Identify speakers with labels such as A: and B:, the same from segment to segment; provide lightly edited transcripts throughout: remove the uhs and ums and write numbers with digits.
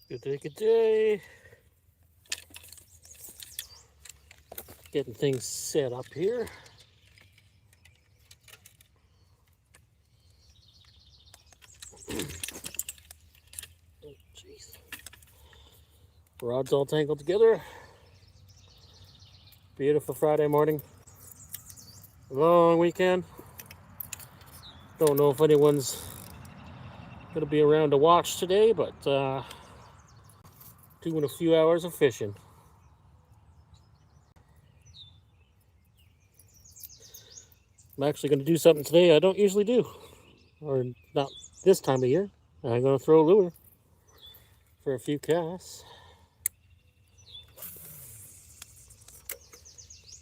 A: Good day, good day. Getting things set up here. Oh, jeez. Rods all tangled together. Beautiful Friday morning. Long weekend. Don't know if anyone's going to be around to watch today, but doing a few hours of fishing. I'm actually going to do something today I don't usually do, or not this time of year. I'm going to throw a lure for a few casts.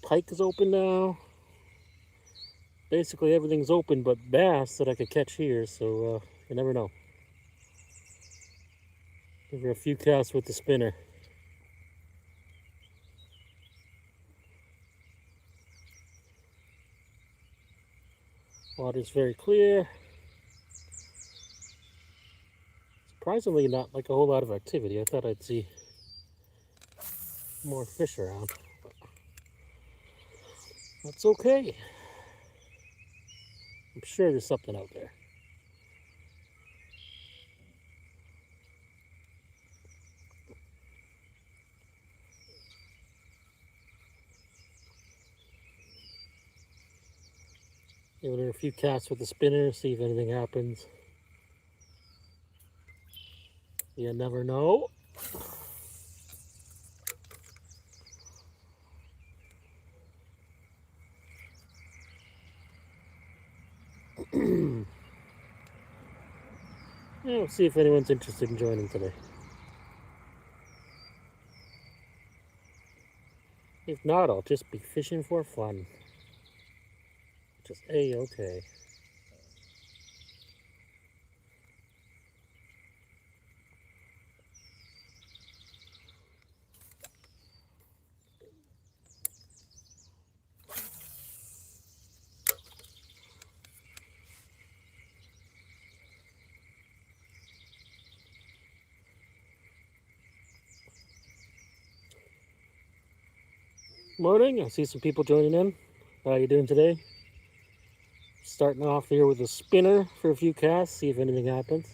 A: Pike is open now. Basically everything's open but bass that I could catch here, so you never know. Give her a few casts with the spinner. Water's very clear. Surprisingly not like a whole lot of activity. I thought I'd see more fish around. But that's okay. I'm sure there's something out there. Give her a few casts with the spinner, see if anything happens. You never know. We'll see if anyone's interested in joining today. If not, I'll just be fishing for fun. Just A-okay. Morning, I see some people joining in. How you doing today? Starting off here with a spinner for a few casts, see if anything happens.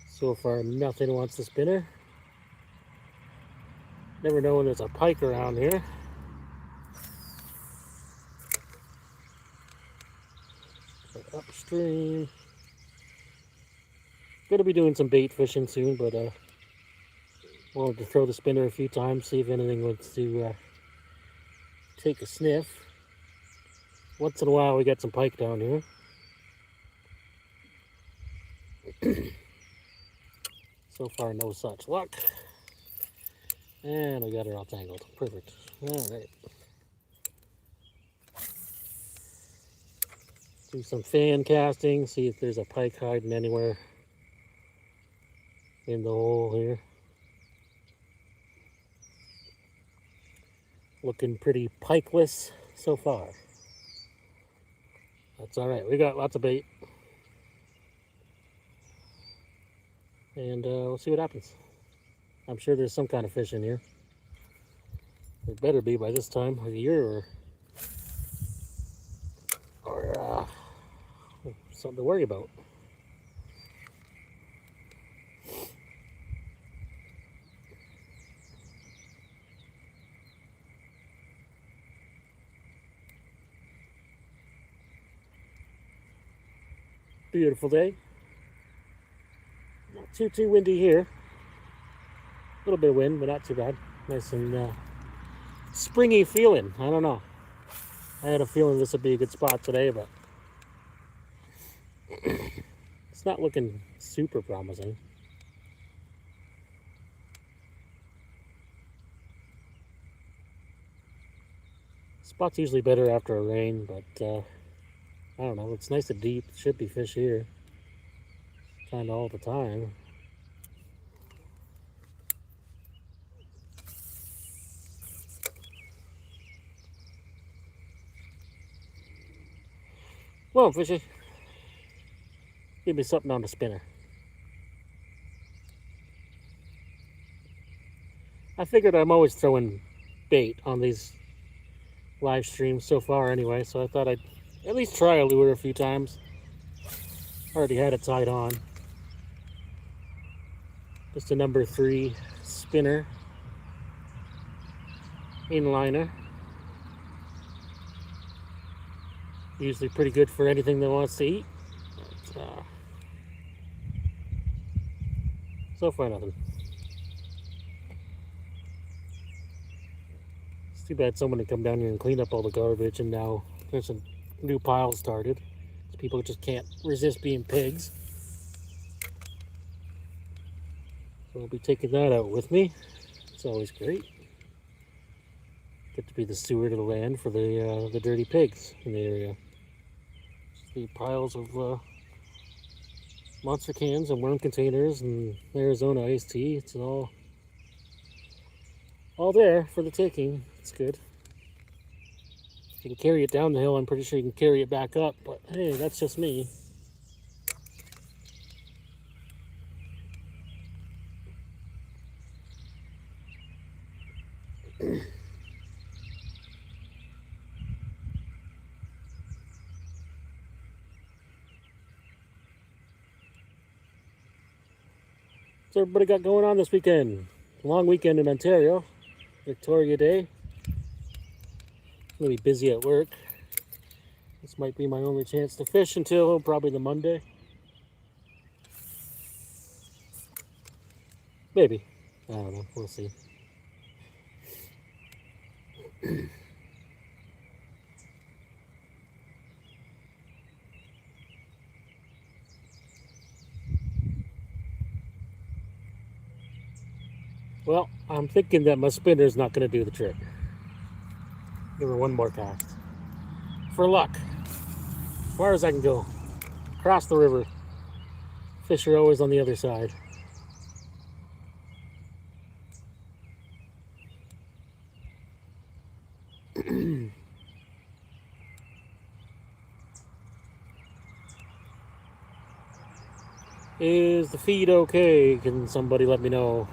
A: So far, nothing wants the spinner. Never know when there's a pike around here. Upstream. Gonna be doing some bait fishing soon, but wanted to throw the spinner a few times, see if anything wants to take a sniff. Once in a while we get some pike down here. So far no such luck. And we got her all tangled. Perfect. Alright. Do some fan casting, see if there's a pike hiding anywhere in the hole here. Looking pretty pikeless so far. That's alright, we got lots of bait. And we'll see what happens. I'm sure there's some kind of fish in here. There better be by this time of the year, or something to worry about. Beautiful day. Not too windy here. A little bit of wind, but not too bad. Nice and springy feeling. I don't know. I had a feeling this would be a good spot today, but it's not looking super promising. Spot's usually better after a rain, but I don't know. It's nice and deep. Should be fish here. Kind of all the time. Come on, fishy. Give me something on the spinner. I figured I'm always throwing bait on these live streams so far anyway, so I thought I'd at least try a lure a few times. Already had it tied on. Just a number 3 spinner inliner. Usually pretty good for anything that wants to eat. But, so far nothing. It's too bad someone would come down here and clean up all the garbage, and now there's a new pile started. People just can't resist being pigs. So I'll be taking that out with me. It's always great. Get to be the steward of the land for the dirty pigs in the area. The piles of monster cans and worm containers and Arizona iced tea. It's all there for the taking. It's good. You can carry it down the hill. I'm pretty sure you can carry it back up, but hey, that's just me. What's everybody got going on this weekend? Long weekend in Ontario. Victoria Day. I'm going to be busy at work. This might be my only chance to fish until probably the Monday. Maybe. I don't know. We'll see. Well, I'm thinking that my spinner's not going to do the trick. Give her one more cast. For luck. As far as I can go. Across the river. Fish are always on the other side. Is the feed okay? Can somebody let me know?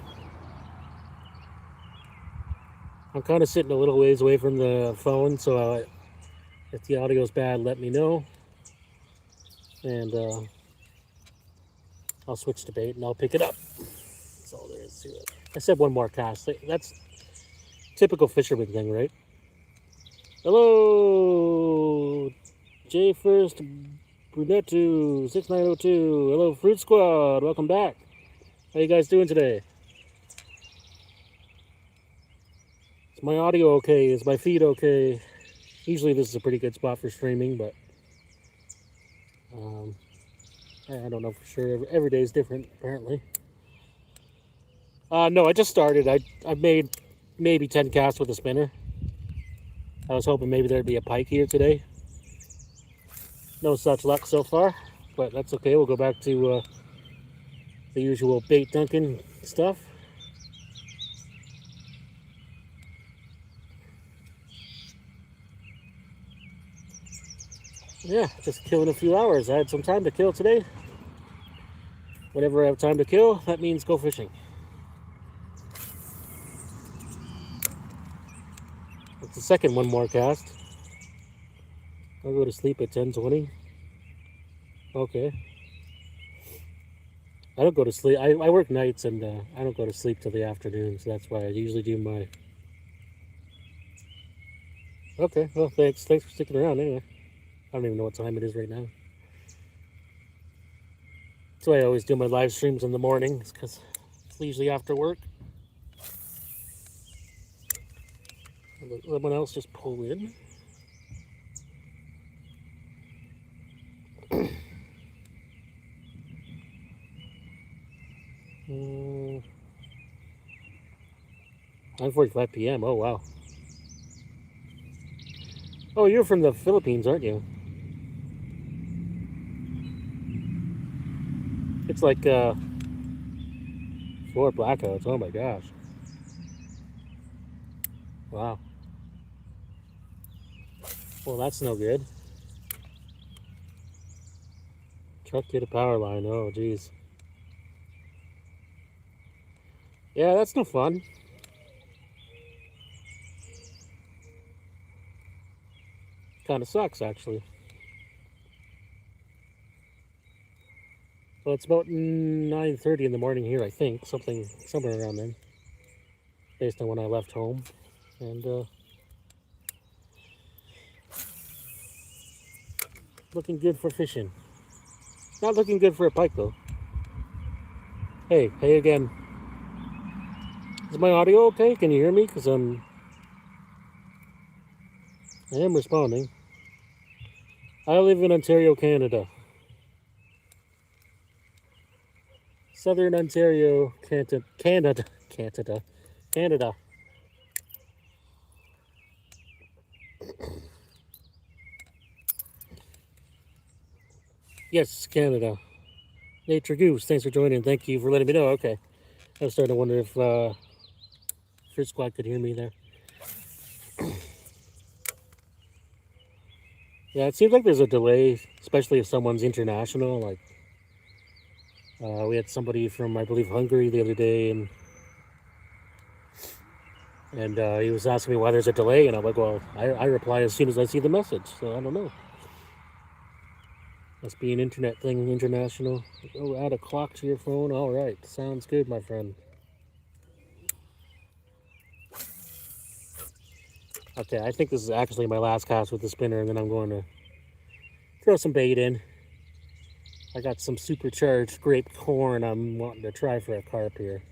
A: I'm kind of sitting a little ways away from the phone, so if the audio's bad, let me know. And I'll switch to bait and I'll pick it up. That's all there is to it. I said one more cast. That's typical fisherman thing, right? Hello, J First Brunetto 6902. Hello, Fruit Squad. Welcome back. How you guys doing today? Is my audio okay? Is my feed okay? Usually this is a pretty good spot for streaming, but I don't know for sure. Every day is different, apparently. No, I just started. I've made maybe 10 casts with a spinner. I was hoping maybe there'd be a pike here today. No such luck so far, but that's okay. We'll go back to the usual bait dunking stuff. Yeah, just killing a few hours. I had some time to kill today. Whenever I have time to kill, that means go fishing. It's the second one more cast. I'll go to sleep at 10:20. Okay. I don't go to sleep. I work nights and I don't go to sleep till the afternoon, so that's why I usually do my... Okay, well, thanks for sticking around anyway. I don't even know what time it is right now. That's why I always do my live streams in the mornings, because it's usually after work. Let everyone else just pull in. Mm, 9:45 p.m. Oh, wow. Oh, you're from the Philippines, aren't you? It's like 4 blackouts. Oh my gosh. Wow. Well, that's no good. Truck hit a power line. Oh, geez. Yeah, that's no fun. Kind of sucks, actually. Well, it's about 9:30 in the morning here, I think. Somewhere around then. Based on when I left home. And, looking good for fishing. Not looking good for a pike, though. Hey again. Is my audio okay? Can you hear me? Because I am responding. I live in Ontario, Canada. Southern Ontario, Canada. Yes, Canada. Nature Goose, thanks for joining. Thank you for letting me know. Okay. I was starting to wonder if Fruit Squad could hear me there. Yeah, it seems like there's a delay, especially if someone's international. Like, we had somebody from, I believe, Hungary the other day, and he was asking me why there's a delay, and I'm like, well, I reply as soon as I see the message, so I don't know. Must be an internet thing, international. Oh, add a clock to your phone. All right, sounds good, my friend. Okay, I think this is actually my last cast with the spinner, and then I'm going to throw some bait in. I got some supercharged grape corn I'm wanting to try for a carp here.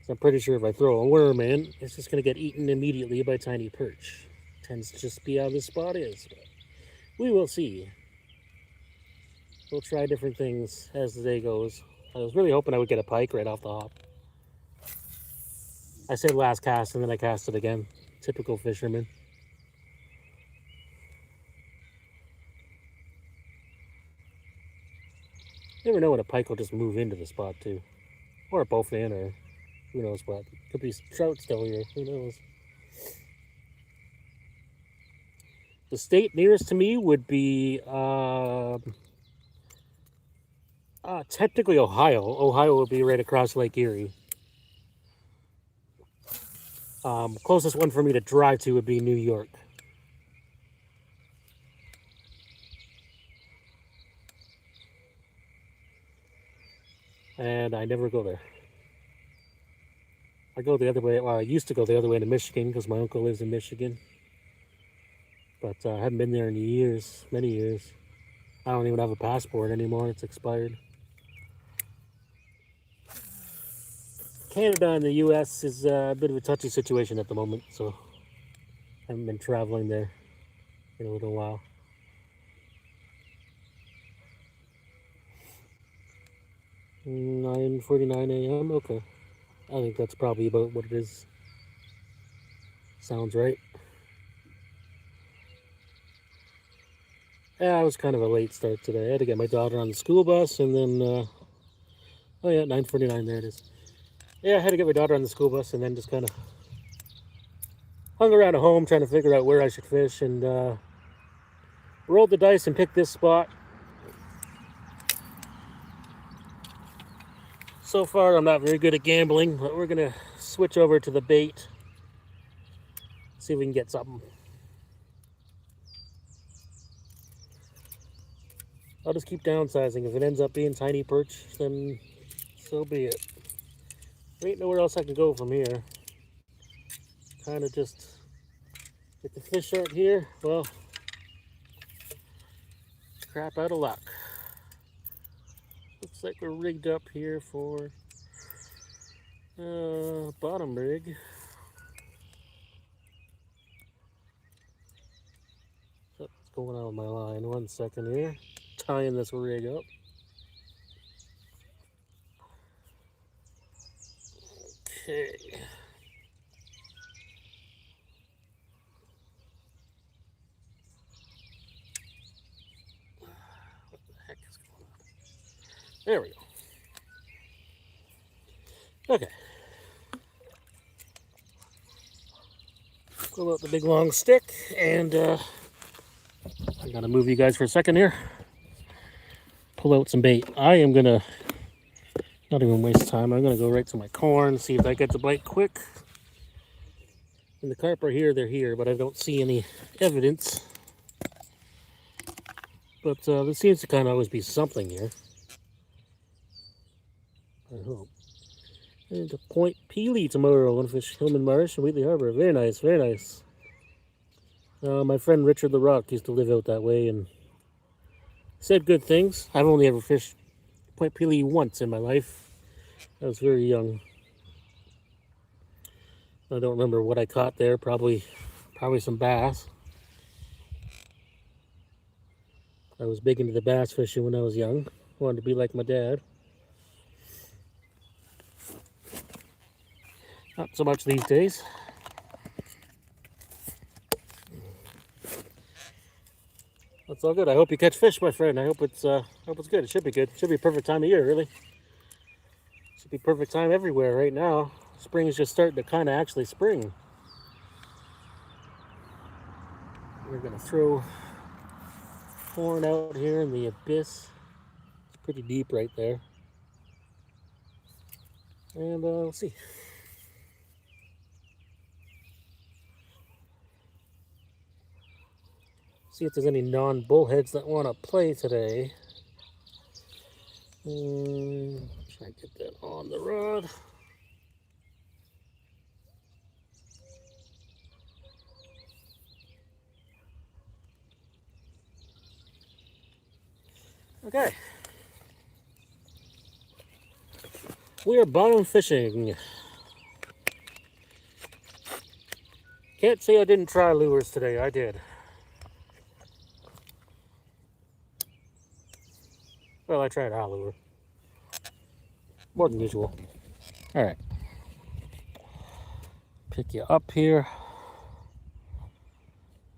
A: So I'm pretty sure if I throw a worm in, it's just going to get eaten immediately by tiny perch. Tends to just be how this spot is. But we will see. We'll try different things as the day goes. I was really hoping I would get a pike right off the hop. I said last cast, and then I cast it again. Typical fisherman. You never know when a pike will just move into the spot, too. Or a bowfin, or who knows what. Could be trout still here. Who knows? The state nearest to me would be technically Ohio. Ohio would be right across Lake Erie. Closest one for me to drive to would be New York. And I never go there. I go the other way. Well, I used to go the other way to Michigan because my uncle lives in Michigan. But I haven't been there in years, many years. I don't even have a passport anymore. It's expired. Canada and the U.S. is a bit of a touchy situation at the moment, so I haven't been traveling there in a little while. 9:49 a.m. Okay, I think that's probably about what it is. Sounds right. Yeah, it was kind of a late start today. I had to get my daughter on the school bus, and then oh yeah, 9:49. There it is. Yeah, I had to get my daughter on the school bus, and then just kind of hung around at home trying to figure out where I should fish, and rolled the dice and picked this spot. So far, I'm not very good at gambling, but we're gonna switch over to the bait. See if we can get something. I'll just keep downsizing. If it ends up being tiny perch, then so be it. There ain't nowhere else I can go from here. Kind of just get the fish out here. Well, crap out of luck. Looks like we're rigged up here for bottom rig. What's going on with my line? 1 second here. Tying this rig up. Okay. What the heck is going on? There we go. Okay. Pull out the big long stick, and I gotta move you guys for a second here. Pull out some bait. I am gonna not even waste time. I'm gonna go right to my corn, see if that gets a bite quick. And the carp are here, they're here, but I don't see any evidence. But there seems to kind of always be something here. I hope. And to Point Peely tomorrow on Fish Hillman Marsh and Wheatley Harbor. Very nice, very nice. My friend Richard the Rock used to live out that way and said good things. I've only ever fished Point Peely once in my life. I was very young. I don't remember what I caught there. Probably some bass. I was big into the bass fishing when I was young. Wanted to be like my dad. Not so much these days. That's all good. I hope you catch fish, my friend. I hope it's good. It should be good. It should be a perfect time of year, really. Should be perfect time everywhere right now. Spring is just starting to kind of actually spring. We're gonna throw corn out here in the abyss. It's pretty deep right there. And we'll see. See if there's any non-bullheads that want to play today. Try and get that on the rod. Okay. We are bottom fishing. Can't say I didn't try lures today. I did. Well, I tried a lure. More than usual. All right. Pick you up here.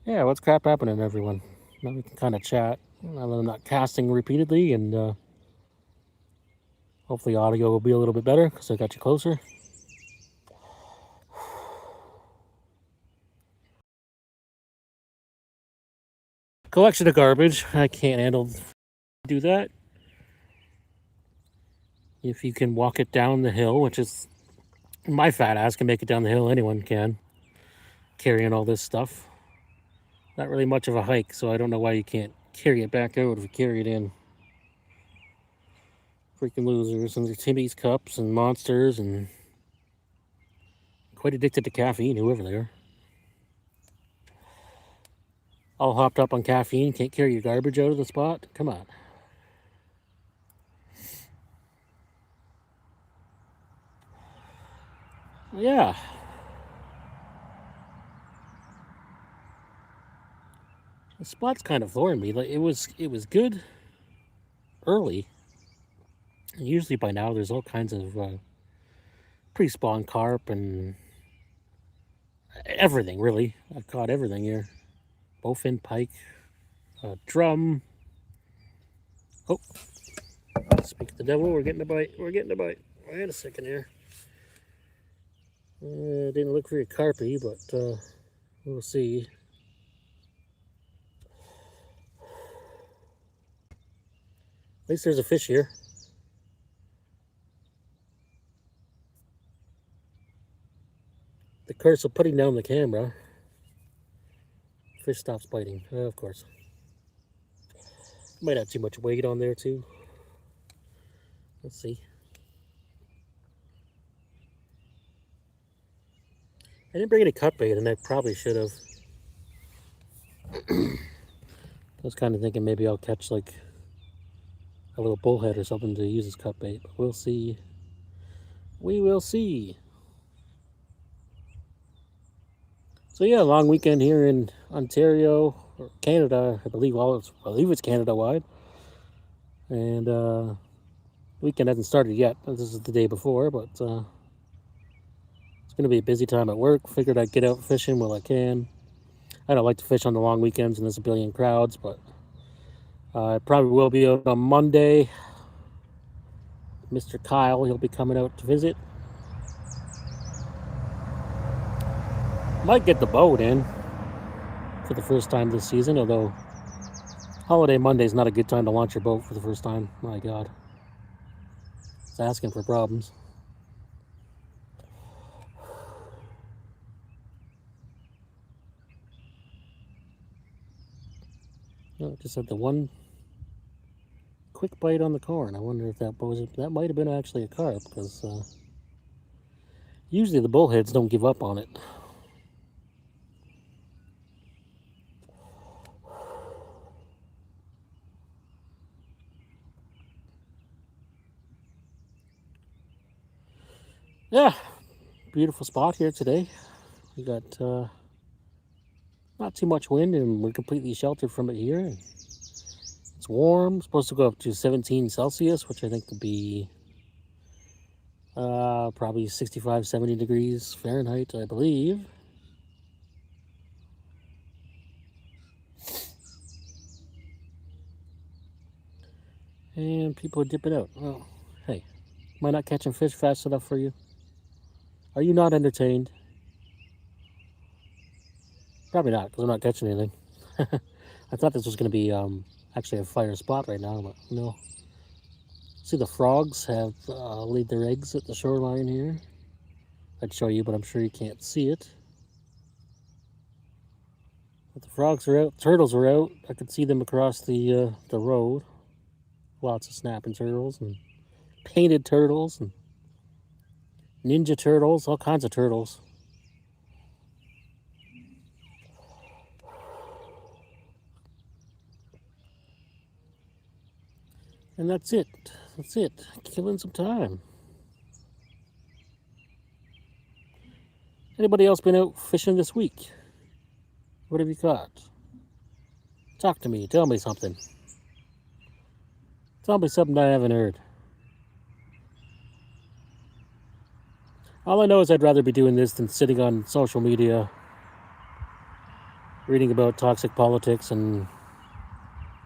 A: Yeah, what's crap happening, everyone? Now we can kind of chat. I'm not casting repeatedly, and hopefully audio will be a little bit better because I got you closer. Collection of garbage. I can't do that. If you can walk it down the hill, which is my fat ass can make it down the hill, anyone can. Carrying all this stuff. Not really much of a hike, so I don't know why you can't carry it back out if you carry it in. Freaking losers. And there's Timmy's cups and monsters and quite addicted to caffeine, whoever they are. All hopped up on caffeine, can't carry your garbage out of the spot? Come on. Yeah. The spot's kind of flooring me. Like it was good early. And usually by now there's all kinds of pre-spawn carp and everything, really. I've caught everything here. Bowfin, pike, drum. Oh, speak the devil, we're getting a bite. Wait a second here. Didn't look very carpy, but we'll see. At least there's a fish here. The curse of putting down the camera. Fish stops biting, of course. Might have too much weight on there too. Let's see. I didn't bring any cut bait, and I probably should have. I was kind of thinking maybe I'll catch like a little bullhead or something to use as cut bait, but we'll see. We will see. So yeah, long weekend here in Ontario, or Canada, I believe. I believe it's Canada-wide. And weekend hasn't started yet. This is the day before, but it's going to be a busy time at work. Figured I'd get out fishing while I can. I don't like to fish on the long weekends and there's a billion crowds, but I probably will be out on Monday. Mr. Kyle, he'll be coming out to visit. Might get the boat in for the first time this season, although Holiday Monday is not a good time to launch your boat for the first time. My God. It's asking for problems. Oh, just had the one quick bite on the corn. I wonder if that might have been actually a carp, because usually the bullheads don't give up on it. Yeah, beautiful spot here today. We got not too much wind, and we're completely sheltered from it here. It's warm, supposed to go up to 17 Celsius, which I think would be probably 65, 70 degrees Fahrenheit, I believe. And people are dipping out. Oh, hey, am I not catching fish fast enough for you? Are you not entertained? Probably not, because I'm not catching anything. I thought this was going to be actually a fire spot right now, but no. See, the frogs have laid their eggs at the shoreline here. I'd show you, but I'm sure you can't see it. But the frogs are out, turtles are out. I could see them across the road. Lots of snapping turtles and painted turtles and ninja turtles, all kinds of turtles. And that's it. That's it. Killing some time. Anybody else been out fishing this week? What have you caught? Talk to me. Tell me something. Tell me something I haven't heard. All I know is I'd rather be doing this than sitting on social media reading about toxic politics and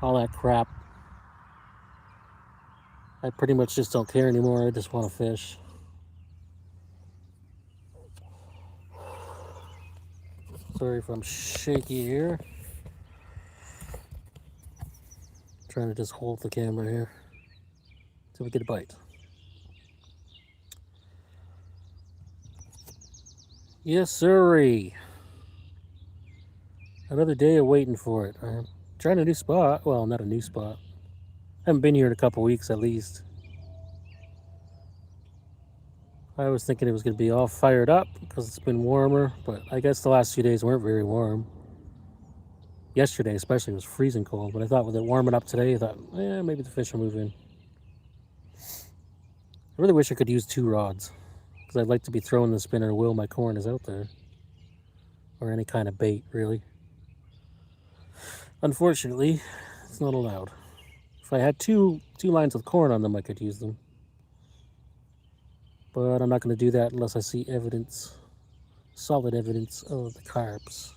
A: all that crap. I pretty much just don't care anymore. I just want to fish. Sorry if I'm shaky here. Trying to just hold the camera here till we get a bite. Yes, sirree. Another day of waiting for it. I'm trying a new spot. Well, not a new spot. I haven't been here in a couple weeks at least. I was thinking it was going to be all fired up because it's been warmer, but I guess the last few days weren't very warm. Yesterday especially was freezing cold, but I thought with it warming up today, I thought, maybe the fish will move in. I really wish I could use 2 rods, because I'd like to be throwing the spinner while my corn is out there. Or any kind of bait, really. Unfortunately, it's not allowed. If I had two lines of corn on them, I could use them. But I'm not going to do that unless I see evidence, solid evidence of the carps.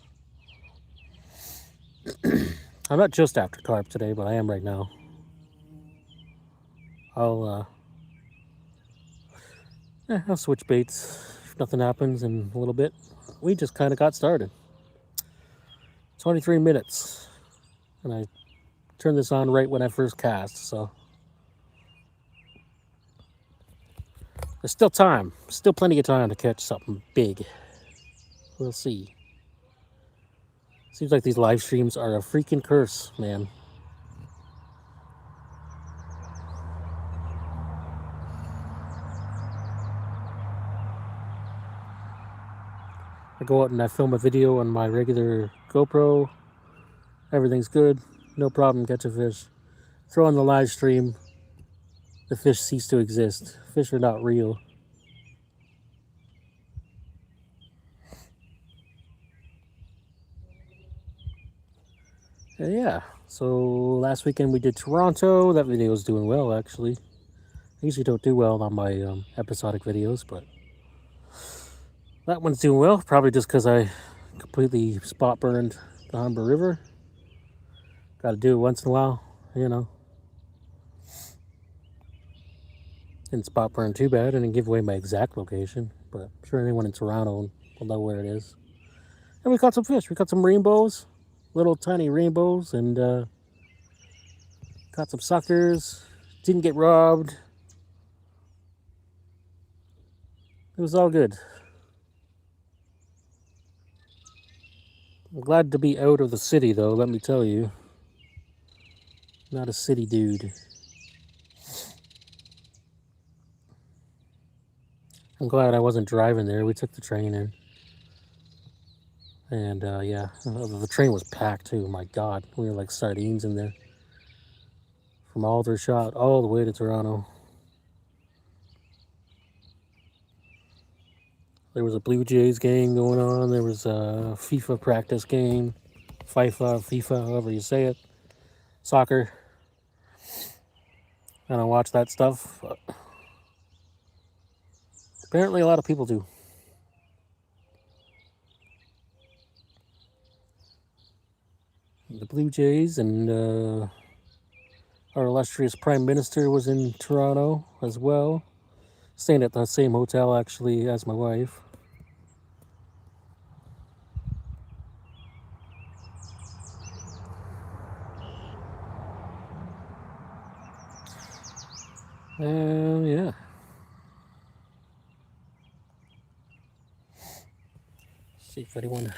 A: I'm not just after carp today, but I am right now. I'll switch baits if nothing happens in a little bit. We just kind of got started. 23 minutes. And I turned this on right when I first cast, so there's still time. Still plenty of time to catch something big. We'll see. Seems like these live streams are a freaking curse, man. I go out and I film a video on my regular GoPro. Everything's good. No problem catching fish. Throw on the live stream. The fish cease to exist. Fish are not real. Yeah, so last weekend we did Toronto. That video is doing well, actually. I usually don't do well on my episodic videos, but that one's doing well. Probably just because I completely spot burned the Humber River. Got to do it once in a while, you know. Didn't spot burn too bad. I didn't give away my exact location, but I'm sure anyone in Toronto will know where it is. And we caught some fish. We caught some rainbows, little tiny rainbows, and caught some suckers. Didn't get robbed. It was all good. I'm glad to be out of the city, though, let me tell you. Not a city dude. I'm glad I wasn't driving there. We took the train in. And yeah, the train was packed too. My God, we were like sardines in there. From Aldershot all the way to Toronto. There was a Blue Jays game going on. There was a FIFA practice game. FIFA, however you say it. Soccer. And I watch that stuff. But apparently a lot of people do. The Blue Jays and our illustrious Prime Minister was in Toronto as well. Staying at the same hotel actually as my wife. Yeah. See if anyone,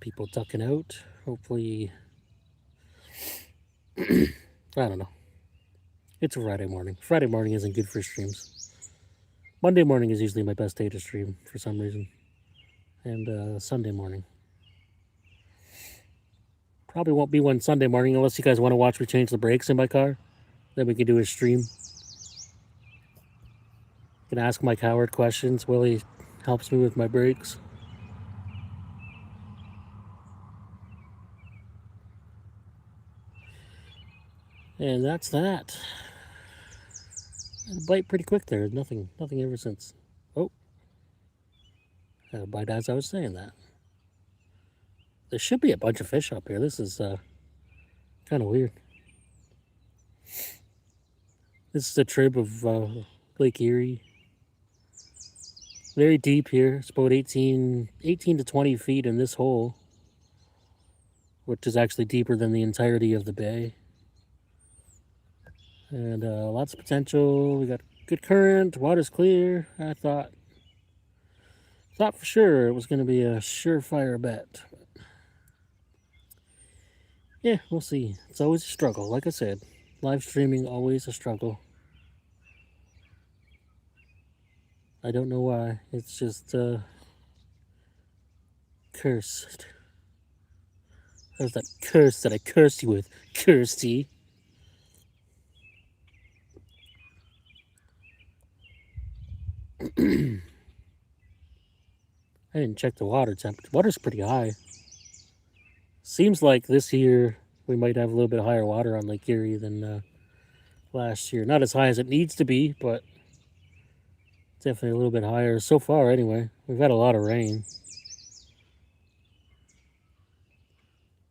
A: people ducking out. Hopefully, I don't know. It's a Friday morning. Friday morning isn't good for streams. Monday morning is usually my best day to stream for some reason. And Sunday morning. Probably won't be one Sunday morning unless you guys want to watch me change the brakes in my car. Then we can do a stream. You can ask Mike Howard questions. Willie helps me with my brakes. And that's that. I had a bite pretty quick there. Nothing ever since. Oh. Had a bite as I was saying that. There should be a bunch of fish up here. This is kind of weird. This is a trip of Lake Erie. Very deep here. It's about 18 to 20 feet in this hole, which is actually deeper than the entirety of the bay. And lots of potential. We got good current. Water's clear. I thought for sure it was going to be a surefire bet. Yeah, we'll see. It's always a struggle. Like I said, live streaming, always a struggle. I don't know why. It's just cursed. How's that curse that I cursed you with, Kirsty? I didn't check the water temperature. Water's pretty high. Seems like this year we might have a little bit higher water on Lake Erie than last year. Not as high as it needs to be, but definitely a little bit higher so far anyway. We've had a lot of rain.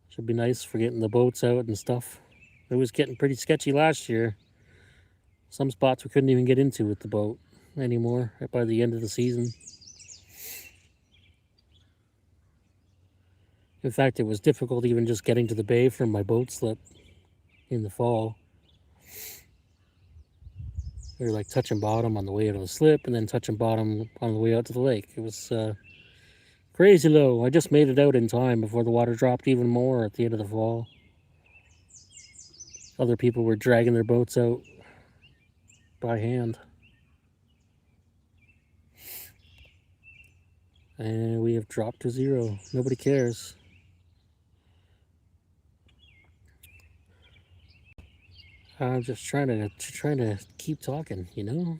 A: Should be nice for getting the boats out and stuff. It was getting pretty sketchy last year. Some spots we couldn't even get into with the boat anymore by the end of the season. In fact, it was difficult even just getting to the bay from my boat slip in the fall. We were like touching bottom on the way out of the slip and then touching bottom on the way out to the lake. It was crazy low. I just made it out in time before the water dropped even more at the end of the fall. Other people were dragging their boats out by hand. And we have dropped to zero. Nobody cares. I'm just trying to keep talking, you know?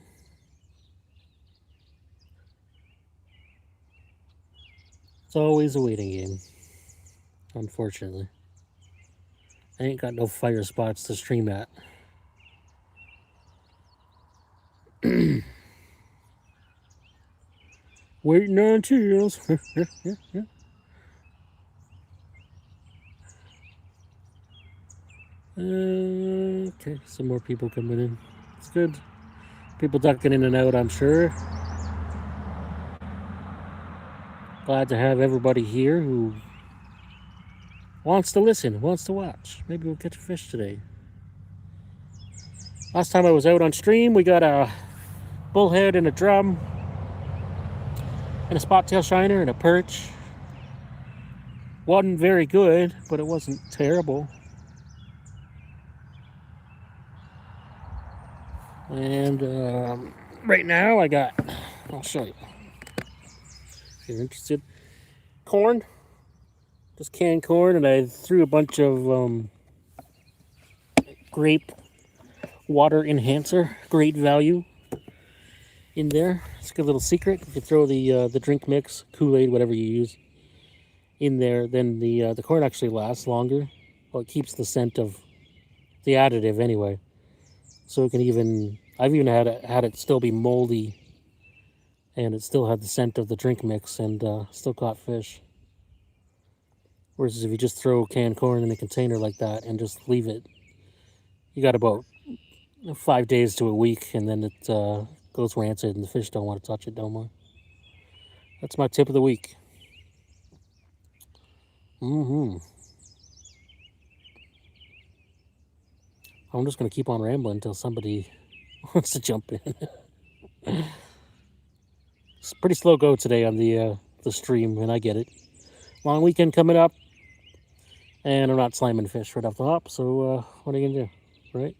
A: It's always a waiting game, unfortunately. I ain't got no fire spots to stream at. Waiting on tails. Okay, some more people coming in. It's good. People ducking in and out, I'm sure. Glad to have everybody here who wants to listen, wants to watch. Maybe we'll catch a fish today. Last time I was out on stream, we got a bullhead and a drum and a spot tail shiner and a perch. Wasn't very good, but it wasn't terrible. And right now I'll show you if you're interested. Corn, just canned corn, and I threw a bunch of grape water enhancer, great value, in there. It's a good little secret. If you throw the drink mix, Kool-Aid, whatever you use, in there, then the corn actually lasts longer. Well, it keeps the scent of the additive anyway. So it can even, I've even had it still be moldy, and it still had the scent of the drink mix, and still caught fish. Whereas if you just throw canned corn in a container like that and just leave it, you got about 5 days to a week, and then it goes rancid, and the fish don't want to touch it no more. That's my tip of the week. I'm just gonna keep on rambling until somebody wants to jump in. It's a pretty slow go today on the stream, and I get it. Long weekend coming up, and I'm not slamming fish right off the hop. So what are you gonna do, right?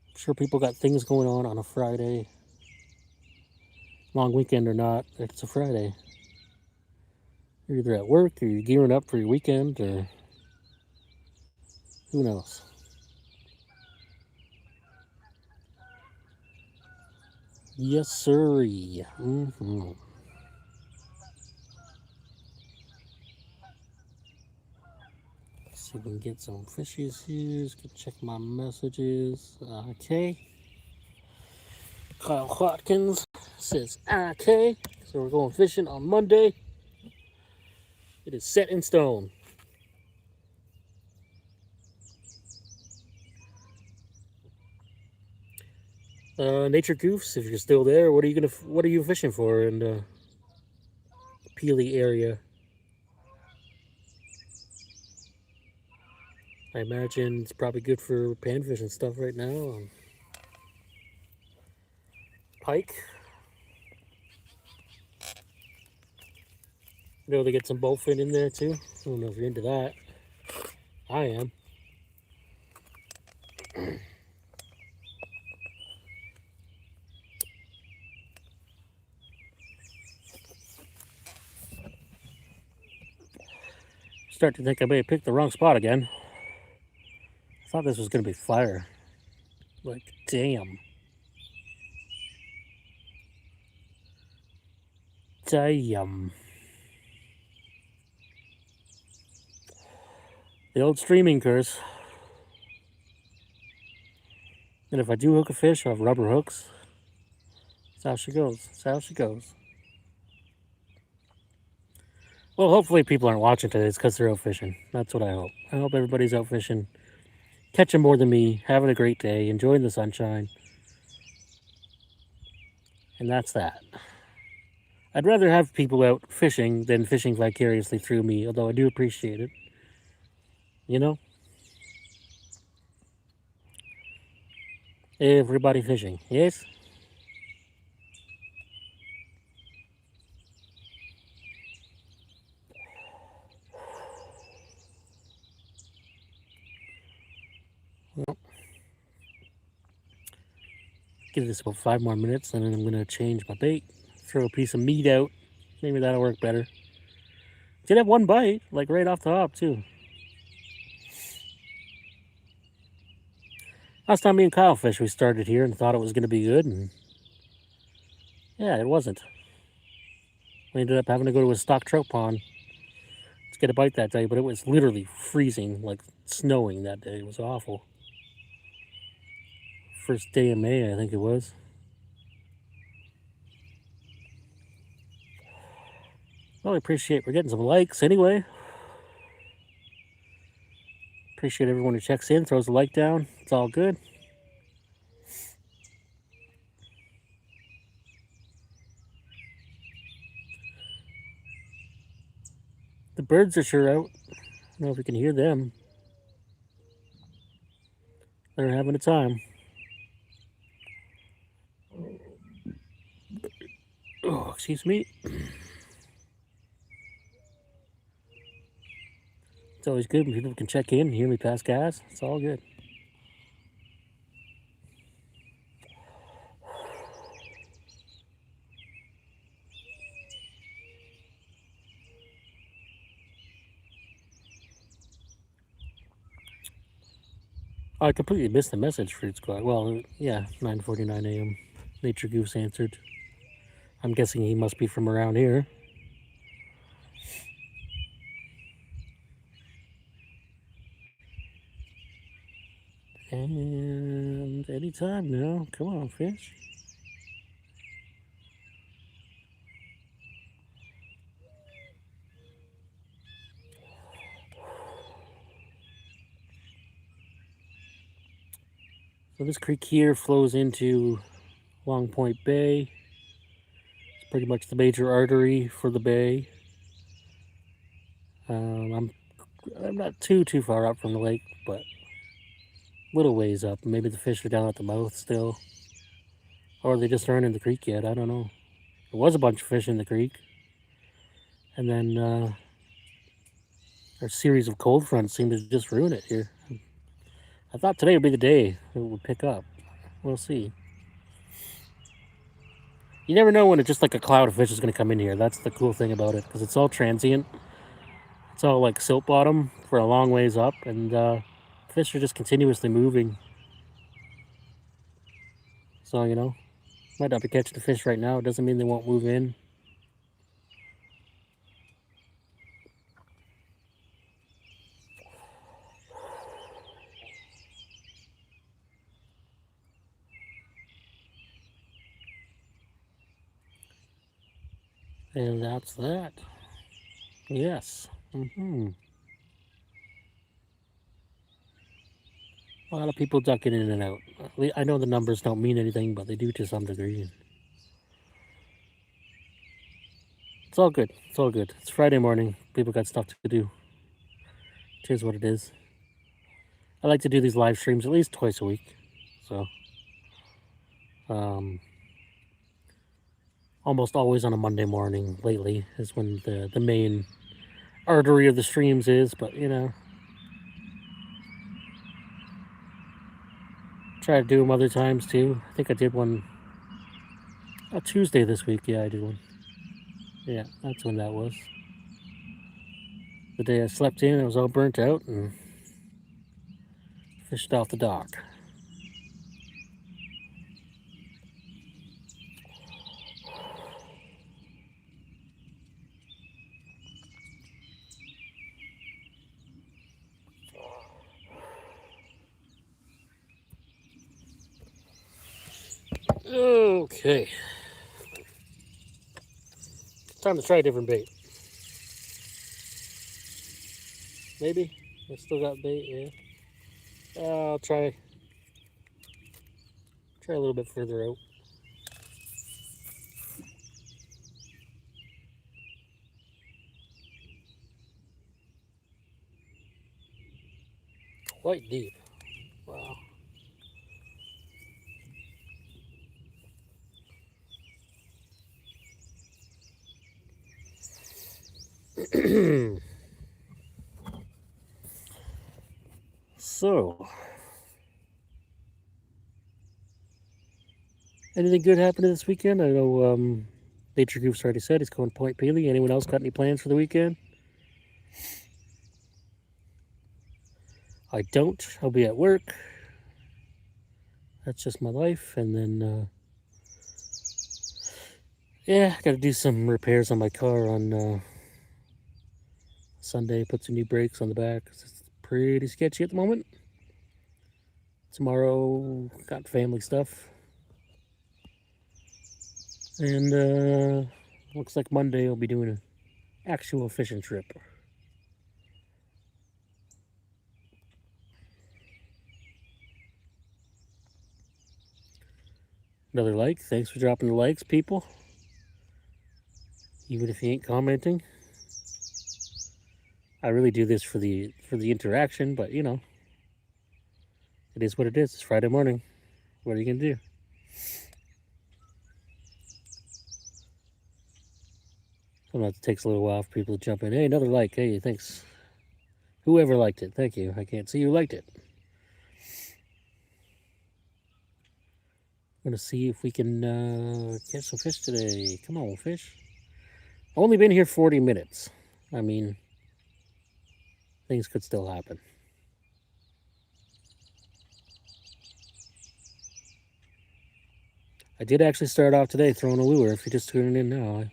A: I'm sure people got things going on a Friday. Long weekend or not, it's a Friday. You're either at work or you're gearing up for your weekend, or who knows. Yes, sirree. See if we can get some fishies here. Just check my messages. Okay. Kyle Watkins says okay. So we're going fishing on Monday. It is set in stone. Nature Goofs, if you're still there, what are you fishing for in the Peely area? I imagine it's probably good for panfish and stuff right now. Pike. You know, they get some bowfin in there too. I don't know if you're into that. I am. Start to think I may have picked the wrong spot again. I thought this was going to be fire. Like, damn. Damn. The old streaming curse. And if I do hook a fish, I'll have rubber hooks. That's how she goes. That's how she goes. Well, hopefully people aren't watching today. It's because they're out fishing. That's what I hope. I hope everybody's out fishing, catching more than me, having a great day, enjoying the sunshine. And that's that. I'd rather have people out fishing than fishing vicariously through me, although I do appreciate it. You know? Everybody fishing, yes? Well, give this about 5 more minutes, and then I'm going to change my bait. Throw a piece of meat out. Maybe that'll work better. Did have one bite, like right off the hop, too. Last time me and Kyle fished, we started here and thought it was going to be good, and yeah, it wasn't. We ended up having to go to a stock trout pond to get a bite that day, but it was literally freezing, like snowing that day. It was awful. First day of May, I think it was. Well, I appreciate we're getting some likes anyway. Appreciate everyone who checks in, throws a like down. It's all good. The birds are sure out. I don't know if we can hear them. They're having a time. Oh, excuse me. It's always good when people can check in and hear me pass gas. It's all good. I completely missed the message, Fruit Squad. Well, yeah, 9:49 a.m. Nature Goose answered. I'm guessing he must be from around here. And anytime now. Come on, fish. So this creek here flows into Long Point Bay. It's pretty much the major artery for the bay. I'm not too far up from the lake, but little ways up. Maybe the fish are down at the mouth still, or they just aren't in the creek yet. I don't know. There was a bunch of fish in the creek, and then our series of cold fronts seemed to just ruin it here. I thought today would be the day it would pick up. We'll see. You never know when it's just like a cloud of fish is going to come in here. That's the cool thing about it, because it's all transient. It's all like silt bottom for a long ways up, and fish are just continuously moving. So, you know, might not be catching the fish right now. It doesn't mean they won't move in. And that's that. Yes. A lot of people ducking in and out. I know the numbers don't mean anything, but they do to some degree. It's all good. It's all good. It's Friday morning. People got stuff to do. It is what it is. I like to do these live streams at least twice a week. So, almost always on a Monday morning lately is when the main artery of the streams is. But, you know, try to do them other times too. I think I did one a Tuesday this week. Yeah, I did one. Yeah, that's when that was. The day I slept in, I was all burnt out and fished off the dock. Okay. Time to try a different bait. Maybe? I still got bait, yeah. I'll try a little bit further out. Quite deep. Wow. So, anything good happening this weekend? I know Nature Group's already said he's going to Point Pelee. Anyone else got any plans for the weekend? I don't. I'll be at work. That's just my life. And then, yeah, I got to do some repairs on my car on Sunday. Put some new brakes on the back. It's pretty sketchy at the moment. Tomorrow, got family stuff. And looks like Monday I'll be doing an actual fishing trip. Another like. Thanks for dropping the likes, people. Even if you ain't commenting. I really do this for the interaction, but you know, it is what it is. It's Friday morning. What are you gonna do? Sometimes it takes a little while for people to jump in. Hey, another like. Hey, thanks Whoever liked it, thank you. I can't see who liked it. I'm gonna see if we can catch some fish today. Come on, fish. Only been here 40 minutes. I mean, things could still happen. I did actually start off today throwing a lure. If you're just tuning in now, I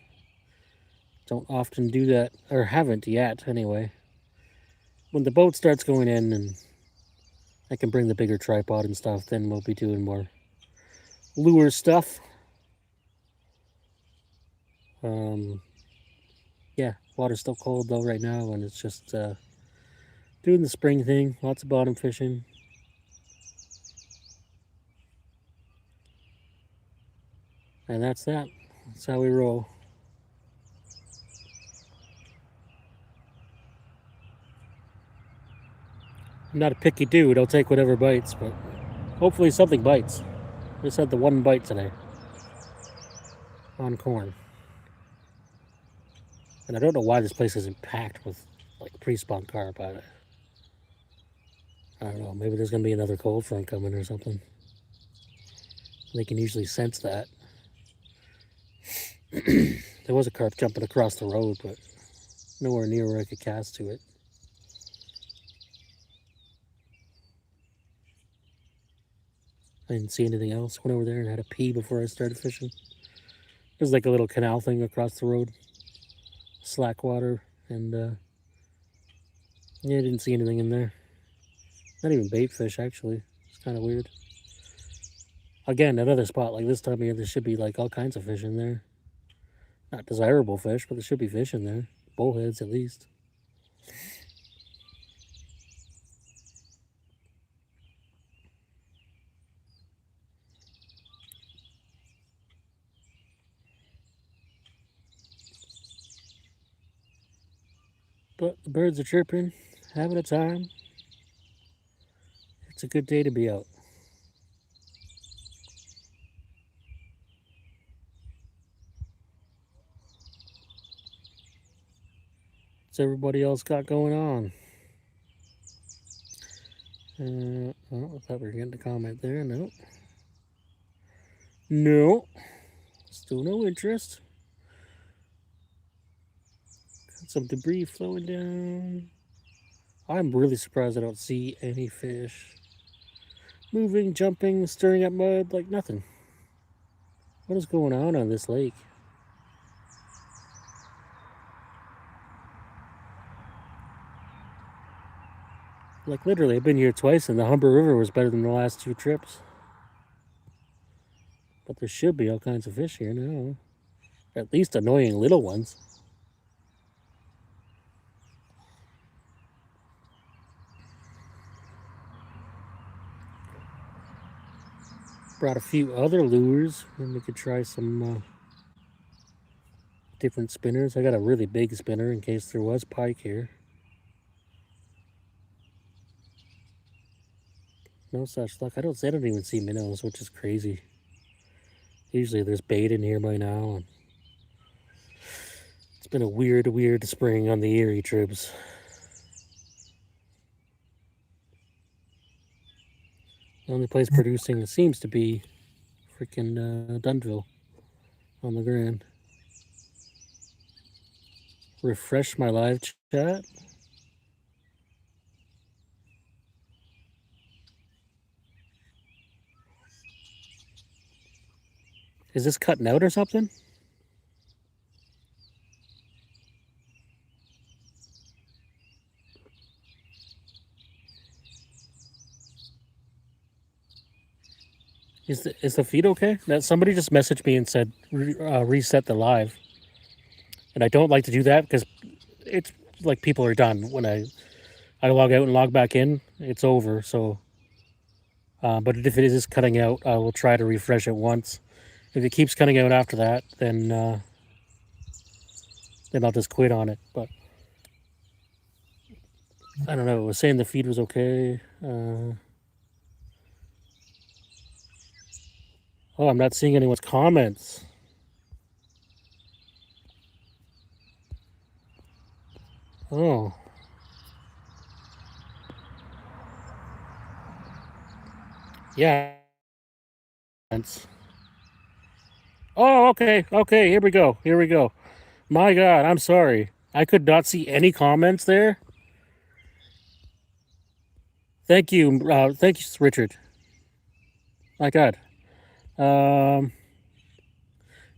A: don't often do that, or haven't yet anyway. When the boat starts going in and I can bring the bigger tripod and stuff, then we'll be doing more lure stuff. Yeah, water's still cold though right now, and it's just doing the spring thing. Lots of bottom fishing. And that's that. That's how we roll. I'm not a picky dude. I'll take whatever bites, but hopefully something bites. Just had the one bite today on corn. And I don't know why this place isn't packed with like pre-spawn carp. I don't know. Maybe there's going to be another cold front coming or something. They can usually sense that. There was a carp jumping across the road, but nowhere near where I could cast to it. I didn't see anything else. Went over there and had a pee before I started fishing. There's like a little canal thing across the road. Slack water, and yeah, I didn't see anything in there. Not even bait fish, actually. It's kind of weird. Again, another spot like this time of year, there should be like all kinds of fish in there. Not desirable fish, but there should be fish in there. Bullheads, at least. But the birds are chirping, having a time. It's a good day to be out. What's everybody else got going on? Oh, I thought we were getting a comment there. No. No. Still no interest. Got some debris flowing down. I'm really surprised I don't see any fish. Moving, jumping, stirring up mud, like nothing. What is going on this lake? Like literally, I've been here twice and the Humber River was better than the last 2 trips. But there should be all kinds of fish here now. At least annoying little ones. Brought a few other lures, and we could try some different spinners. I got a really big spinner in case there was pike here. No such luck. I don't even see minnows, which is crazy. Usually there's bait in here by now. And it's been a weird spring on the Erie trips. The only place producing seems to be freaking Dunville on the Grand. Refresh my live chat. Is this cutting out or something? Is the feed okay? Now, somebody just messaged me and said reset the live, and I don't like to do that because it's like people are done when I log out and log back in. It's over. So, but if it is cutting out, I will try to refresh it once. If it keeps cutting out after that, then I'll just quit on it. But I don't know. It was saying the feed was okay. Oh, I'm not seeing anyone's comments. Oh. Yeah. Oh, okay. Okay, here we go. Here we go. My God, I'm sorry. I could not see any comments there. Thank you. Thank you, Richard. My God. Um,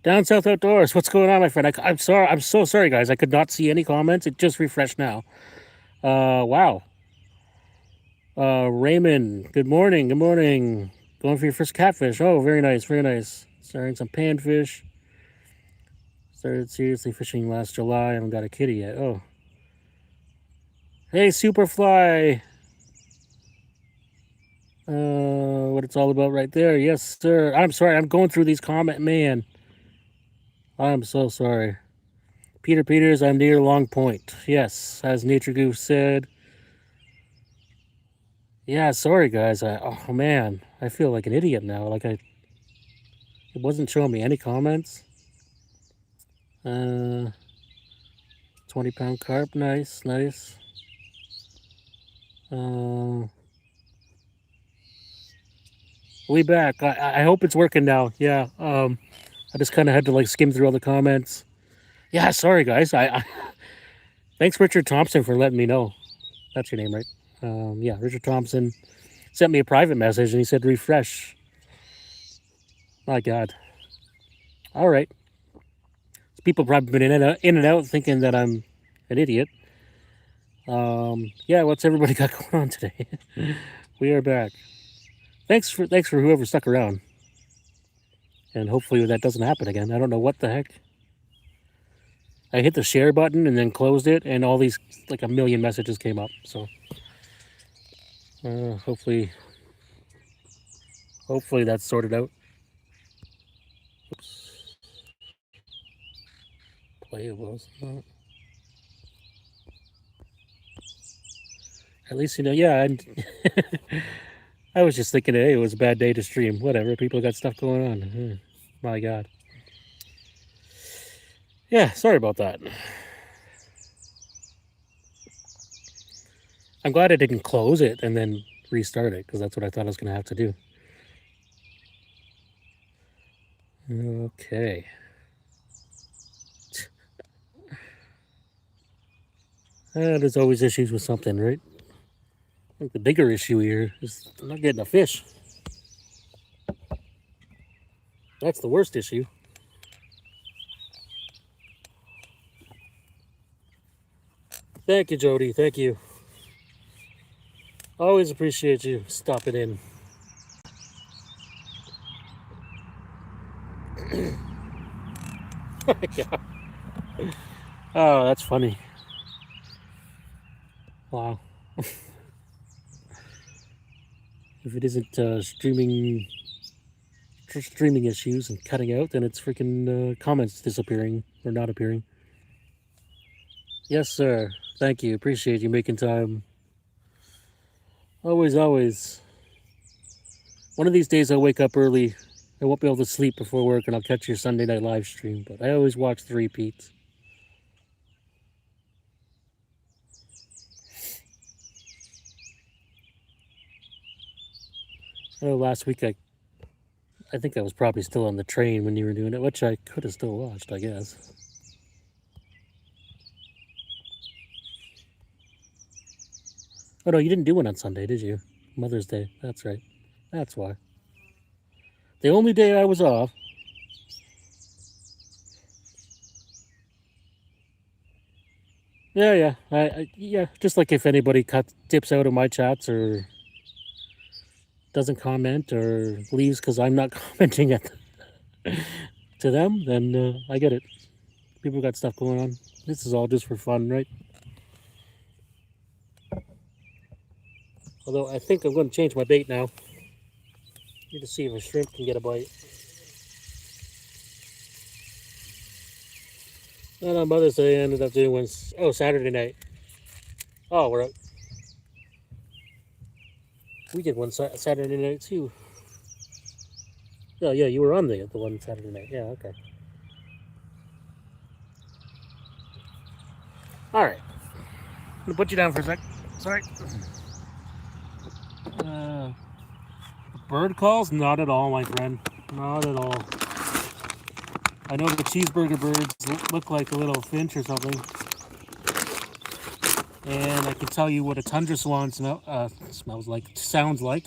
A: Down South Outdoors. What's going on, my friend? I'm sorry. I'm so sorry, guys. I could not see any comments. It just refreshed now. Wow. Raymond. Good morning. Good morning. Going for your first catfish. Oh, very nice. Very nice. Starting some panfish. Started seriously fishing last July. I haven't got a kitty yet. Oh. Hey, Superfly. What it's all about right there. Yes, sir. I'm sorry. I'm going through these comment. Man, I'm so sorry. Peter Peters, I'm near Long Point. Yes, as Nature Goose said. Yeah, sorry guys. Oh man, I feel like an idiot now. It wasn't showing me any comments. 20-pound carp, nice, nice. We back. I hope it's working now. Yeah. I just kind of had to like skim through all the comments. Yeah, sorry guys. Thanks Richard Thompson for letting me know. That's your name, right? Yeah, Richard Thompson sent me a private message and he said refresh. My God. All right. People probably been in and out thinking that I'm an idiot. Yeah, what's everybody got going on today? We are back. Thanks for whoever stuck around. And hopefully that doesn't happen again. I don't know what the heck. I hit the share button and then closed it, and all these like a million messages came up. So hopefully that's sorted out. Oops. Playables. At least you know. Yeah, I was just thinking, hey, it was a bad day to stream. Whatever. People got stuff going on. My God. Yeah, sorry about that. I'm glad I didn't close it and then restart it because that's what I thought I was going to have to do. Okay. There's always issues with something, right? I think the bigger issue here is I'm not getting a fish. That's the worst issue. Thank you, Jody. Thank you. Always appreciate you stopping in. Yeah. Oh, that's funny. Wow. If it isn't streaming issues and cutting out, then it's freaking comments disappearing or not appearing. Yes, sir. Thank you. Appreciate you making time. Always, always. One of these days I'll wake up early. I won't be able to sleep before work and I'll catch your Sunday night live stream, but I always watch the repeats. I know last week I think I was probably still on the train when you were doing it, which I could have still watched, I guess. Oh no, you didn't do one on Sunday, did you? Mother's Day. That's right. That's why. The only day I was off. Yeah, yeah. Yeah, just like if anybody dips out of my chats or doesn't comment or leaves because I'm not commenting to them, then I get it. People got stuff going on. This is all just for fun, right? Although I think I'm going to change my bait now. Need to see if a shrimp can get a bite. And on Mother's Day, I ended up doing one. Oh, Saturday night. Oh, we did one Saturday night too. Oh, yeah, you were on the one Saturday night. Yeah, okay. All right. I'm gonna put you down for a sec. Sorry. Bird calls? Not at all, my friend. Not at all. I know the cheeseburger birds look like a little finch or something. And I can tell you what a tundra swan smells like, sounds like.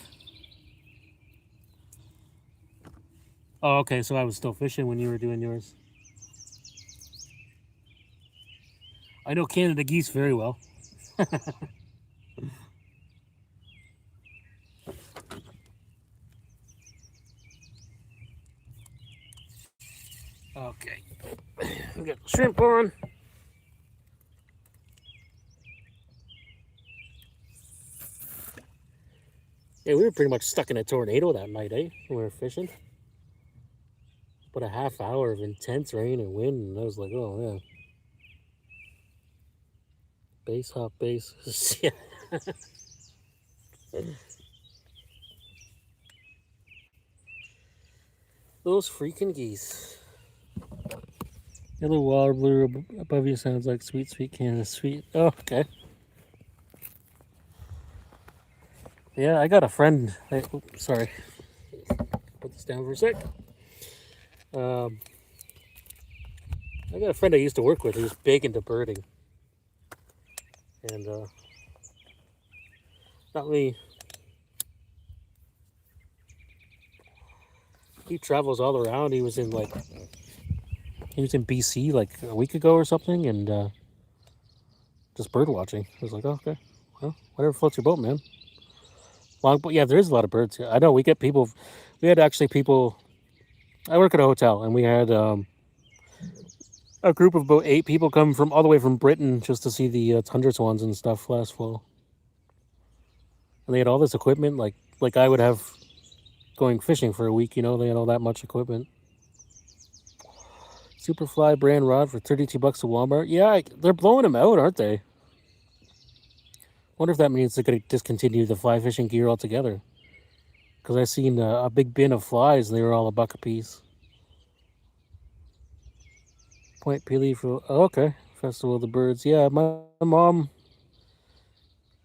A: Oh, okay, so I was still fishing when you were doing yours. I know Canada geese very well. Okay, we got the shrimp on. Yeah, we were pretty much stuck in a tornado that night, eh? When we were fishing. But a half hour of intense rain and wind, and I was like, oh man. Base hop base. Yeah. Those freaking geese. Yellow warbler above you sounds like sweet, sweet Canada sweet. Oh, okay. Yeah, I got a friend. Sorry. Put this down for a sec. I got a friend I used to work with who's big into birding. And not me. He travels all around. He was in BC like a week ago or something, and just bird watching. I was like, oh, okay, well, whatever floats your boat, man. But yeah, there is a lot of birds here. I know we get people. We had actually people. I work at a hotel, and we had a group of about 8 people come from all the way from Britain just to see the tundra swans and stuff last fall. And they had all this equipment, like I would have going fishing for a week. You know, they had all that much equipment. Superfly brand rod for $32 at Walmart. Yeah, they're blowing them out, aren't they? Wonder if that means they're going to discontinue the fly fishing gear altogether. Because I seen a big bin of flies, and they were all $1 a piece. Point Pelee for okay, Festival of the Birds. Yeah, my mom.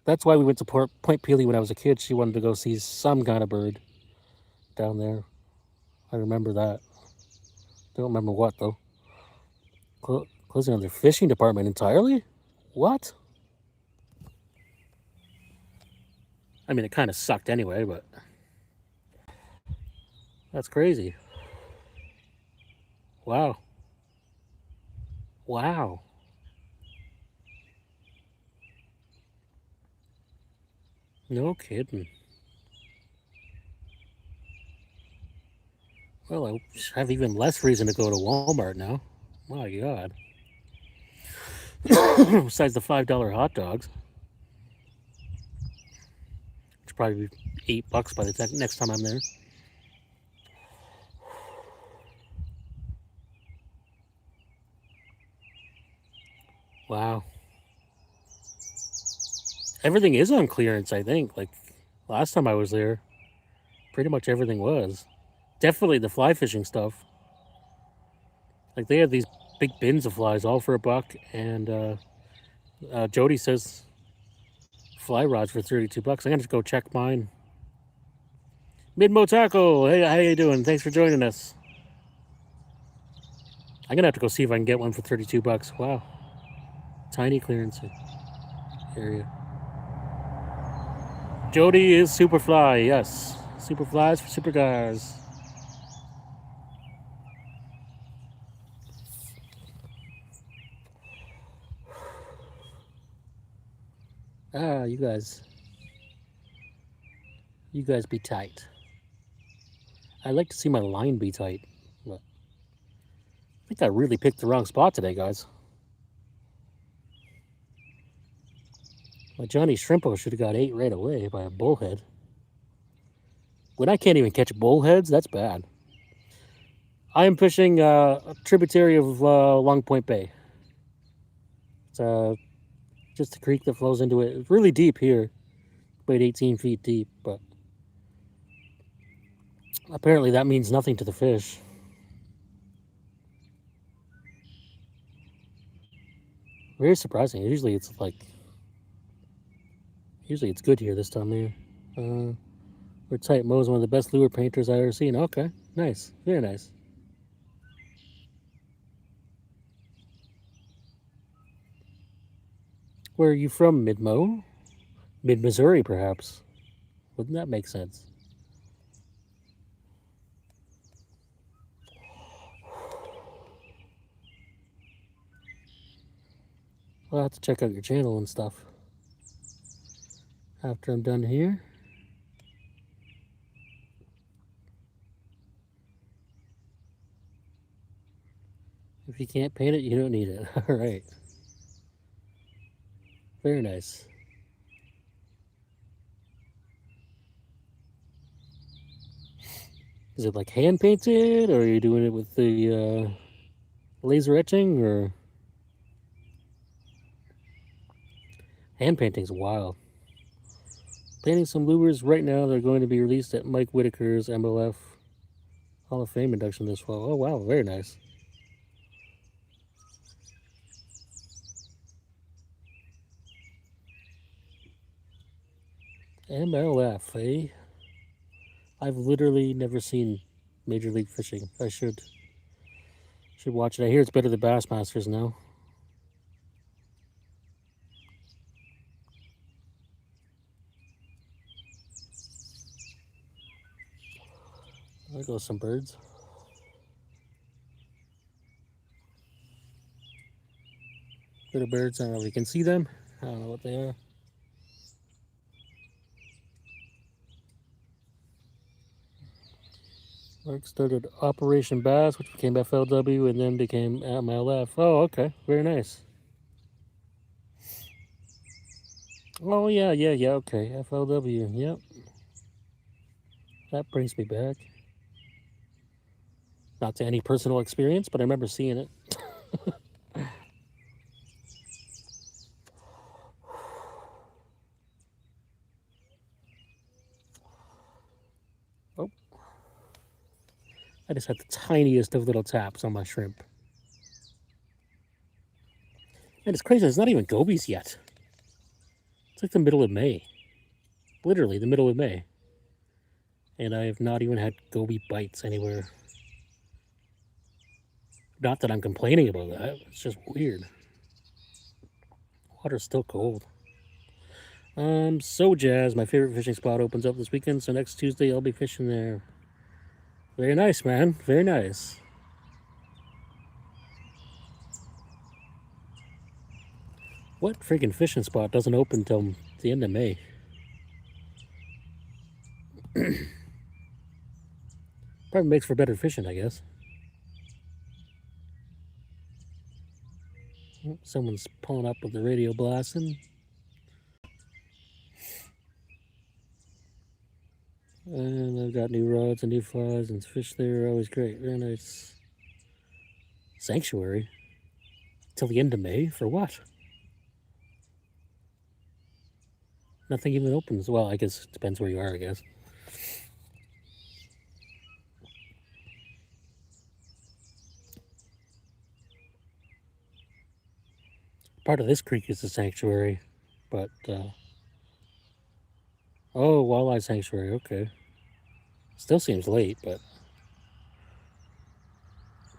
A: That's why we went to Point Pelee when I was a kid. She wanted to go see some kind of bird down there. I remember that. Don't remember what though. Closing on their fishing department entirely? What? I mean, it kind of sucked anyway, but that's crazy. Wow. Wow. No kidding. Well, I have even less reason to go to Walmart now. My God. Besides the $5 hot dogs, which probably be $8 by the next time I'm there. Wow. Everything is on clearance, I think. Like last time I was there, pretty much everything was. Definitely the fly fishing stuff. Like they had these big bins of flies, all for $1, and Jody says fly rods for $32. I'm gonna go check mine. Midmo Taco, hey, how you doing? Thanks for joining us. I'm gonna have to go see if I can get one for $32. Wow, tiny clearance area. Jody is Superfly, yes. Superflies for super guys. Ah, you guys be tight. I like to see my line be tight, but I think I really picked the wrong spot today, guys. My Johnny Shrimpo should have got 8 right away by a bullhead. When I can't even catch bullheads, that's bad. I am fishing a tributary of Long Point Bay. It's just a creek that flows into it. It's really deep here, about 18 feet deep, but apparently that means nothing to the fish. Very surprising. Usually it's good here this time of year. Or Tight Mo's one of the best lure painters I've ever seen. Okay, nice, very nice. Where are you from, Mid-Mo? Mid-Missouri, perhaps. Wouldn't that make sense? I'll have to check out your channel and stuff after I'm done here. If you can't paint it, you don't need it. All right. Very nice. Is it like hand painted, or are you doing it with the laser etching, or hand painting's wild. Painting some lures right now. They're going to be released at Mike Whitaker's MLF Hall of Fame induction this fall. Oh wow, very nice. MLF, eh? I've literally never seen Major League Fishing. I should watch it. I hear it's better than Bassmasters now. There goes some birds. Little birds, I don't know if you can see them. I don't know what they are. Mark started Operation Bass, which became FLW and then became MLF. Oh, okay. Very nice. Oh, yeah, okay. FLW, yep. That brings me back. Not to any personal experience, but I remember seeing it. Oh. I just had the tiniest of little taps on my shrimp. And it's crazy, it's not even gobies yet. It's like the middle of May. Literally the middle of May. And I have not even had goby bites anywhere. Not that I'm complaining about that, it's just weird. Water's still cold. So jazzed. My favorite fishing spot opens up this weekend, so next Tuesday I'll be fishing there. Very nice, man. Very nice. What freaking fishing spot doesn't open until the end of May? Probably makes for better fishing, I guess. Oh, someone's pulling up with the radio blasting. And I've got new rods and new flies, and fish there are always great. Very nice. Sanctuary? Till the end of May? For what? Nothing even opens. Well, I guess it depends where you are, I guess. Part of this creek is a sanctuary, but, oh, walleye sanctuary, okay. Still seems late, but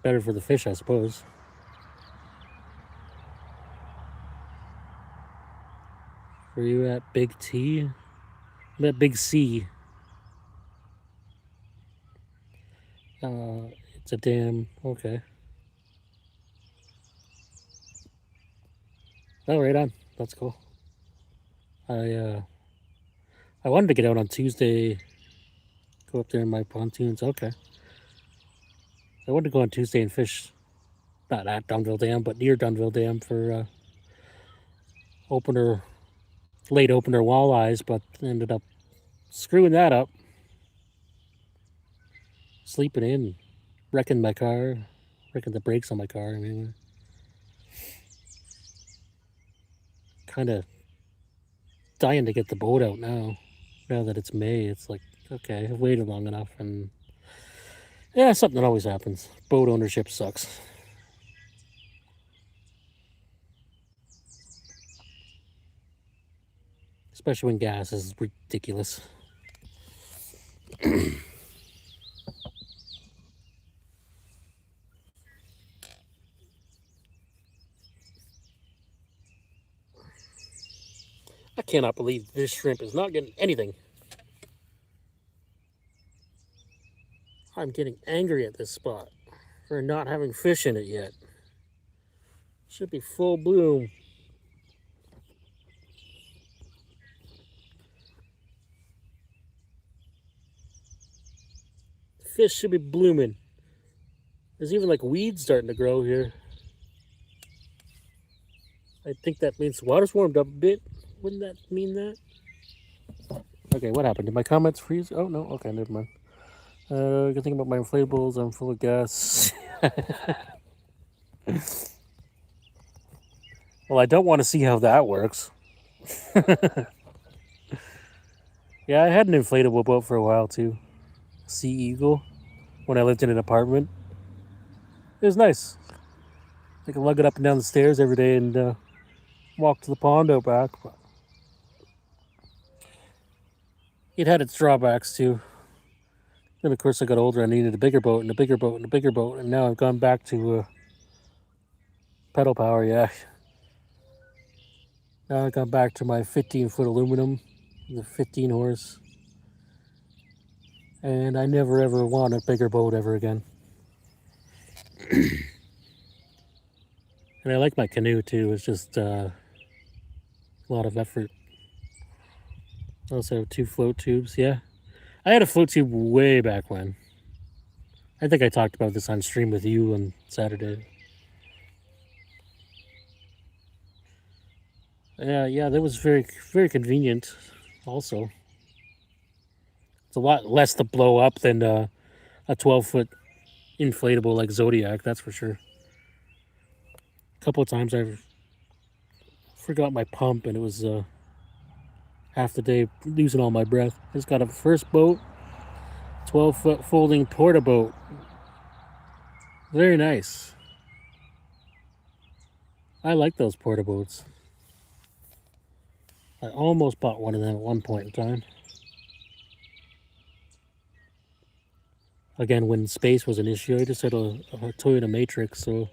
A: better for the fish, I suppose. Were you at Big T? I'm at Big C. It's a dam. Okay. Oh, right on. That's cool. I wanted to get out on Tuesday, go up there in my pontoons. Okay. I wanted to go on Tuesday and fish, not at Dunville Dam, but near Dunville Dam for late opener walleyes, but ended up screwing that up. Sleeping in, wrecking my car, wrecking the brakes on my car. I mean, kind of dying to get the boat out now. Now that it's May, it's like, okay, I've waited long enough, and yeah, something that always happens. Boat ownership sucks. Especially when gas is ridiculous. I cannot believe this shrimp is not getting anything. I'm getting angry at this spot for not having fish in it yet. Should be full bloom. Fish should be blooming. There's even like weeds starting to grow here. I think that means the water's warmed up a bit. Wouldn't that mean that? Okay, what happened? Did my comments freeze? Oh, no. Okay, never mind. Good thing about my inflatables, I'm full of gas. Well, I don't want to see how that works. Yeah, I had an inflatable boat for a while too. Sea Eagle, when I lived in an apartment. It was nice. I could lug it up and down the stairs every day and walk to the pond out back. But it had its drawbacks too. Then of course I got older. I needed a bigger boat and a bigger boat and a bigger boat, and now I've gone back to pedal power. Yeah. Now I've gone back to my 15-foot aluminum, the 15 horse, and I never ever want a bigger boat ever again. And I like my canoe too. It's just a lot of effort. I also have 2 float tubes. Yeah, I had a float tube way back when. I think I talked about this on stream with you on Saturday. Yeah, that was very, very convenient. Also, it's a lot less to blow up than a 12-foot inflatable like Zodiac. That's for sure. A couple of times I forgot my pump, and it was half the day losing all my breath. I just got a first boat, 12-foot folding porta boat. Very nice. I like those porta boats. I almost bought one of them at one point in time. Again, when space was an issue, I just had a Toyota Matrix, so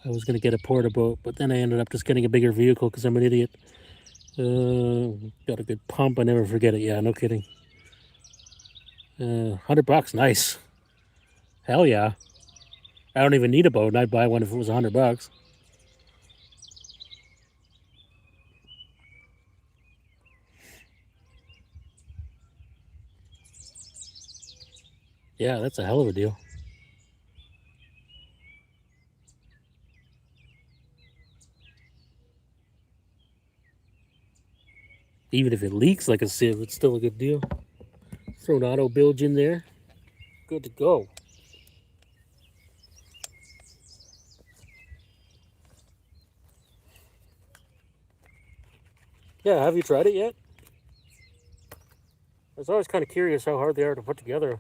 A: I was going to get a porta boat, but then I ended up just getting a bigger vehicle because I'm an idiot. Got a good pump. I never forget it. Yeah, no kidding. $100, nice. Hell yeah. I don't even need a boat, and I'd buy one if it was $100. Yeah, that's a hell of a deal. Even if it leaks like a sieve, it's still a good deal. Throw an auto bilge in there. Good to go. Yeah, have you tried it yet? I was always kind of curious how hard they are to put together.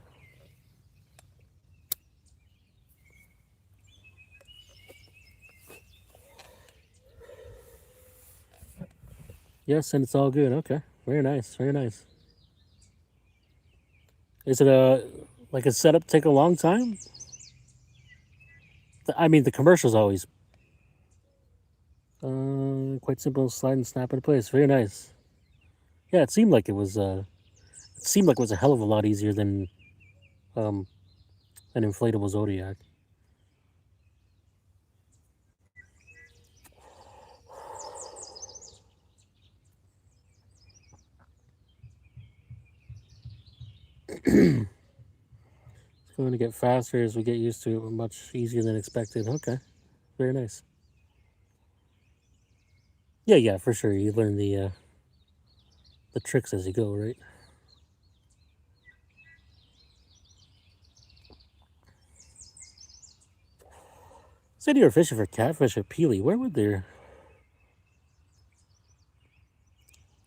A: Yes, and it's all good. Okay, very nice, very nice. Is it like a setup take a long time? I mean, the commercial's always quite simple, slide and snap into place. Very nice. Yeah, it seemed like it was. It seemed like it was a hell of a lot easier than an inflatable Zodiac. It's going to get faster as we get used to it. Much easier than expected. Okay, very nice. Yeah, for sure. You learn the tricks as you go, right? Said you were fishing for catfish at Peely. Where would there?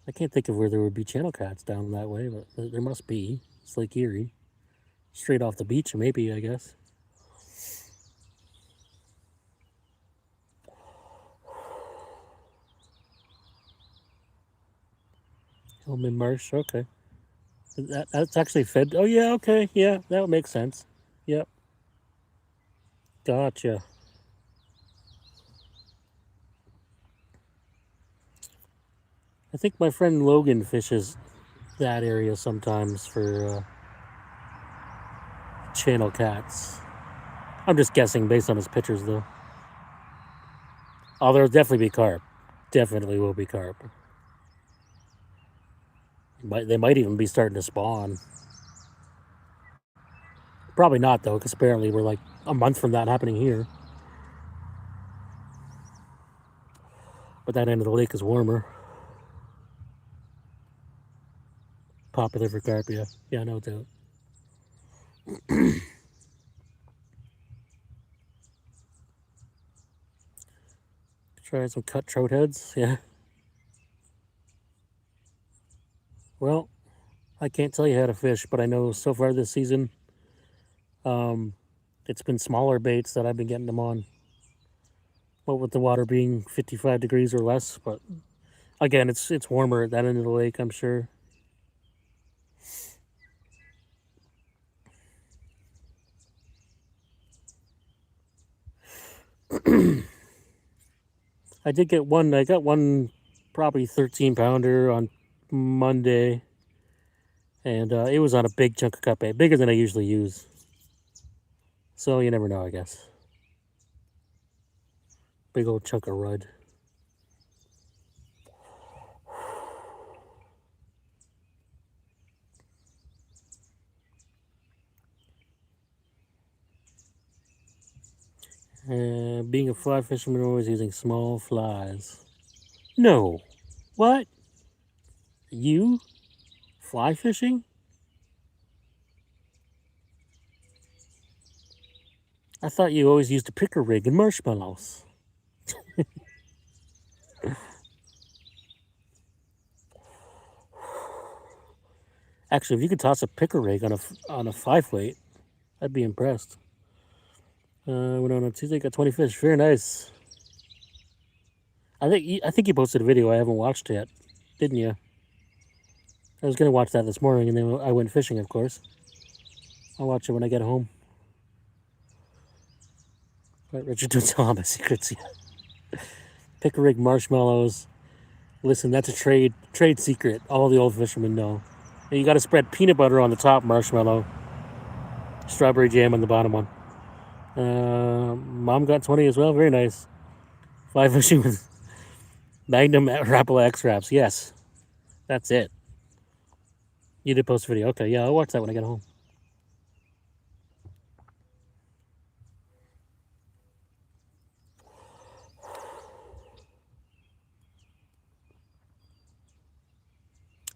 A: I can't think of where there would be channel cats down that way, but there must be. It's Lake Erie. Straight off the beach, maybe, I guess. Hillman Marsh, okay. That's actually fed. Oh yeah, okay, yeah, that would make sense. Yep, gotcha. I think my friend Logan fishes that area sometimes for channel cats. I'm just guessing based on his pictures, though. Oh, there'll definitely be carp. Definitely will be carp. They might even be starting to spawn. Probably not, though, because apparently we're like a month from that happening here. But that end of the lake is warmer. Popular for carp, yeah. Yeah, no doubt. Try some cut trout heads, yeah. Well, I can't tell you how to fish, but I know so far this season, it's been smaller baits that I've been getting them on. What with the water being 55 degrees or less, but again, it's warmer at that end of the lake, I'm sure. I did get one. I got one, probably 13-pounder on Monday, and it was on a big chunk of cut bait, bigger than I usually use. So you never know, I guess. Big old chunk of rudd. Being a fly fisherman, always using small flies. No. What? You? Fly fishing? I thought you always used a picker rig and marshmallows. Actually, if you could toss a picker rig on a 5 weight, I'd be impressed. Went on Tuesday, got 20 fish. Very nice. I think you posted a video I haven't watched yet, didn't you? I was gonna watch that this morning, and then I went fishing, of course. I'll watch it when I get home. Right, Richard, don't tell all my secrets yet. Picker rig marshmallows. Listen, that's a trade secret. All the old fishermen know. And you got to spread peanut butter on the top marshmallow, strawberry jam on the bottom one. Mom got 20 as well. Very nice. Fly fishing with Magnum Rapala X wraps. Yes, that's it. You did post a video. Okay, yeah, I'll watch that when I get home.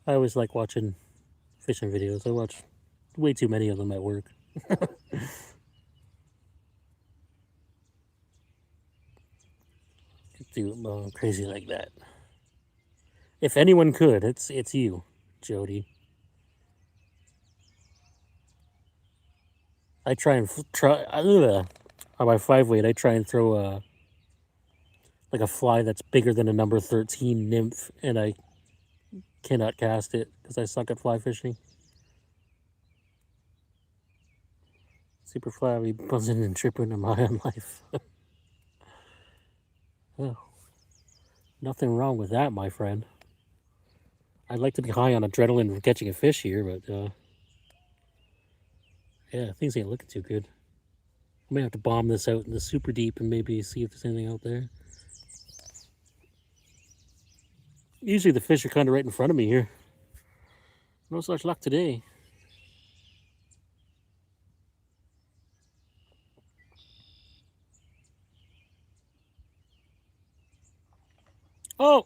A: I always like watching fishing videos. I watch way too many of them at work. Do crazy like that. If anyone could, it's you, Jody. I try and on my 5 weight. I try and throw like a fly that's bigger than a number 13 nymph, and I cannot cast it because I suck at fly fishing. Super flabby, buzzing and tripping in my own life. Oh, nothing wrong with that, my friend. I'd like to be high on adrenaline from catching a fish here, but yeah, things ain't looking too good. I may have to bomb this out in the super deep and maybe see if there's anything out there. Usually the fish are kind of right in front of me here. No such luck today. Oh!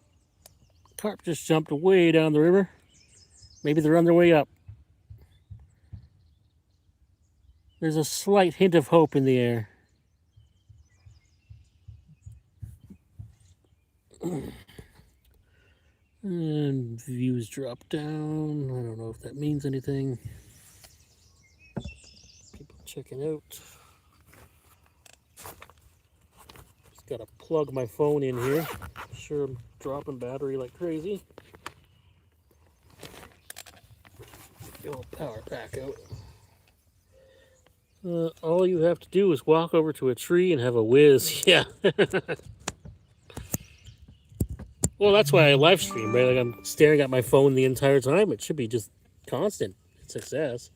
A: Carp just jumped way down the river. Maybe they're on their way up. There's a slight hint of hope in the air. And views drop down. I don't know if that means anything. People checking out. Just gotta plug my phone in here. Sure, I'm dropping battery like crazy. Get a power pack out. All you have to do is walk over to a tree and have a whiz. Yeah. Well, that's why I live stream, right? Like I'm staring at my phone the entire time. It should be just constant success.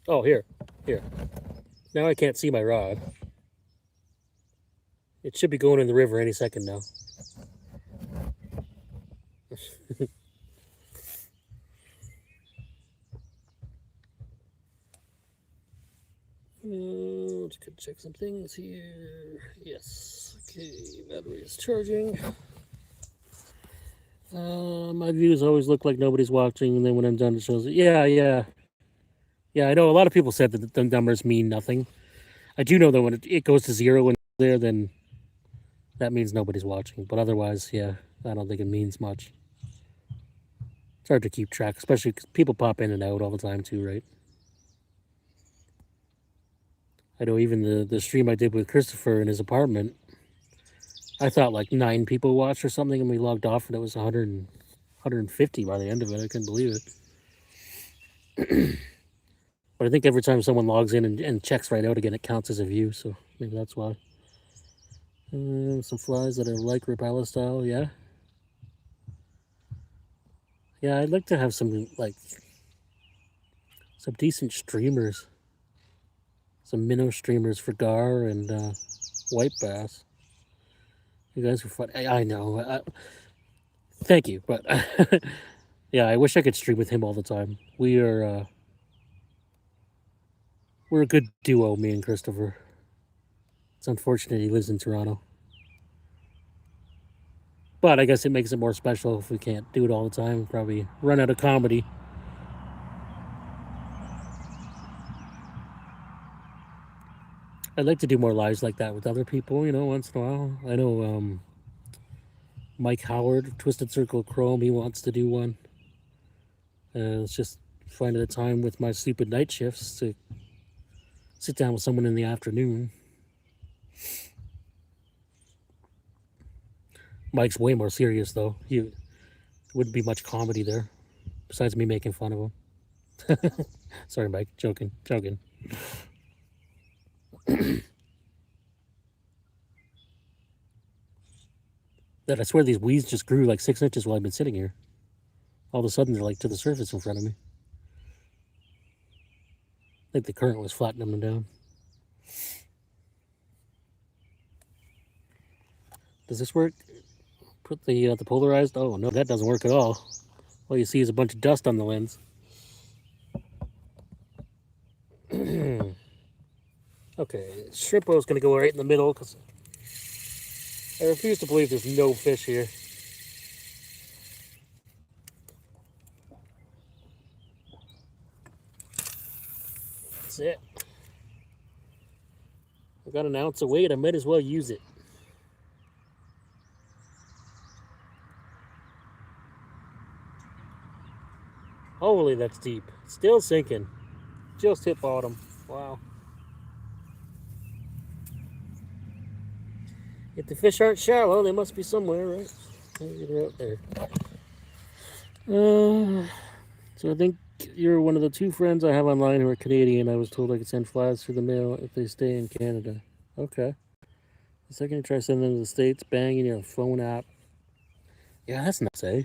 A: Oh, here. Here. Now I can't see my rod. It should be going in the river any second now. Let's check some things here. Yes. Okay, battery is charging. My views always look like nobody's watching, and then when I'm done, it shows it. Yeah. I know a lot of people said that the numbers mean nothing. I do know that when it goes to zero and there, then that means nobody's watching. But otherwise, yeah, I don't think it means much. It's hard to keep track, especially because people pop in and out all the time too, right? I know even the stream I did with Christopher in his apartment, I thought like 9 people watched or something, and we logged off, and it was 150 by the end of it. I couldn't believe it. But I think every time someone logs in and checks right out again, it counts as a view, so maybe that's why. Some flies that are like Rapala style, yeah. Yeah, I'd like to have some decent streamers. Some minnow streamers for gar and white bass. You guys are fun. I know. Thank you, but yeah, I wish I could stream with him all the time. We're a good duo, me and Christopher. It's unfortunate he lives in Toronto. But I guess it makes it more special if we can't do it all the time. Probably run out of comedy. I'd like to do more lives like that with other people, once in a while. I know Mike Howard, Twisted Circle Chrome, he wants to do one. It's just finding a time with my stupid night shifts to sit down with someone in the afternoon. Mike's way more serious, though. He wouldn't be much comedy there, besides me making fun of him. Sorry, Mike. Joking. That I swear these weeds just grew like 6 inches while I've been sitting here. All of a sudden, they're like to the surface in front of me. I think the current was flattening them down. Does this work? Put the polarized. Oh no, that doesn't work at all. All you see is a bunch of dust on the lens. Okay, shrimp oil is going to go right in the middle because I refuse to believe there's no fish here. That's it. I got an ounce of weight. I might as well use it. Holy, that's deep. Still sinking. Just hit bottom. Wow. If the fish aren't shallow, they must be somewhere, right? Maybe they're out there. So I think you're one of the 2 friends I have online who are Canadian. I was told I could send flies through the mail if they stay in Canada. Okay. The second you try sending them to the States, bang in your phone app. Yeah, that's nuts, eh?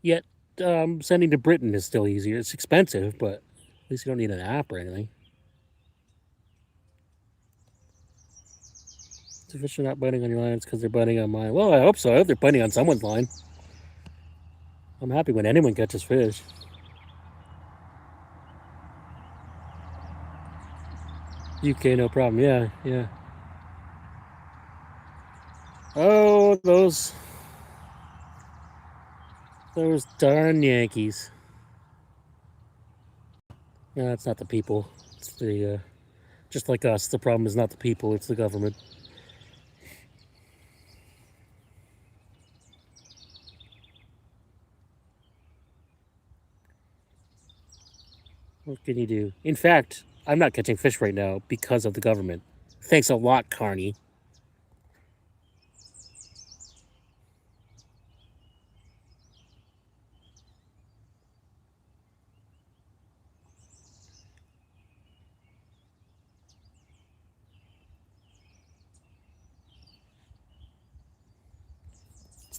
A: Yet, sending to Britain is still easier. It's expensive, but at least you don't need an app or anything. If fish are not biting on your line, it's because they're biting on mine. Well, I hope so. I hope they're biting on someone's line. I'm happy when anyone catches fish. UK, no problem. Yeah. Oh, those darn Yankees. No, it's not the people. It's the, just like us, the problem is not the people, it's the government. What can you do? In fact, I'm not catching fish right now because of the government. Thanks a lot, Carney.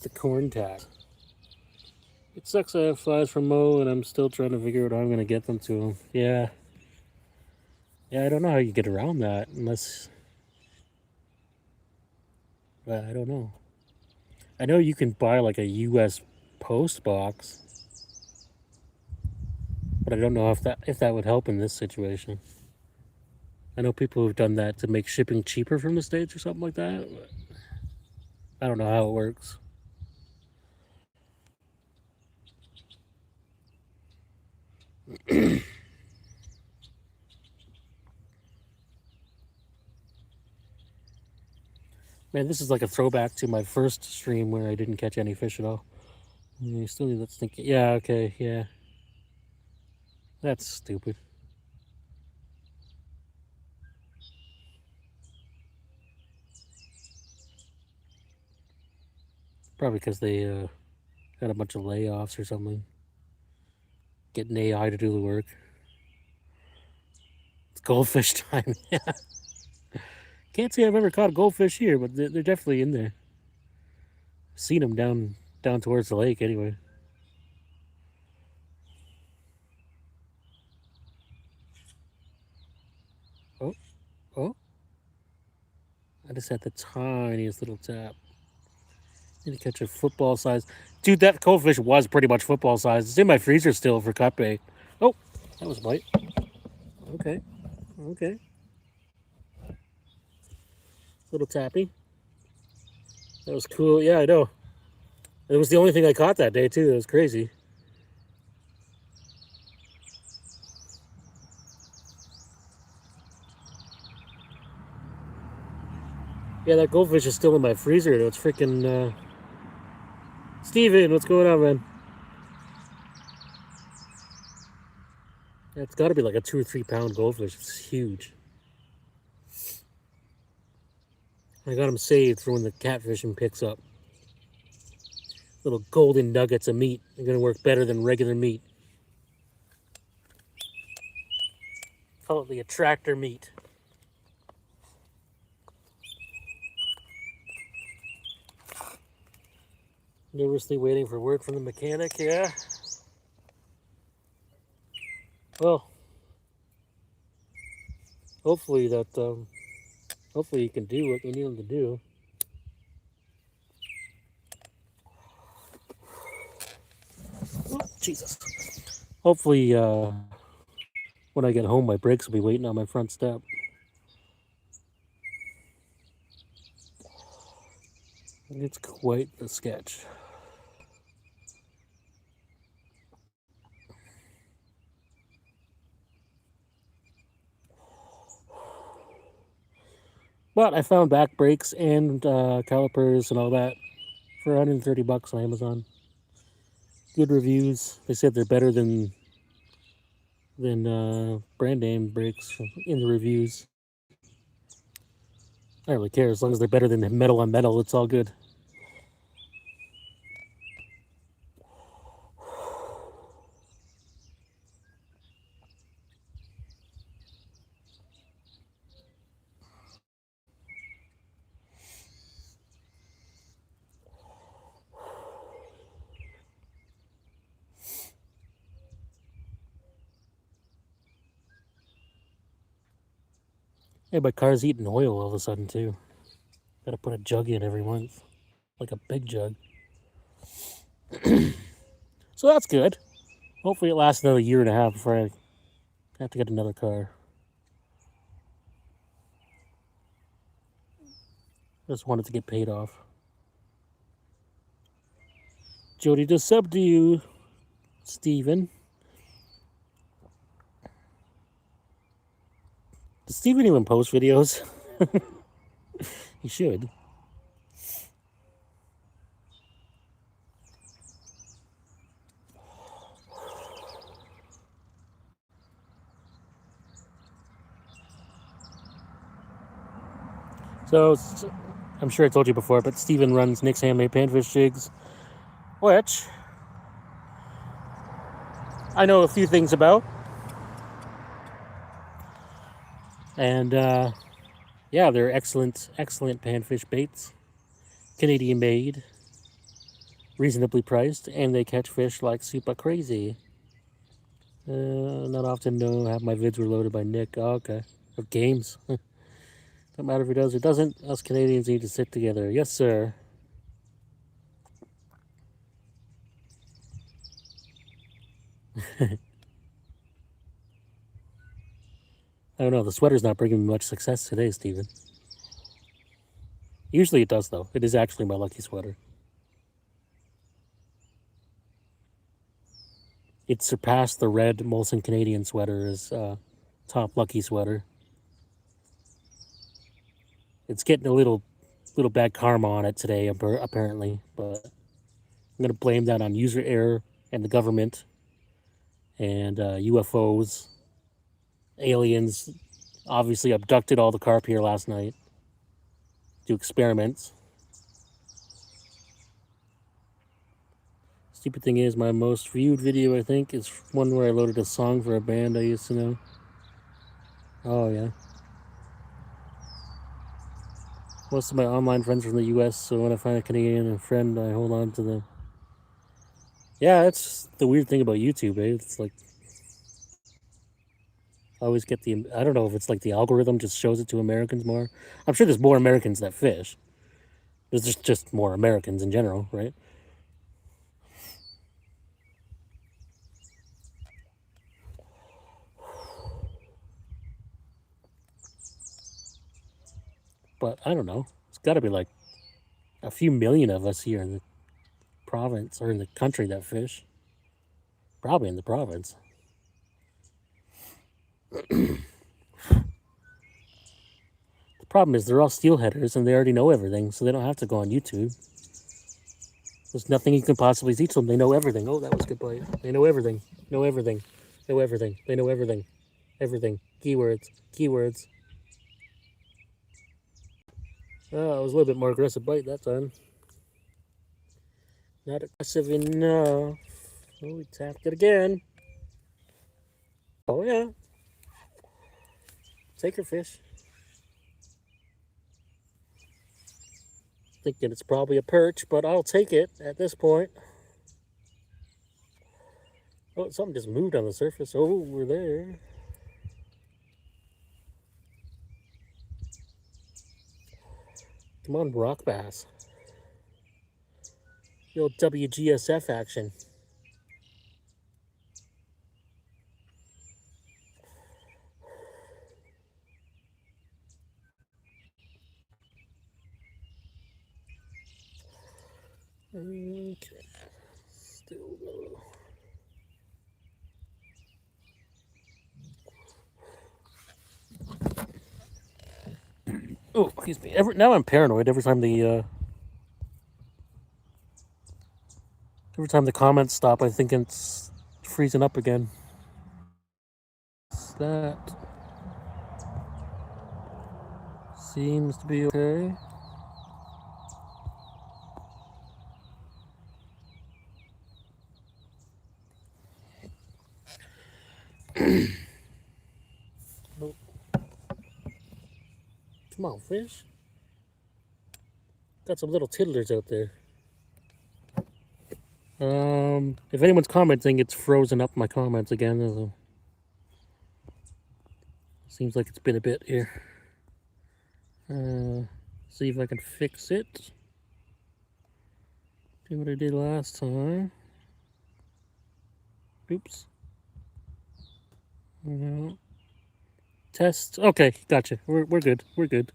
A: the corn tack. It sucks I have flies from Mo and I'm still trying to figure out how I'm going to get them to him. Yeah. Yeah, I don't know how you get around that unless... I don't know. I know you can buy like a US post box, but I don't know if that would help in this situation. I know people who've done that to make shipping cheaper from the States or something like that. But I don't know how it works. Man, this is like a throwback to my first stream where I didn't catch any fish at all. You still need to think. Yeah, okay, yeah. That's stupid. Probably because they got a bunch of layoffs or something. Getting AI to do the work. It's goldfish time. Yeah. Can't say I've ever caught a goldfish here, but they're definitely in there. Seen them down towards the lake anyway. Oh, oh. I just had the tiniest little tap. Need to catch a football size. Dude, that goldfish was pretty much football size. It's in my freezer still for cut bait. Oh, that was a bite. Okay. Okay. Little tappy. That was cool. Yeah, I know. It was the only thing I caught that day, too. It was crazy. Yeah, that goldfish is still in my freezer. It's freaking... Steven, what's going on, man? Yeah, it's got to be like a 2 or 3 pound goldfish. It's huge. I got him saved for when the catfishing picks up. Little golden nuggets of meat. They're going to work better than regular meat. Call it the attractor meat. Nervously waiting for word from the mechanic, yeah. Well, hopefully hopefully he can do what we need him to do. Oh, Jesus. Hopefully, when I get home, my brakes will be waiting on my front step. It's quite the sketch. But I found back brakes and calipers and all that for $130 on Amazon. Good reviews. They said they're better than brand name brakes in the reviews. I don't really care as long as they're better than metal on metal. It's all good. Hey, my car's eating oil all of a sudden too. Gotta put a jug in every month, like a big jug. So that's good. Hopefully it lasts another year and a half before I have to get another car. Just wanted to get paid off. Jody, just sub to you, Steven. Does Steven even post videos? He should. So, I'm sure I told you before, but Steven runs Nick's Handmade Panfish Jigs, which I know a few things about. And, yeah, they're excellent panfish baits. Canadian made. reasonably priced, and they catch fish like super crazy. Not often, no. Have my vids were loaded by Nick. Oh, okay. Of games. Don't matter if he does or doesn't. Us Canadians need to sit together. Yes, sir. I don't know. The sweater's not bringing me much success today, Steven. Usually it does, though. It is actually my lucky sweater. It surpassed the red Molson Canadian sweater as top lucky sweater. It's getting a little bad karma on it today, apparently, but I'm going to blame that on user error and the government and UFOs. Aliens obviously abducted all the carp here last night. Do experiments. Stupid thing is, my most viewed video, I think, is one where I loaded a song for a band I used to know. Oh, yeah. Most of my online friends are from the US, so when I find a Canadian friend, I hold on to them. Yeah, that's the weird thing about YouTube, eh? It's like, I always get I don't know if it's like the algorithm just shows it to Americans more. I'm sure there's more Americans that fish. There's just more Americans in general, right? But I don't know. It's got to be like a few million of us here in the province or in the country that fish. Probably in the province. The problem is they're all steelheaders and they already know everything, so they don't have to go on YouTube. There's nothing you can possibly teach them. They know everything. Oh, that was a good bite. They know everything. Know everything. Know everything. They know everything. Everything. Keywords. Keywords. Oh, it was a little bit more aggressive bite that time. Not aggressive enough. Oh, we tapped it again. Oh, yeah. Take your fish. Thinking it's probably a perch, but I'll take it at this point. Oh, something just moved on the surface. Oh, we're there. Come on, rock bass. The old WGSF action. Okay. Still low. Oh, excuse me. Now I'm paranoid every time the comments stop. I think it's freezing up again. That seems to be okay. Oh. Come on, fish. Got some little tiddlers out there. If anyone's commenting, it's frozen up my comments again. Seems like it's been a bit here. See if I can fix it. Do what I did last time. Oops. Test. Okay, gotcha. We're good. We're good.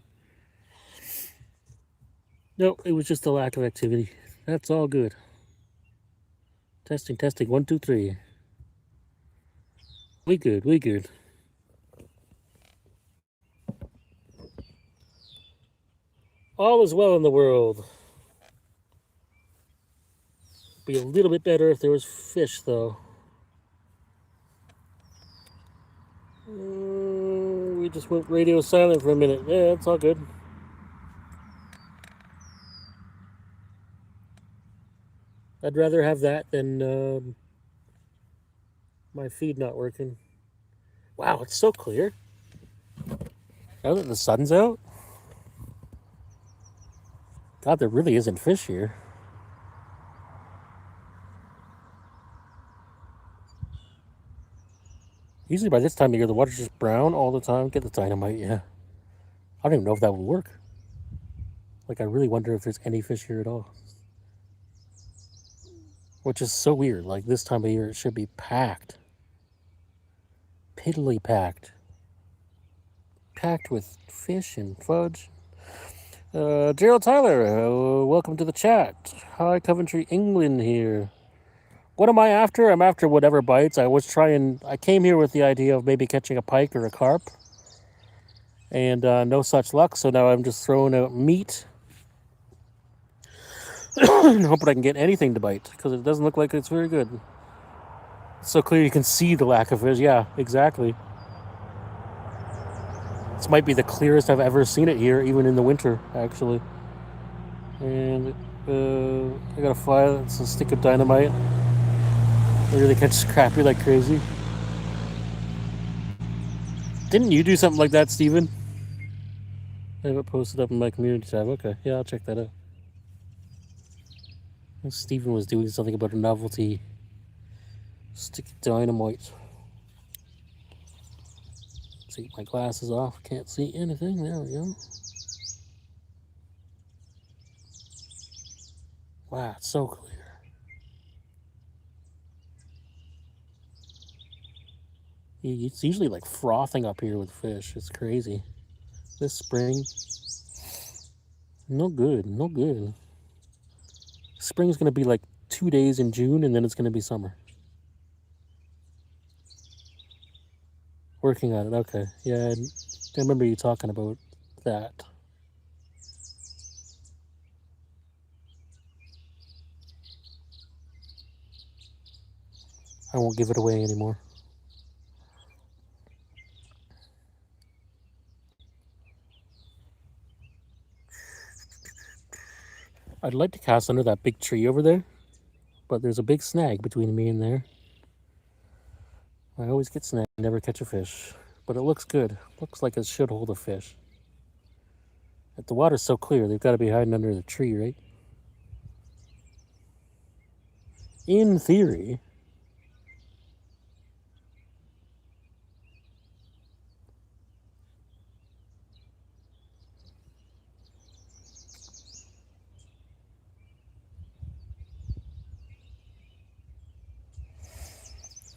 A: No, it was just a lack of activity. That's all good. Testing, testing. 1, 2, 3. We good. We good. All is well in the world. Be a little bit better if there was fish, though. We just went radio silent for a minute. Yeah, it's all good. I'd rather have that than my feed not working. Wow, it's so clear. Now that the sun's out. God, there really isn't fish here. Usually by this time of year, the water's just brown all the time. Get the dynamite, yeah. I don't even know if that would work. Like, I really wonder if there's any fish here at all. Which is so weird. Like, this time of year, it should be packed. Piddly packed. Packed with fish and fudge. Gerald Tyler, welcome to the chat. Hi, Coventry, England here. What am I after? I'm after whatever bites. I came here with the idea of maybe catching a pike or a carp. And no such luck, so now I'm just throwing out meat. Hoping I can get anything to bite, because it doesn't look like it's very good. It's so clear you can see the lack of fish. Yeah, exactly. This might be the clearest I've ever seen it here, even in the winter, actually. And I got a file. It's a stick of dynamite. They really catch crappie like crazy. Didn't you do something like that, Steven? I have it posted up in my community tab. Okay, yeah, I'll check that out. Steven was doing something about a novelty stick of dynamite. Take my glasses off. Can't see anything. There we go. Wow, it's so clear. It's usually like frothing up here with fish. It's crazy. This spring, no good, no good. Spring's gonna be like 2 days in June, and then it's gonna be summer. Working on it. Okay, yeah, I remember you talking about that. I won't give it away anymore. I'd like to cast under that big tree over there, but there's a big snag between me and there. I always get snagged, never catch a fish, but it looks good. Looks like it should hold a fish. If the water's so clear, they've got to be hiding under the tree, right? In theory.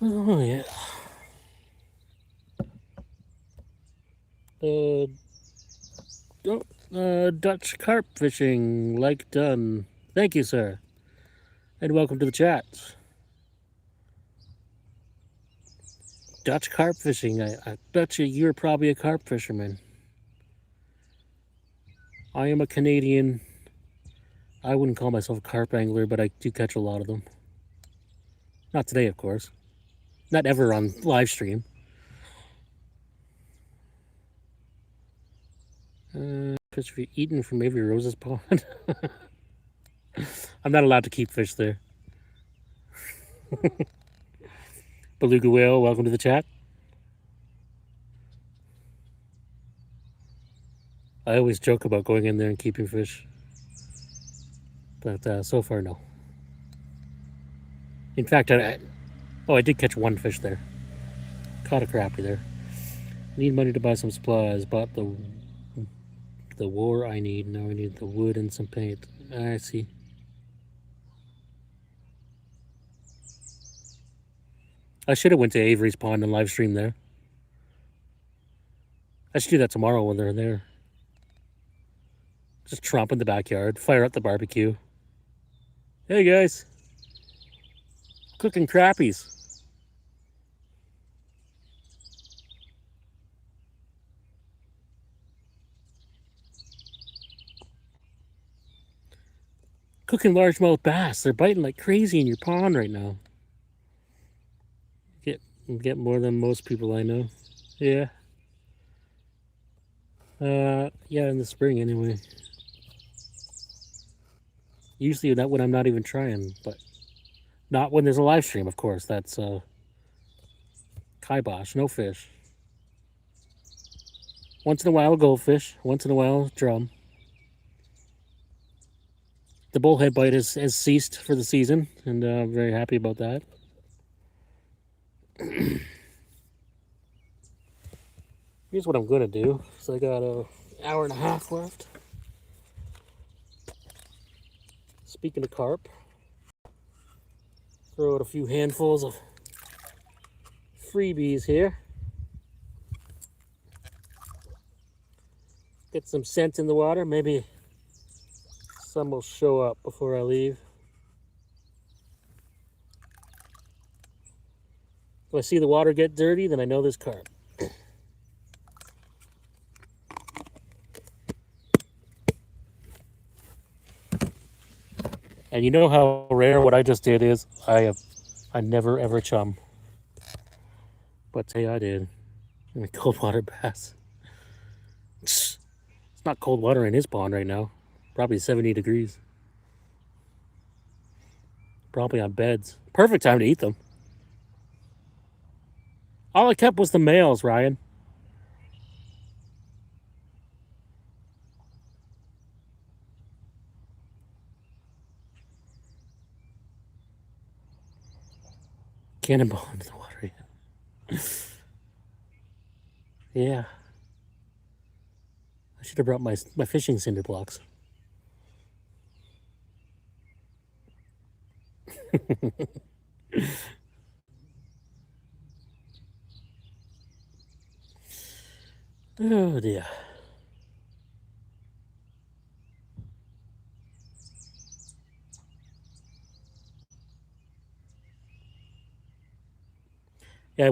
A: Oh, yeah. Dutch carp fishing, like done. Thank you, sir. And welcome to the chat. Dutch carp fishing. I bet you're probably a carp fisherman. I am a Canadian. I wouldn't call myself a carp angler, but I do catch a lot of them. Not today, of course. Not ever on live stream. Fish for eaten from Avery Rose's pond. I'm not allowed to keep fish there. Beluga whale, welcome to the chat. I always joke about going in there and keeping fish, but so far no. In fact, I did catch one fish there. Caught a crappie there. Need money to buy some supplies. Bought the war I need. Now I need the wood and some paint. I see. I should have went to Avery's pond and live stream there. I should do that tomorrow when they're there. Just tromp in the backyard, fire up the barbecue. Hey guys, cooking crappies. Cooking largemouth bass. They're biting like crazy in your pond right now. Get more than most people I know. Yeah. Yeah, in the spring anyway. Usually not when I'm not even trying, but not when there's a live stream, of course. That's kibosh, no fish. Once in a while, a goldfish. Once in a while, drum. The bullhead bite has ceased for the season, and I'm very happy about that. Here's what I'm gonna do. So I got an hour and a half left. Speaking of carp, throw out a few handfuls of freebies here. Get some scent in the water. Maybe some will show up before I leave. If I see the water get dirty, then I know there's carp. And you know how rare what I just did is? I never ever chum. But today I did. In a cold water bass. It's not cold water in his pond right now. Probably 70 degrees. Probably on beds. Perfect time to eat them. All I kept was the males, Ryan. Cannonball into the water. Yeah. I should have brought my fishing cinder blocks. Oh dear. Yeah,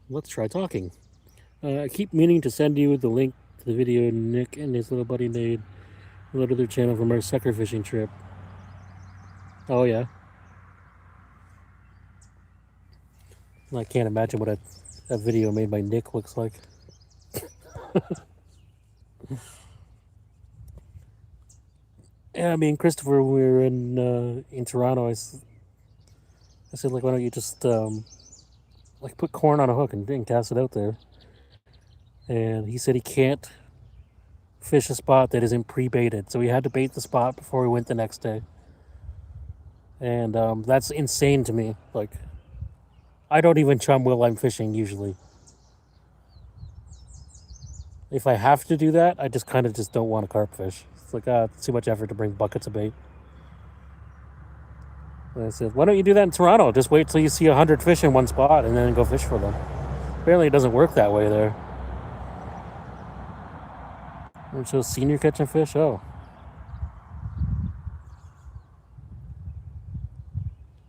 A: let's try talking. I keep meaning to send you the link to the video Nick and his little buddy made. Go to their channel from our sucker fishing trip. Oh yeah. I can't imagine what a video made by Nick looks like. Yeah, me and Christopher, we were in Toronto. I said, like, why don't you just like put corn on a hook and cast it out there? And he said he can't fish a spot that isn't pre-baited, so we had to bait the spot before we went the next day. And that's insane to me. Like, I don't even chum while I'm fishing usually. If I have to do that, I just kind of just don't want to carp fish. It's like, it's too much effort to bring buckets of bait. And I said, why don't you do that in Toronto? Just wait till you see 100 fish in one spot and then go fish for them. Apparently it doesn't work that way there. It shows senior catching fish? Oh.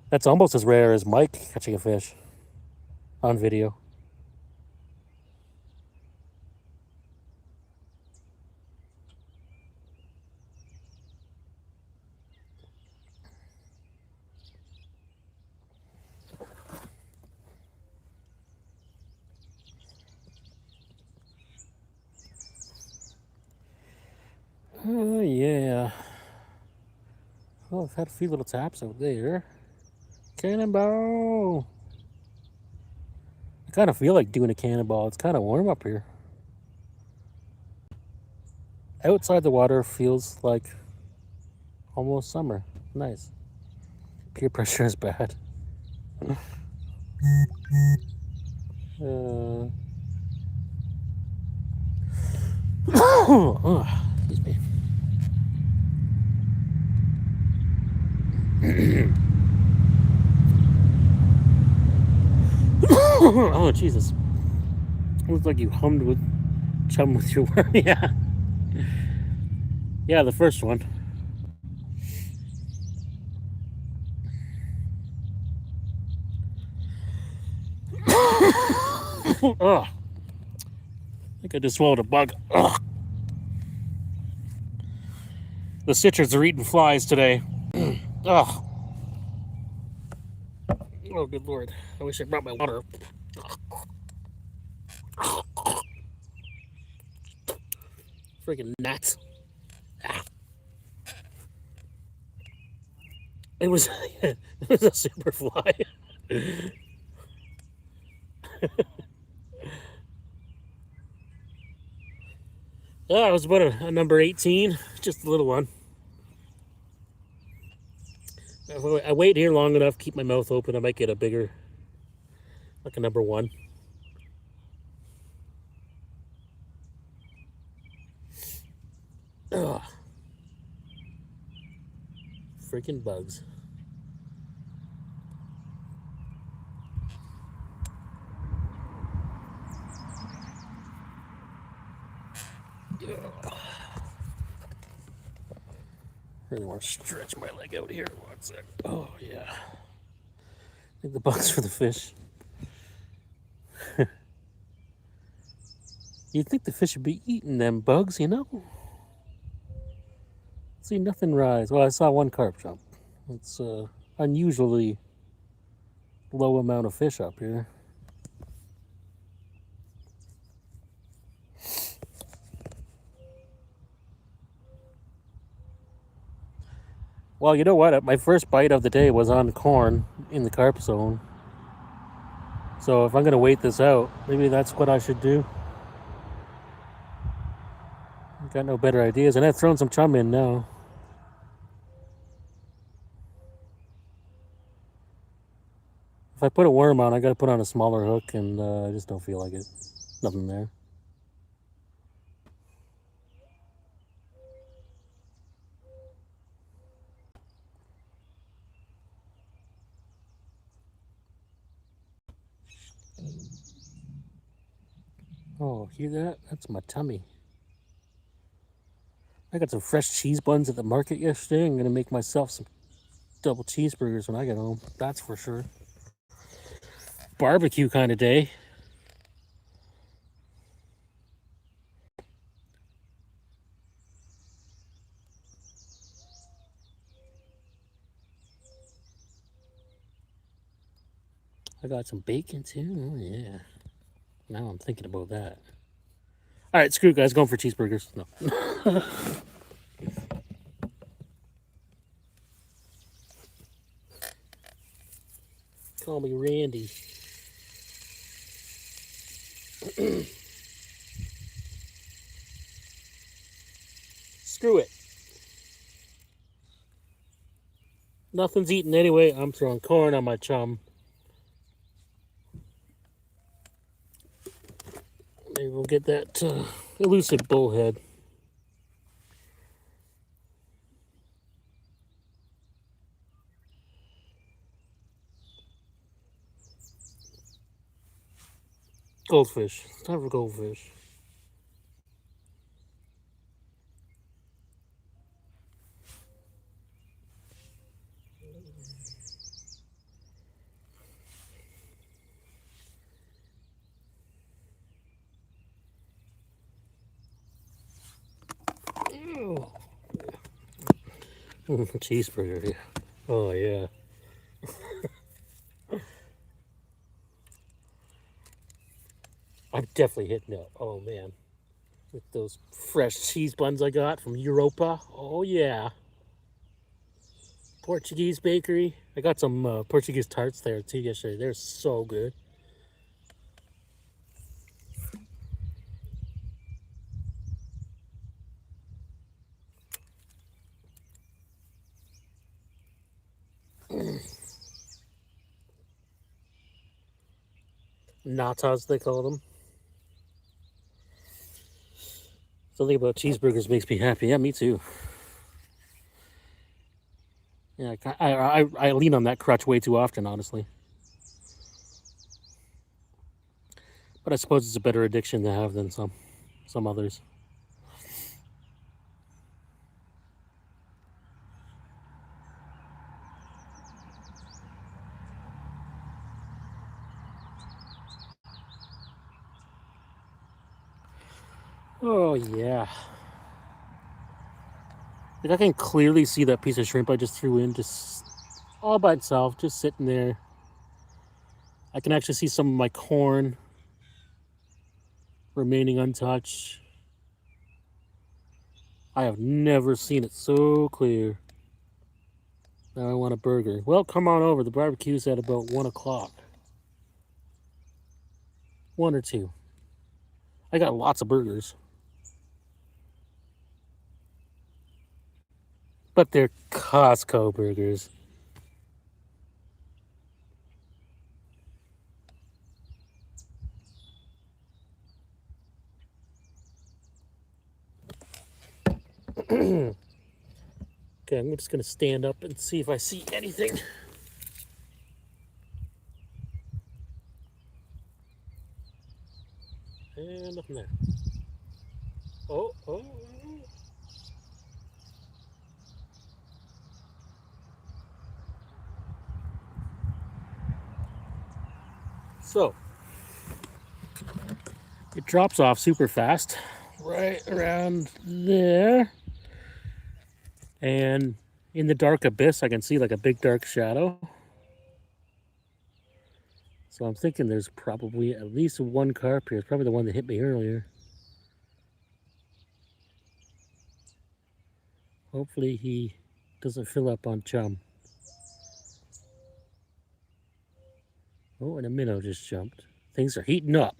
A: That's almost as rare as Mike catching a fish on video. Oh, yeah. Oh, I've had a few little taps out there. Cannonball! I kind of feel like doing a cannonball. It's kind of warm up here. Outside the water feels like almost summer. Nice. Peer pressure is bad. Excuse me. Oh, Jesus. Looks like you hummed with chum with your worm. Yeah. Yeah, the first one. Ugh. I think I just swallowed a bug. Ugh. The citrus are eating flies today. Ugh. Oh, good Lord. I wish I brought my water. Freaking gnats. Ah. It was a super fly. Yeah, it was about a number 18, just a little one. If I wait here long enough, keep my mouth open, I might get a bigger, like a number 1. freaking bugs. Really want to stretch my leg out here. One sec. Oh, yeah. I think the bugs for the fish. You'd think the fish would be eating them bugs, you know? See nothing rise. Well, I saw one carp jump. It's unusually low amount of fish up here. Well, you know what? My first bite of the day was on corn in the carp zone. So if I'm going to wait this out, maybe that's what I should do. I've got no better ideas. And I've thrown some chum in now. If I put a worm on, I got to put on a smaller hook, and I just don't feel like it. Nothing there. Oh, hear that? That's my tummy. I got some fresh cheese buns at the market yesterday. I'm going to make myself some double cheeseburgers when I get home. That's for sure. Barbecue kind of day. I got some bacon too. Oh, yeah. Now I'm thinking about that. All right, screw it, guys. Going for cheeseburgers. No. Call me Randy. Screw it. Nothing's eating anyway. I'm throwing corn on my chum. Maybe we'll get that elusive bullhead. Goldfish. It's time for goldfish. Ew. Cheeseburger, yeah. Oh, yeah. I'm definitely hitting it. Oh, man. With those fresh cheese buns I got from Europa. Oh, yeah. Portuguese bakery. I got some Portuguese tarts there too yesterday. They're so good. Natas, they call them. Something about cheeseburgers makes me happy. Yeah, me too. Yeah, I lean on that crutch way too often, honestly. But I suppose it's a better addiction to have than some others. Oh yeah. Like I can clearly see that piece of shrimp I just threw in, just all by itself, just sitting there. I can actually see some of my corn remaining untouched. I have never seen it so clear. Now I want a burger. Well, come on over. The barbecue's at about 1 o'clock. 1 or 2. I got lots of burgers. But they're Costco burgers. Okay, Okay, I'm just gonna stand up and see if I see anything. And nothing there. Oh. So, it drops off super fast, right around there. And in the dark abyss, I can see like a big dark shadow. So I'm thinking there's probably at least one carp here. It's probably the one that hit me earlier. Hopefully he doesn't fill up on chum. Oh, and a minnow just jumped. Things are heating up.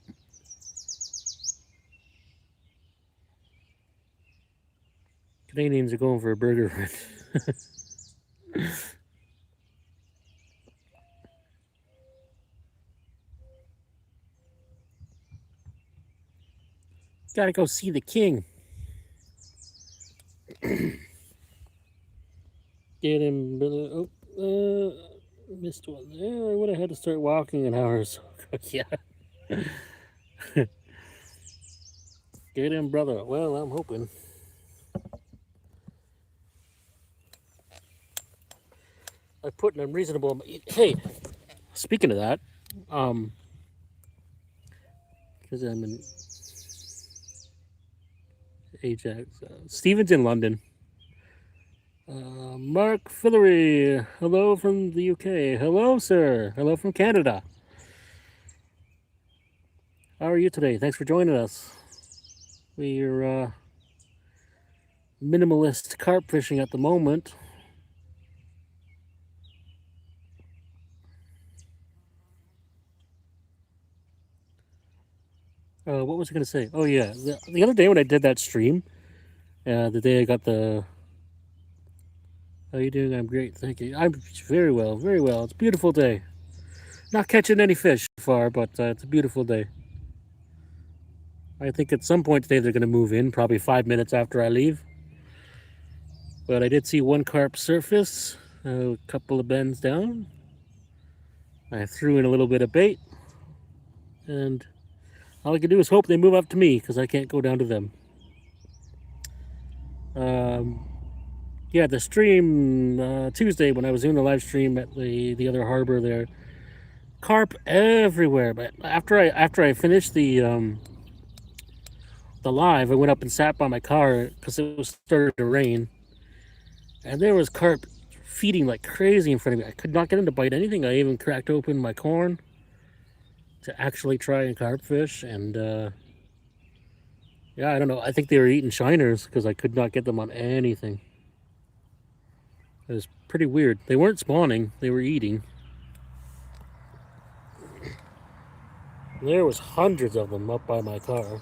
A: Canadians are going for a burger run. Gotta go see the king. Get him. Oh, missed one there. I would have had to start walking an hour or so ago. Yeah. Get him, brother. Well, I'm hoping. I put an unreasonable. Hey, speaking of that, because I'm in Ajax. Steven's in London. Mark Fillery, hello from the UK. Hello, sir. Hello from Canada. How are you today? Thanks for joining us. We're minimalist carp fishing at the moment. What was I going to say? Oh, yeah. The other day when I did that stream, the day I got the... How are you doing? I'm great, thank you. I'm very well, very well. It's a beautiful day. Not catching any fish so far, but it's a beautiful day. I think at some point today they're going to move in, probably 5 minutes after I leave. But I did see one carp surface, a couple of bends down. I threw in a little bit of bait, and all I can do is hope they move up to me because I can't go down to them. Yeah, the stream Tuesday when I was doing the live stream at the other harbor there, carp everywhere. But after I finished the live, I went up and sat by my car because it was starting to rain, and there was carp feeding like crazy in front of me. I could not get them to bite anything. I even cracked open my corn to actually try and carp fish, and yeah, I don't know. I think they were eating shiners because I could not get them on anything. It was pretty weird. They weren't spawning, they were eating. There was hundreds of them up by my car.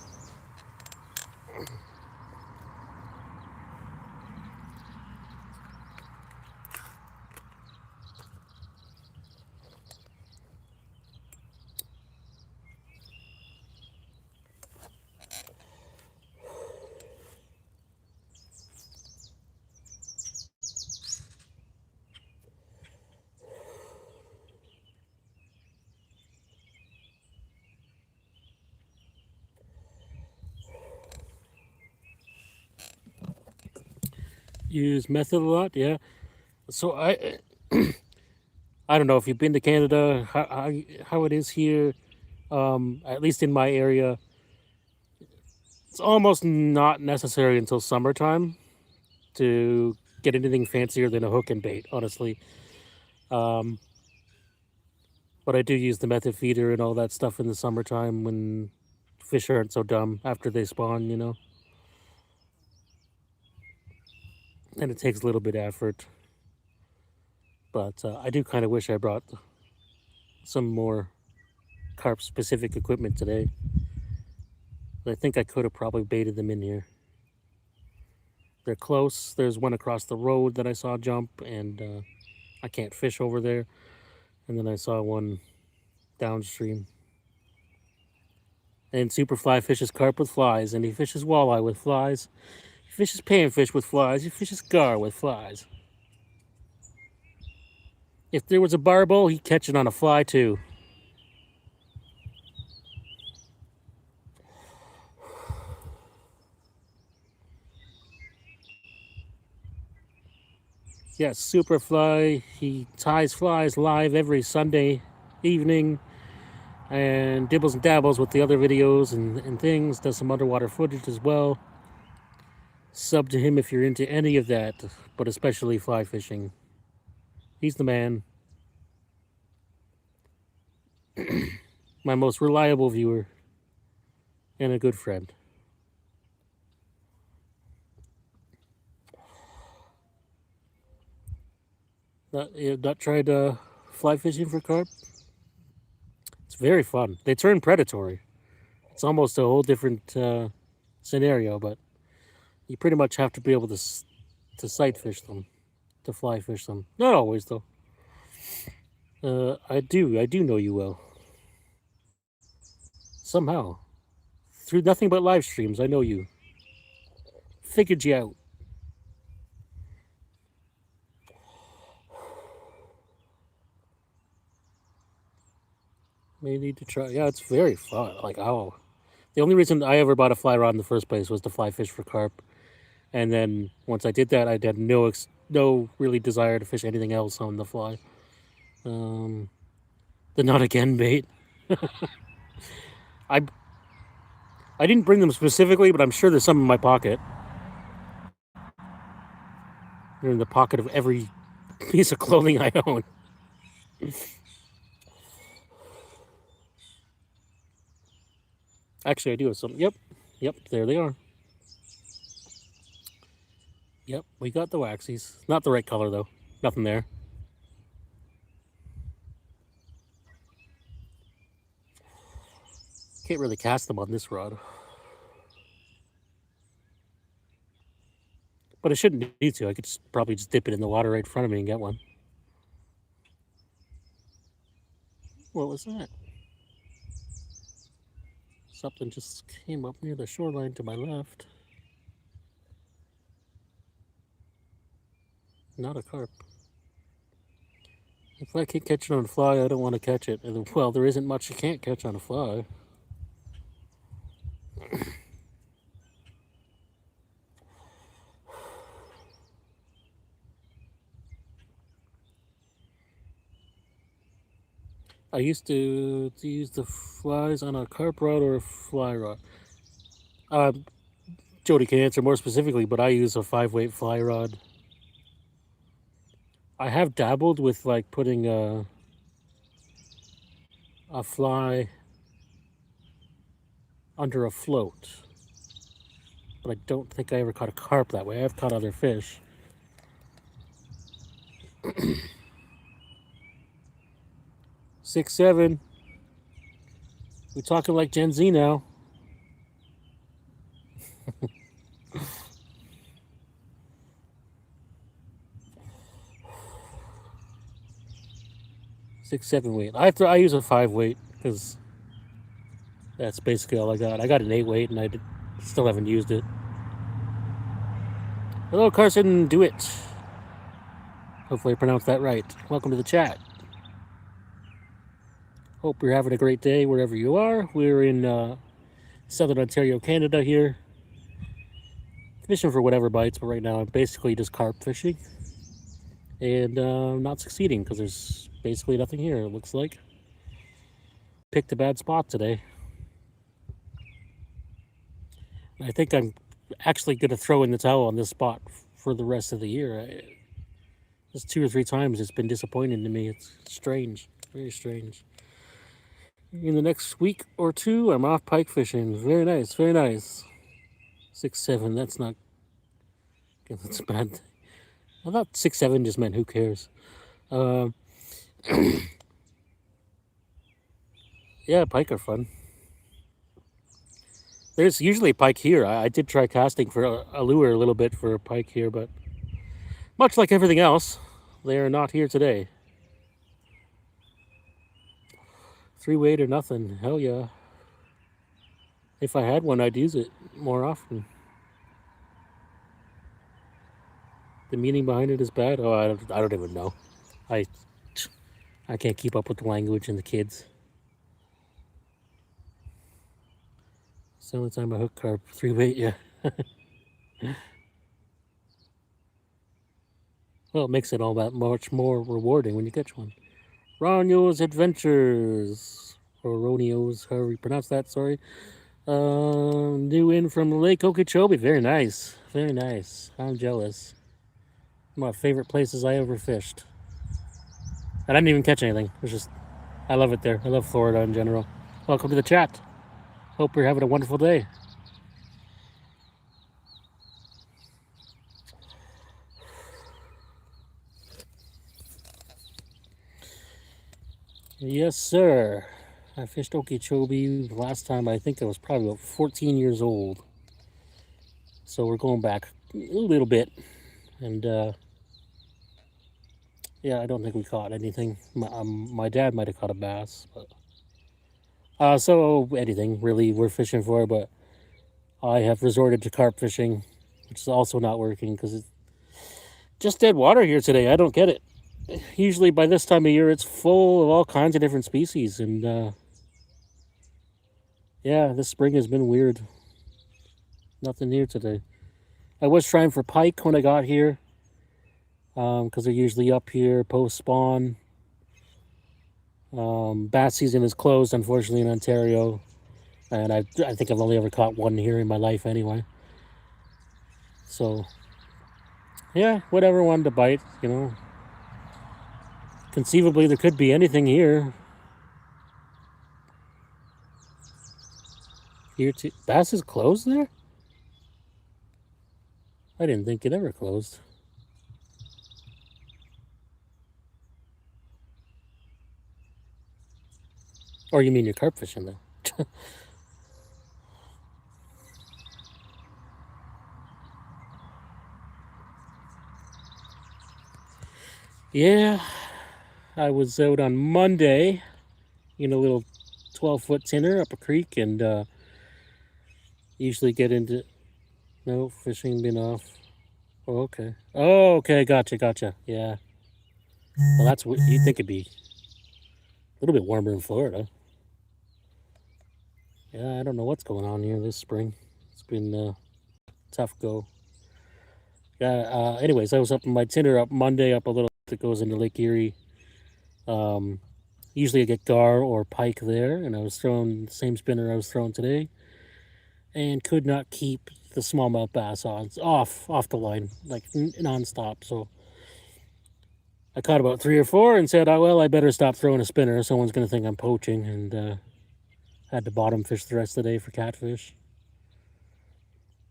A: Use method a lot, yeah. So I don't know if you've been to Canada, how it is here. At least in my area, it's almost not necessary until summertime to get anything fancier than a hook and bait, honestly. But I do use the method feeder and all that stuff in the summertime when fish aren't so dumb after they spawn, you know. And it takes a little bit of effort. But I do kind of wish I brought some more carp specific equipment today. I think I could have probably baited them in here. They're close. There's one across the road that I saw jump, and I can't fish over there. And then I saw one downstream. And Superfly fishes carp with flies, and he fishes walleye with flies. He fishes panfish with flies. He fishes gar with flies. If there was a barbel, he'd catch it on a fly too. Yeah, super fly. He ties flies live every Sunday evening and dibbles and dabbles with the other videos and things. Does some underwater footage as well. Sub to him if you're into any of that, but especially fly fishing. He's the man. My most reliable viewer and a good friend. Not tried fly fishing for carp? It's very fun. They turn predatory. It's almost a whole different scenario, but you pretty much have to be able to sight fish them, to fly fish them. Not always though. I do know you well. Somehow, through nothing but live streams, I know you. Figured you out. May need to try. Yeah, it's very fun. Like, oh, the only reason I ever bought a fly rod in the first place was to fly fish for carp, and then once I did that, I had no really desire to fish anything else on the fly. The not again bait. I didn't bring them specifically, but I'm sure there's some in my pocket. They're in the pocket of every piece of clothing I own. Actually, I do have some. Yep, there they are. Yep, we got the waxies. Not the right color though. Nothing there. Can't really cast them on this rod. But I shouldn't need to. I could probably just dip it in the water right in front of me and get one. What was that? Something just came up near the shoreline to my left. Not a carp. If I can't catch it on a fly, I don't want to catch it. And well, there isn't much you can't catch on a fly. I used to use the flies on a carp rod or a fly rod. Jody can answer more specifically, but I use a 5-weight fly rod. I have dabbled with like putting a fly under a float, but I don't think I ever caught a carp that way. I've caught other fish. 6'7". We're talking like Gen Z now. Six, 7 weight. I use a 5-weight because that's basically all I got. I got an 8-weight and I still haven't used it. Hello, Carson DeWitt. Hopefully I pronounced that right. Welcome to the chat. Hope you're having a great day wherever you are. We're in Southern Ontario, Canada here. Fishing for whatever bites, but right now I'm basically just carp fishing. And not succeeding because there's basically nothing here, it looks like. Picked a bad spot today. I think I'm actually going to throw in the towel on this spot for the rest of the year. Just 2 or 3 times it's been disappointing to me. It's strange, very strange. In the next week or 2, I'm off pike fishing. Very nice, very nice. 6'7", that's not, that's a bad thing. I thought 6'7" just meant who cares. Yeah, pike are fun. There's usually pike here. I did try casting for a lure a little bit for a pike here, but much like everything else, they are not here today. 3-weight or nothing. Hell yeah. If I had one, I'd use it more often. The meaning behind it is bad. Oh, I don't even know. I can't keep up with the language and the kids. It's the only time I hook carp. 3-weight, yeah. Well, it makes it all that much more rewarding when you catch one. Ronio's Adventures, or Ronio's, however you pronounce that, sorry. New in from Lake Okeechobee. Very nice. Very nice. I'm jealous. One of my favorite places I ever fished. I didn't even catch anything. It was just, I love it there. I love Florida in general. Welcome to the chat. Hope you're having a wonderful day. Yes, sir. I fished Okeechobee last time. I think I was probably about 14 years old. So we're going back a little bit. And yeah, I don't think we caught anything. My dad might have caught a bass. But, so anything really we're fishing for. But I have resorted to carp fishing, which is also not working because it's just dead water here today. I don't get it. Usually by this time of year, it's full of all kinds of different species. And yeah, this spring has been weird. Nothing here today. I was trying for pike when I got here because they're usually up here post spawn. Bass season is closed, unfortunately, in Ontario. And I think I've only ever caught one here in my life anyway. So, yeah, whatever wanted to bite, you know. Conceivably, there could be anything here. Here too. Bass is closed there? I didn't think it ever closed. Or you mean you're carp fishing there? Yeah, I was out on Monday in a little 12-foot tinner up a creek and usually get into... No, fishing been off. Oh, okay. Oh, okay, gotcha. Yeah. Well, that's what you'd think it'd be. A little bit warmer in Florida. Yeah, I don't know what's going on here this spring. It's been tough go. Yeah, anyways, I was up in my tinner up Monday up a little that goes into Lake Erie. Usually I get gar or pike there, and I was throwing the same spinner I was throwing today and could not keep the smallmouth bass off the line, like nonstop. So I caught about 3 or 4 and said, oh, well, I better stop throwing a spinner. Someone's going to think I'm poaching, and had to bottom fish the rest of the day for catfish.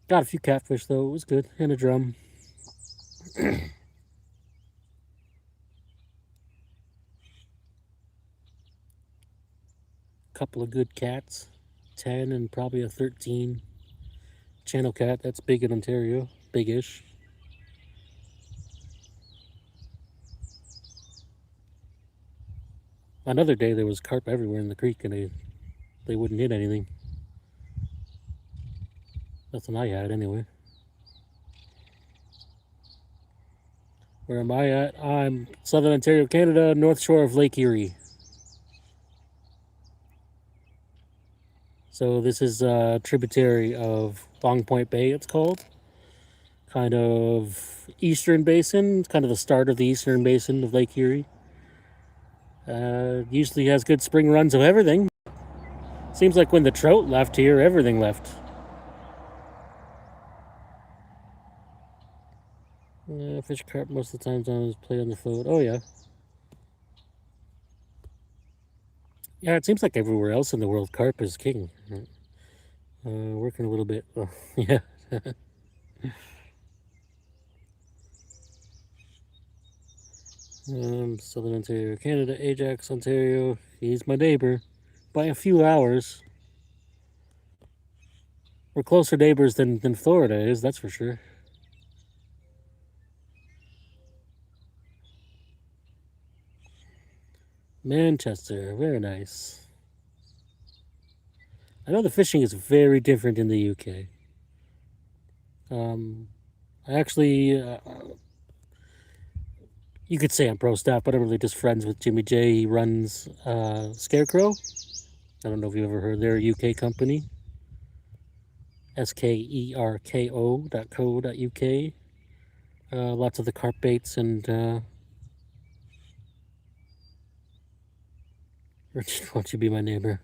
A: Got a few catfish, though. It was good. And a drum. Couple of good cats. 10 and probably a 13 channel cat. That's big in Ontario. Big-ish. Another day there was carp everywhere in the creek and they wouldn't hit anything. Nothing I had anyway. Where am I at? I'm Southern Ontario, Canada, north shore of Lake Erie. So this is a tributary of Long Point Bay, it's called. Kind of eastern basin. It's kind of the start of the eastern basin of Lake Erie. Usually has good spring runs of everything. Seems like when the trout left here, everything left. Fish carp most of the time on play on the float. Oh yeah. Yeah, it seems like everywhere else in the world, carp is king. Working a little bit. Oh, yeah. Southern Ontario, Canada, Ajax, Ontario. He's my neighbor by a few hours. We're closer neighbors than Florida is, that's for sure. Manchester, very nice. I know the fishing is very different in the UK. I actually you could say I'm pro staff, but I'm really just friends with Jimmy J. He runs Scarecrow. I don't know if you ever heard. They're a UK company. SKERKO.co.uk. Lots of the carp baits and Richard, why don't you be my neighbor?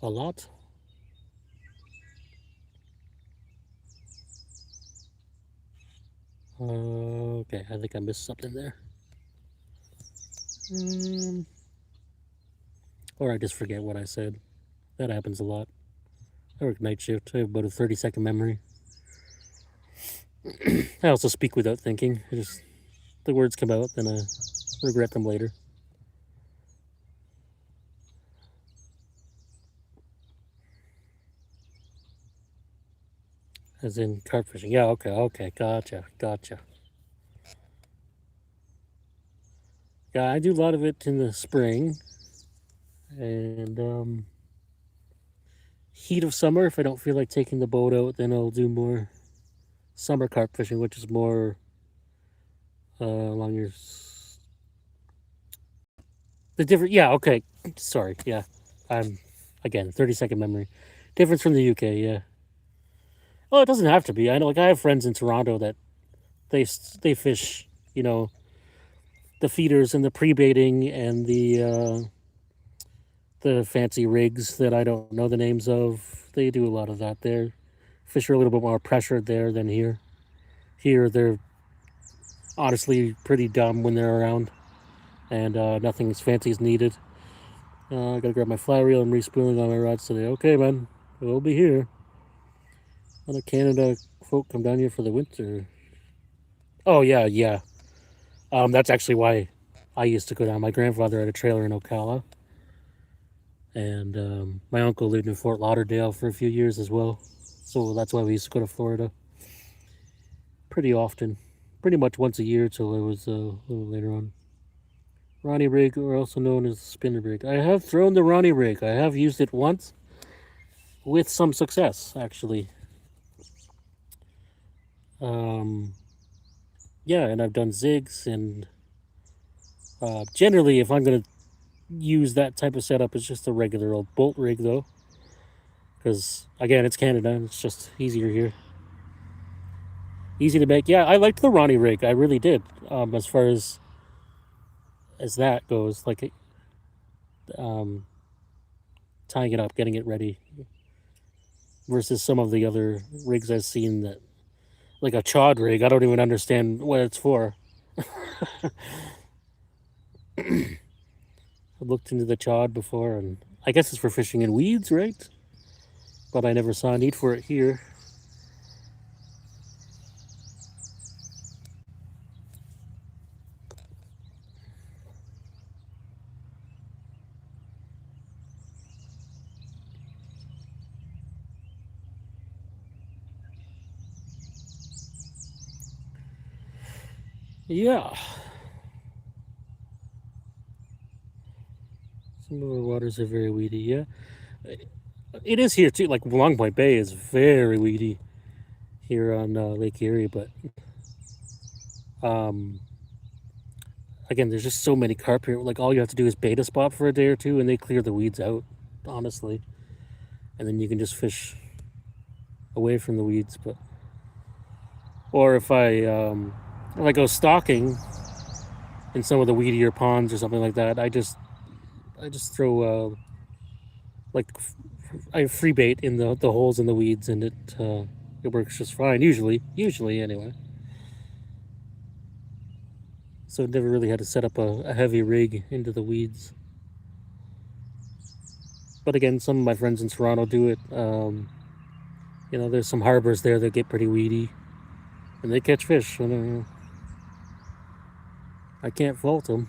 A: A lot. Okay, I think I missed something there. Or I just forget what I said. That happens a lot. I work night shift. I have about a 30-second memory. I also speak without thinking. The words come out, then I regret them later. As in carp fishing. Yeah, okay, gotcha. Yeah, I do a lot of it in the spring. And heat of summer, if I don't feel like taking the boat out, then I'll do more summer carp fishing, which is more along your the different. Yeah, okay. Sorry. Yeah, I'm again 30-second memory. Difference from the UK. Yeah. Well, it doesn't have to be. I know, like I have friends in Toronto that they fish. You know, the feeders and the pre-baiting and the fancy rigs that I don't know the names of. They do a lot of that there. Fish are a little bit more pressured there than here. Here they're honestly pretty dumb when they're around, and nothing as fancy is needed. I gotta grab my fly reel and respooling on my rods today. Okay, man, we'll be here. Other Canada folk come down here for the winter. Oh yeah. That's actually why I used to go down. My grandfather had a trailer in Ocala, and my uncle lived in Fort Lauderdale for a few years as well. So that's why we used to go to Florida pretty often, pretty much once a year till I was a little later on. Ronnie rig, or also known as spinner rig. I have thrown the Ronnie rig. I have used it once with some success, actually. Yeah, and I've done zigs, and generally, if I'm gonna use that type of setup, it's just a regular old bolt rig, though, because again, it's Canada, and it's just easier here. Easy to make. Yeah, I liked the Ronnie rig. I really did. As far as that goes, like tying it up, getting it ready, versus some of the other rigs I've seen that, like a chod rig, I don't even understand what it's for. I've looked into the chod before, and I guess it's for fishing in weeds, right? But I never saw a need for it here. Yeah. Some of our waters are very weedy, yeah. It is here too. Like Long Point Bay is very weedy here on Lake Erie, but again, there's just so many carp here. Like all you have to do is bait a spot for a day or two, and they clear the weeds out, honestly, and then you can just fish away from the weeds. But or if I go stalking in some of the weedier ponds or something like that, I just throw like I free bait in the holes in the weeds, and it works just fine. Usually anyway. So never really had to set up a heavy rig into the weeds. But again, some of my friends in Toronto do it. You know, there's some harbors there that get pretty weedy, and they catch fish. I can't fault them.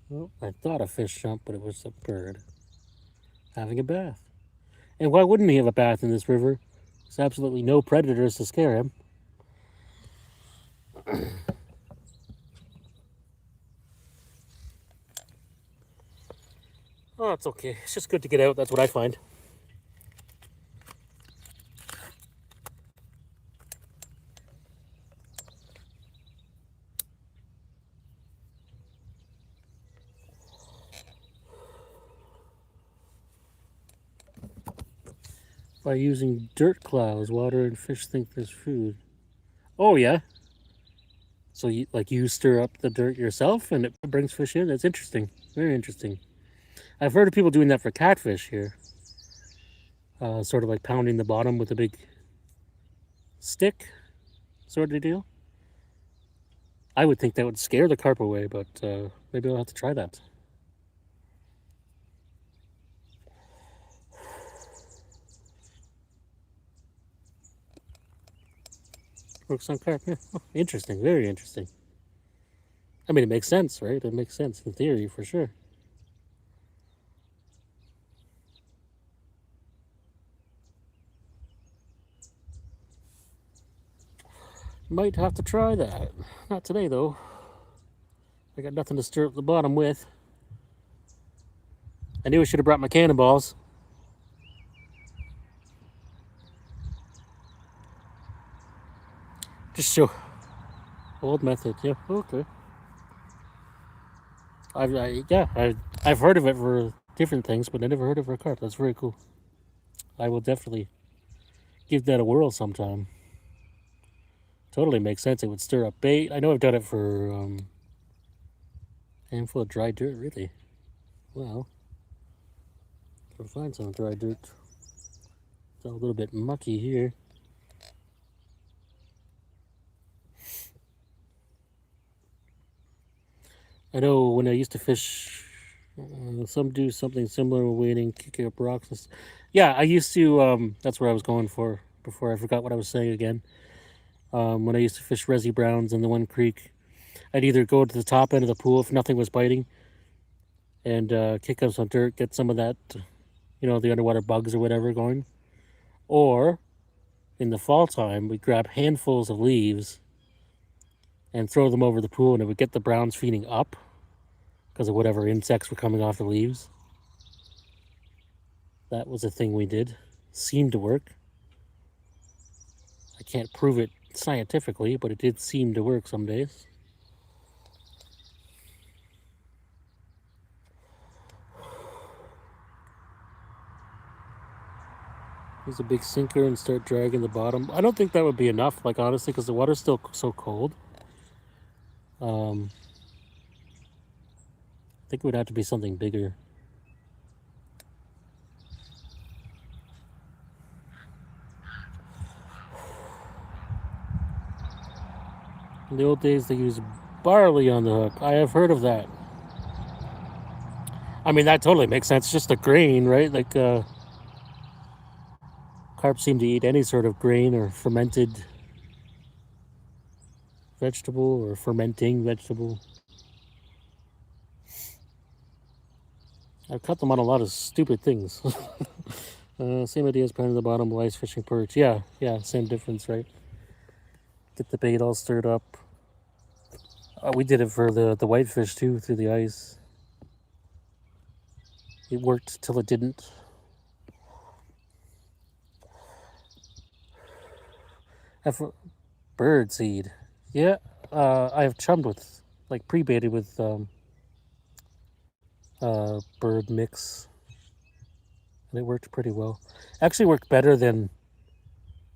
A: Well, I thought a fish jumped, but it was a bird having a bath. And why wouldn't he have a bath in this river? There's absolutely no predators to scare him. Oh, it's okay. It's just good to get out. That's what I find. By using dirt clouds, water and fish think there's food. Oh, yeah. So you stir up the dirt yourself and it brings fish in? That's interesting. Very interesting. I've heard of people doing that for catfish here. Sort of like pounding the bottom with a big stick sort of deal. I would think that would scare the carp away, but maybe I'll have to try that. Works on carp, yeah. Oh, interesting, very interesting. I mean, it makes sense, right? It makes sense in theory, for sure. Might have to try that. Not today, though. I got nothing to stir up the bottom with. I knew I should have brought my cannonballs. Just show. Old method, yeah, okay. I've heard of it for different things, but I never heard of it for carp. That's very cool. I will definitely give that a whirl sometime. Totally makes sense. It would stir up bait. I know I've done it for a handful of dry dirt, really. Well, gotta find some dry dirt. It's all a little bit mucky here. I know when I used to fish, some do something similar when wading, kicking up rocks. Yeah, I used to. That's where I was going for before I forgot what I was saying again. When I used to fish resi browns in the one creek, I'd either go to the top end of the pool if nothing was biting, and kick up some dirt, get some of that, the underwater bugs or whatever going, or in the fall time, we'd grab handfuls of leaves and throw them over the pool, and it would get the browns feeding up because of whatever insects were coming off the leaves. That was a thing we did. Seemed to work. I can't prove it scientifically, but it did seem to work some days. Use a big sinker and start dragging the bottom. I don't think that would be enough, like honestly, because the water's still so cold. I think it would have to be something bigger. In the old days, they used barley on the hook. I have heard of that. I mean, that totally makes sense. Just a grain, right? Like, carp seem to eat any sort of grain or fermented vegetable or fermenting vegetable. I've cut them on a lot of stupid things. Same idea as pounding the bottom, lice, fishing perch. Yeah, same difference, right? Get the bait all stirred up. We did it for the whitefish too, through the ice. It worked till it didn't. Bird seed. Yeah, I have chummed with, like pre-baited with bird mix, and it worked pretty well. Actually worked better than,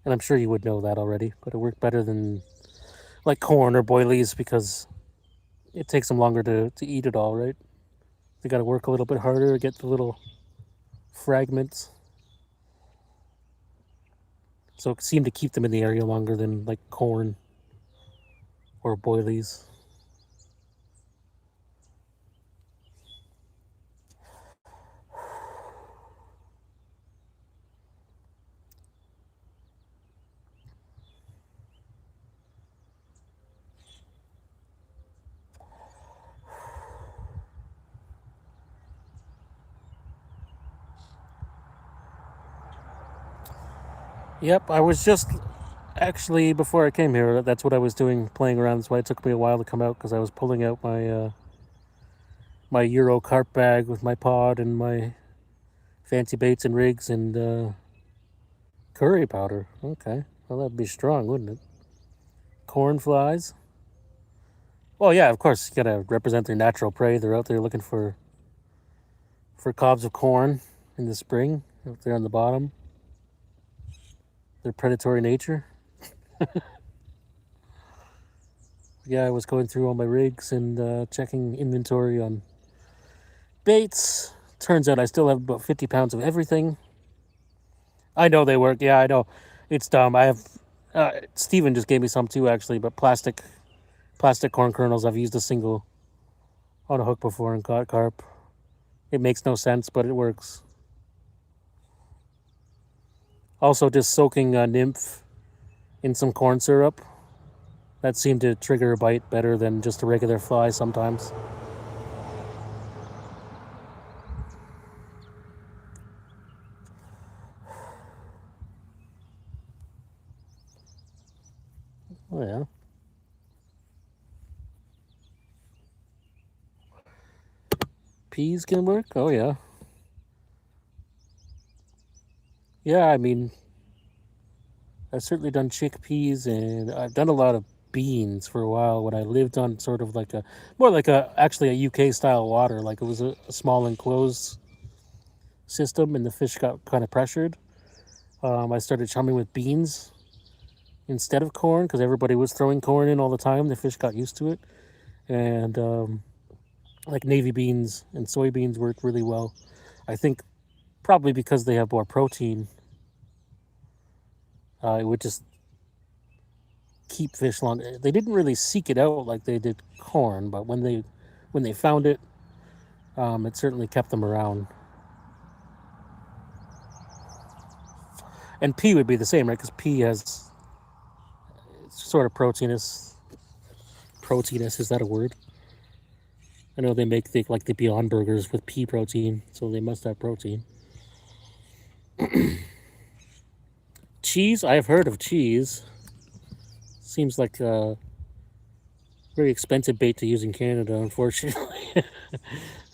A: and I'm sure you would know that already, but it worked better than like corn or boilies because it takes them longer to eat it all, right? They got to work a little bit harder to get the little fragments. So it seemed to keep them in the area longer than like corn or boilies. Yep, I was just actually before I came here. That's what I was doing, playing around. That's why it took me a while to come out because I was pulling out my Euro carp bag with my pod and my fancy baits and rigs and curry powder. Okay, well that'd be strong, wouldn't it? Corn flies. Well, yeah, of course you gotta represent their natural prey. They're out there looking for cobs of corn in the spring. Out there on the bottom, their predatory nature. Yeah, I was going through all my rigs and checking inventory on baits. Turns out I still have about 50 pounds of everything. I know they work. Yeah, I know. It's dumb. I have. Steven just gave me some too, actually, but plastic corn kernels. I've used a single on a hook before and caught carp. It makes no sense, but it works. Also, just soaking a nymph in some corn syrup. That seemed to trigger a bite better than just a regular fly sometimes. Oh, yeah. Peas can work? Oh, yeah. Yeah, I mean, I've certainly done chickpeas and I've done a lot of beans for a while when I lived on sort of like more like actually a UK style water. Like it was a small enclosed system and the fish got kind of pressured. I started chumming with beans instead of corn because everybody was throwing corn in all the time. The fish got used to it. And like navy beans and soybeans worked really well. I think probably because they have more protein, it would just keep fish long. They didn't really seek it out like they did corn, but when they found it, it certainly kept them around. And pea would be the same, right? Because pea has sort of proteinous. Proteinous, is that a word? I know they make like the Beyond Burgers with pea protein, so they must have protein. Cheese, I've heard of cheese. Seems like a very expensive bait to use in Canada, unfortunately.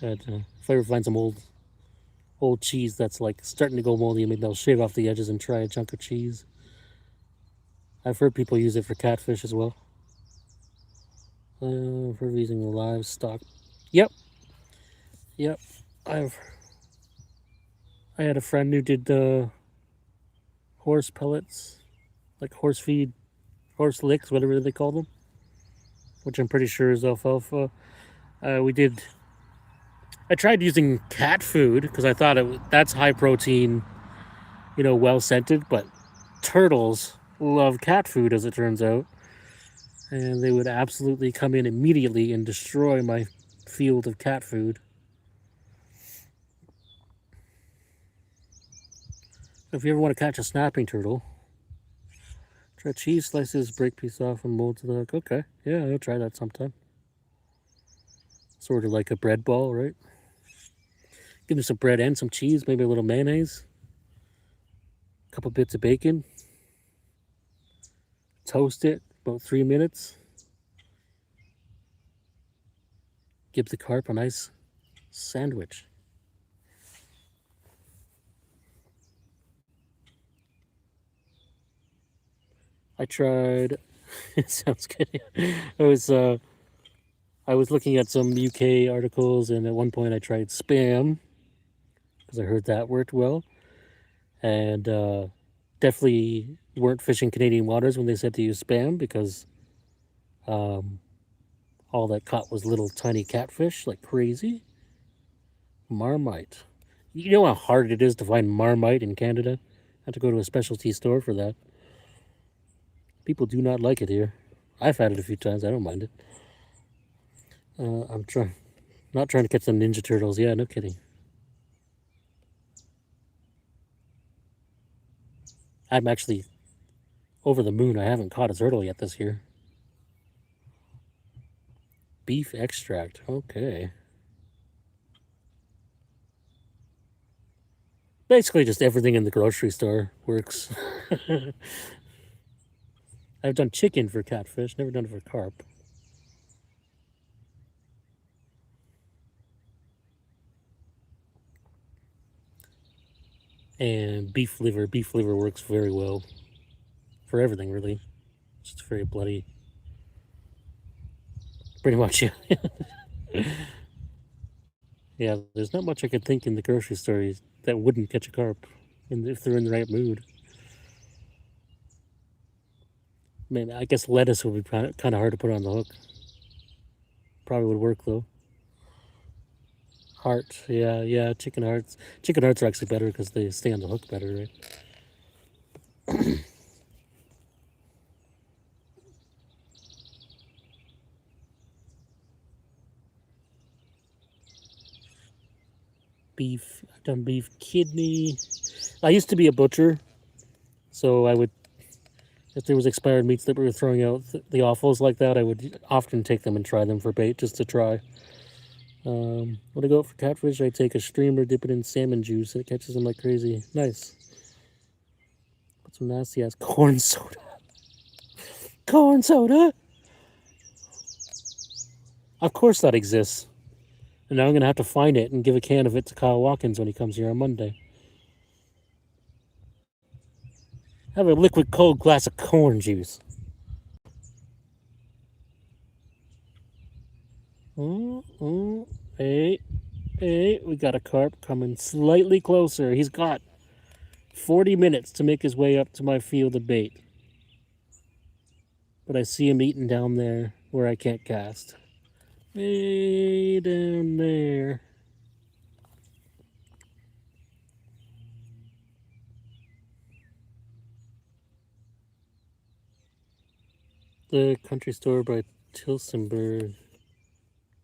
A: But, if I ever find some old cheese that's like starting to go moldy, maybe I'll shave off the edges and try a chunk of cheese. I've heard people use it for catfish as well. For using the livestock. Yep, yep. I've I had a friend who did horse pellets, like horse feed, horse licks, whatever they call them, which I'm pretty sure is alfalfa. We did. I tried using cat food because I thought that's high protein, well scented. But turtles love cat food, as it turns out, and they would absolutely come in immediately and destroy my field of cat food. If you ever want to catch a snapping turtle, try cheese slices, break piece off, and mold to the hook. Okay, yeah, I'll try that sometime. Sort of like a bread ball, right? Give me some bread and some cheese, maybe a little mayonnaise, a couple bits of bacon. Toast it about 3 minutes. Give the carp a nice sandwich. I tried. It sounds good. I was looking at some UK articles, and at one point I tried spam because I heard that worked well, and definitely weren't fishing Canadian waters when they said to use spam because all that caught was little tiny catfish like crazy. Marmite. You know how hard it is to find marmite in Canada? I have to go to a specialty store for that. People do not like it here. I've had it a few times. I don't mind it. I'm not trying to catch some Ninja Turtles. Yeah, no kidding. I'm actually over the moon. I haven't caught a turtle yet this year. Beef extract. Okay. Basically, just everything in the grocery store works. I've done chicken for catfish, never done it for carp. And beef liver. Beef liver works very well for everything, really. It's just very bloody. Pretty much, yeah. Yeah, there's not much I could think in the grocery store that wouldn't catch a carp if they're in the right mood. Man, I guess lettuce would be kind of hard to put on the hook. Probably would work though. Heart, yeah, chicken hearts. Chicken hearts are actually better because they stay on the hook better, right? Beef, I've done beef kidney. I used to be a butcher, so I would, if there was expired meats that we were throwing out, the offals like that, I would often take them and try them for bait just to try. When I go out for catfish, I take a streamer, dip it in salmon juice, and it catches them like crazy. Nice. Put some nasty ass corn soda. Corn soda? Of course that exists. And now I'm going to have to find it and give a can of it to Kyle Watkins when he comes here on Monday. Have a liquid cold glass of corn juice. Hey, we got a carp coming slightly closer. He's got 40 minutes to make his way up to my field of bait. But I see him eating down there where I can't cast. Way down there. The country store by Tilsonburg.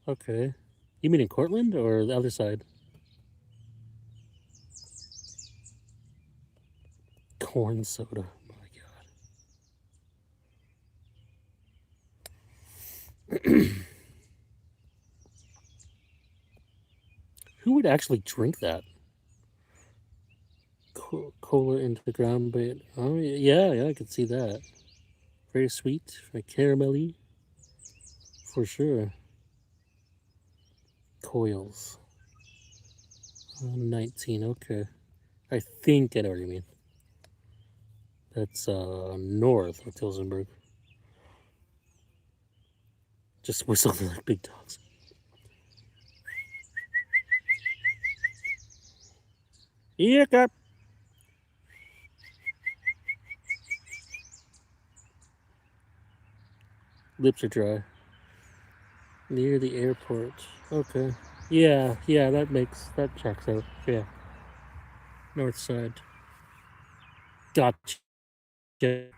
A: Okay. You mean in Cortland or the other side? Corn soda. My God. Who would actually drink that? Cola into the ground bait. Oh, yeah, I could see that. Very sweet, very caramelly. For sure. Coils. 19, okay. I think I know what you mean. That's north of Tilsonburg. Just whistling like big dogs. Here, carp. Lips are dry. Near the airport. Okay. Yeah, that checks out. Yeah. North side. Gotcha. Bit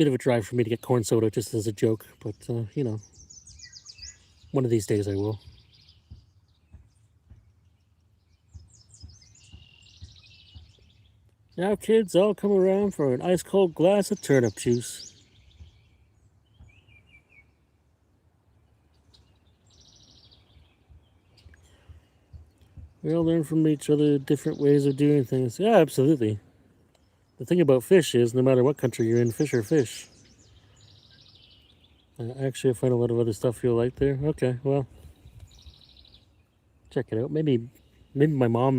A: of a drive for me to get corn soda just as a joke, but you know, one of these days I will. Now, kids, all come around for an ice cold glass of turnip juice. We all learn from each other different ways of doing things. Yeah, absolutely. The thing about fish is, no matter what country you're in, fish are fish. Actually, I find a lot of other stuff you'll like there. Okay, well, check it out. Maybe my mom,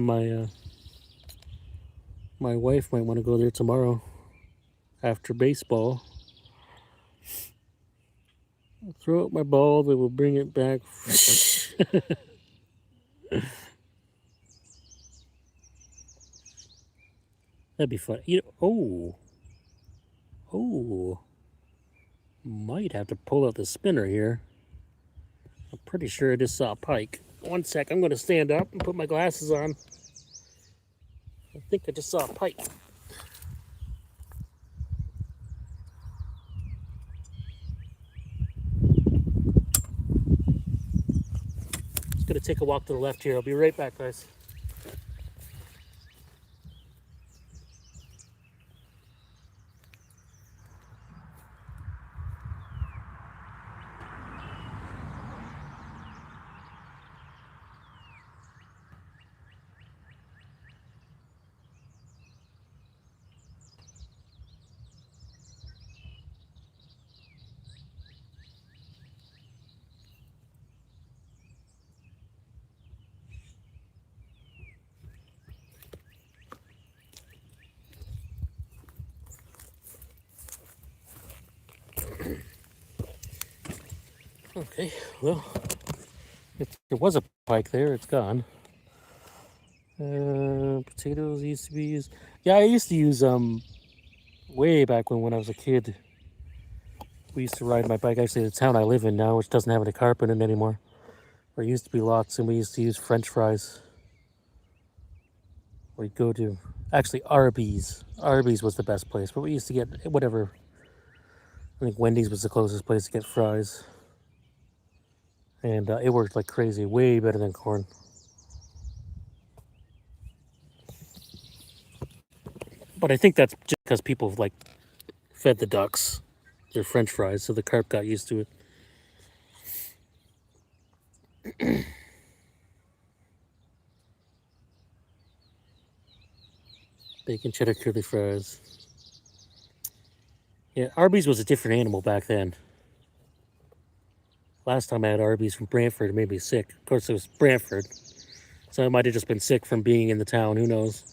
A: my wife might want to go there tomorrow after baseball. I'll throw out my ball. They will bring it back. That'd be fun. Oh, might have to pull out the spinner here. I'm pretty sure I just saw a pike. One sec, I'm going to stand up and put my glasses on. I think I just saw a pike. Just going to take a walk to the left here. I'll be right back, guys. Okay, well, if there was a pike there, it's gone. Potatoes used to be used. Yeah, I used to use way back when I was a kid. We used to ride my bike. Actually, the town I live in now, which doesn't have any carpet in it anymore. There used to be lots, and we used to use French fries. We'd go to actually Arby's. Arby's was the best place, but we used to get whatever. I think Wendy's was the closest place to get fries, and it worked like crazy. Way better than corn. But I think that's just because people like fed the ducks their French fries, so the carp got used to it. Bacon cheddar curly fries. Yeah, Arby's was a different animal back then. Last time I had Arby's from Brantford, it made me sick. Of course, it was Brantford, so I might have just been sick from being in the town. Who knows?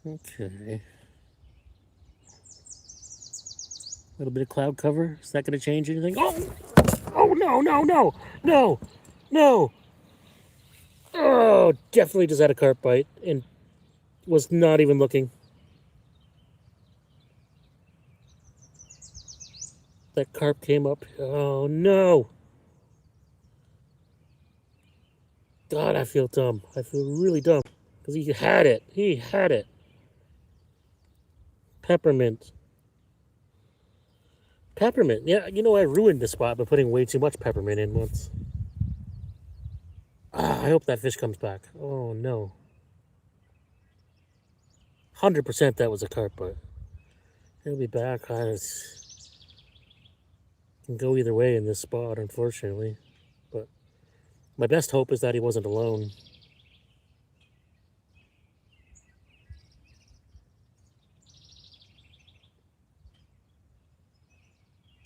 A: Okay. A little bit of cloud cover. Is that going to change anything? Oh! Oh, no, no, no! No! No! Oh, definitely just had a carp bite and was not even looking. That carp came up. Oh, no! God, I feel dumb. I feel really dumb. Because he had it. He had it. Peppermint. Peppermint. Yeah, you know, I ruined the spot by putting way too much peppermint in once. Ah, I hope that fish comes back. Oh, no. 100% that was a carp, but he'll be back. Can go either way in this spot, unfortunately. But my best hope is that he wasn't alone.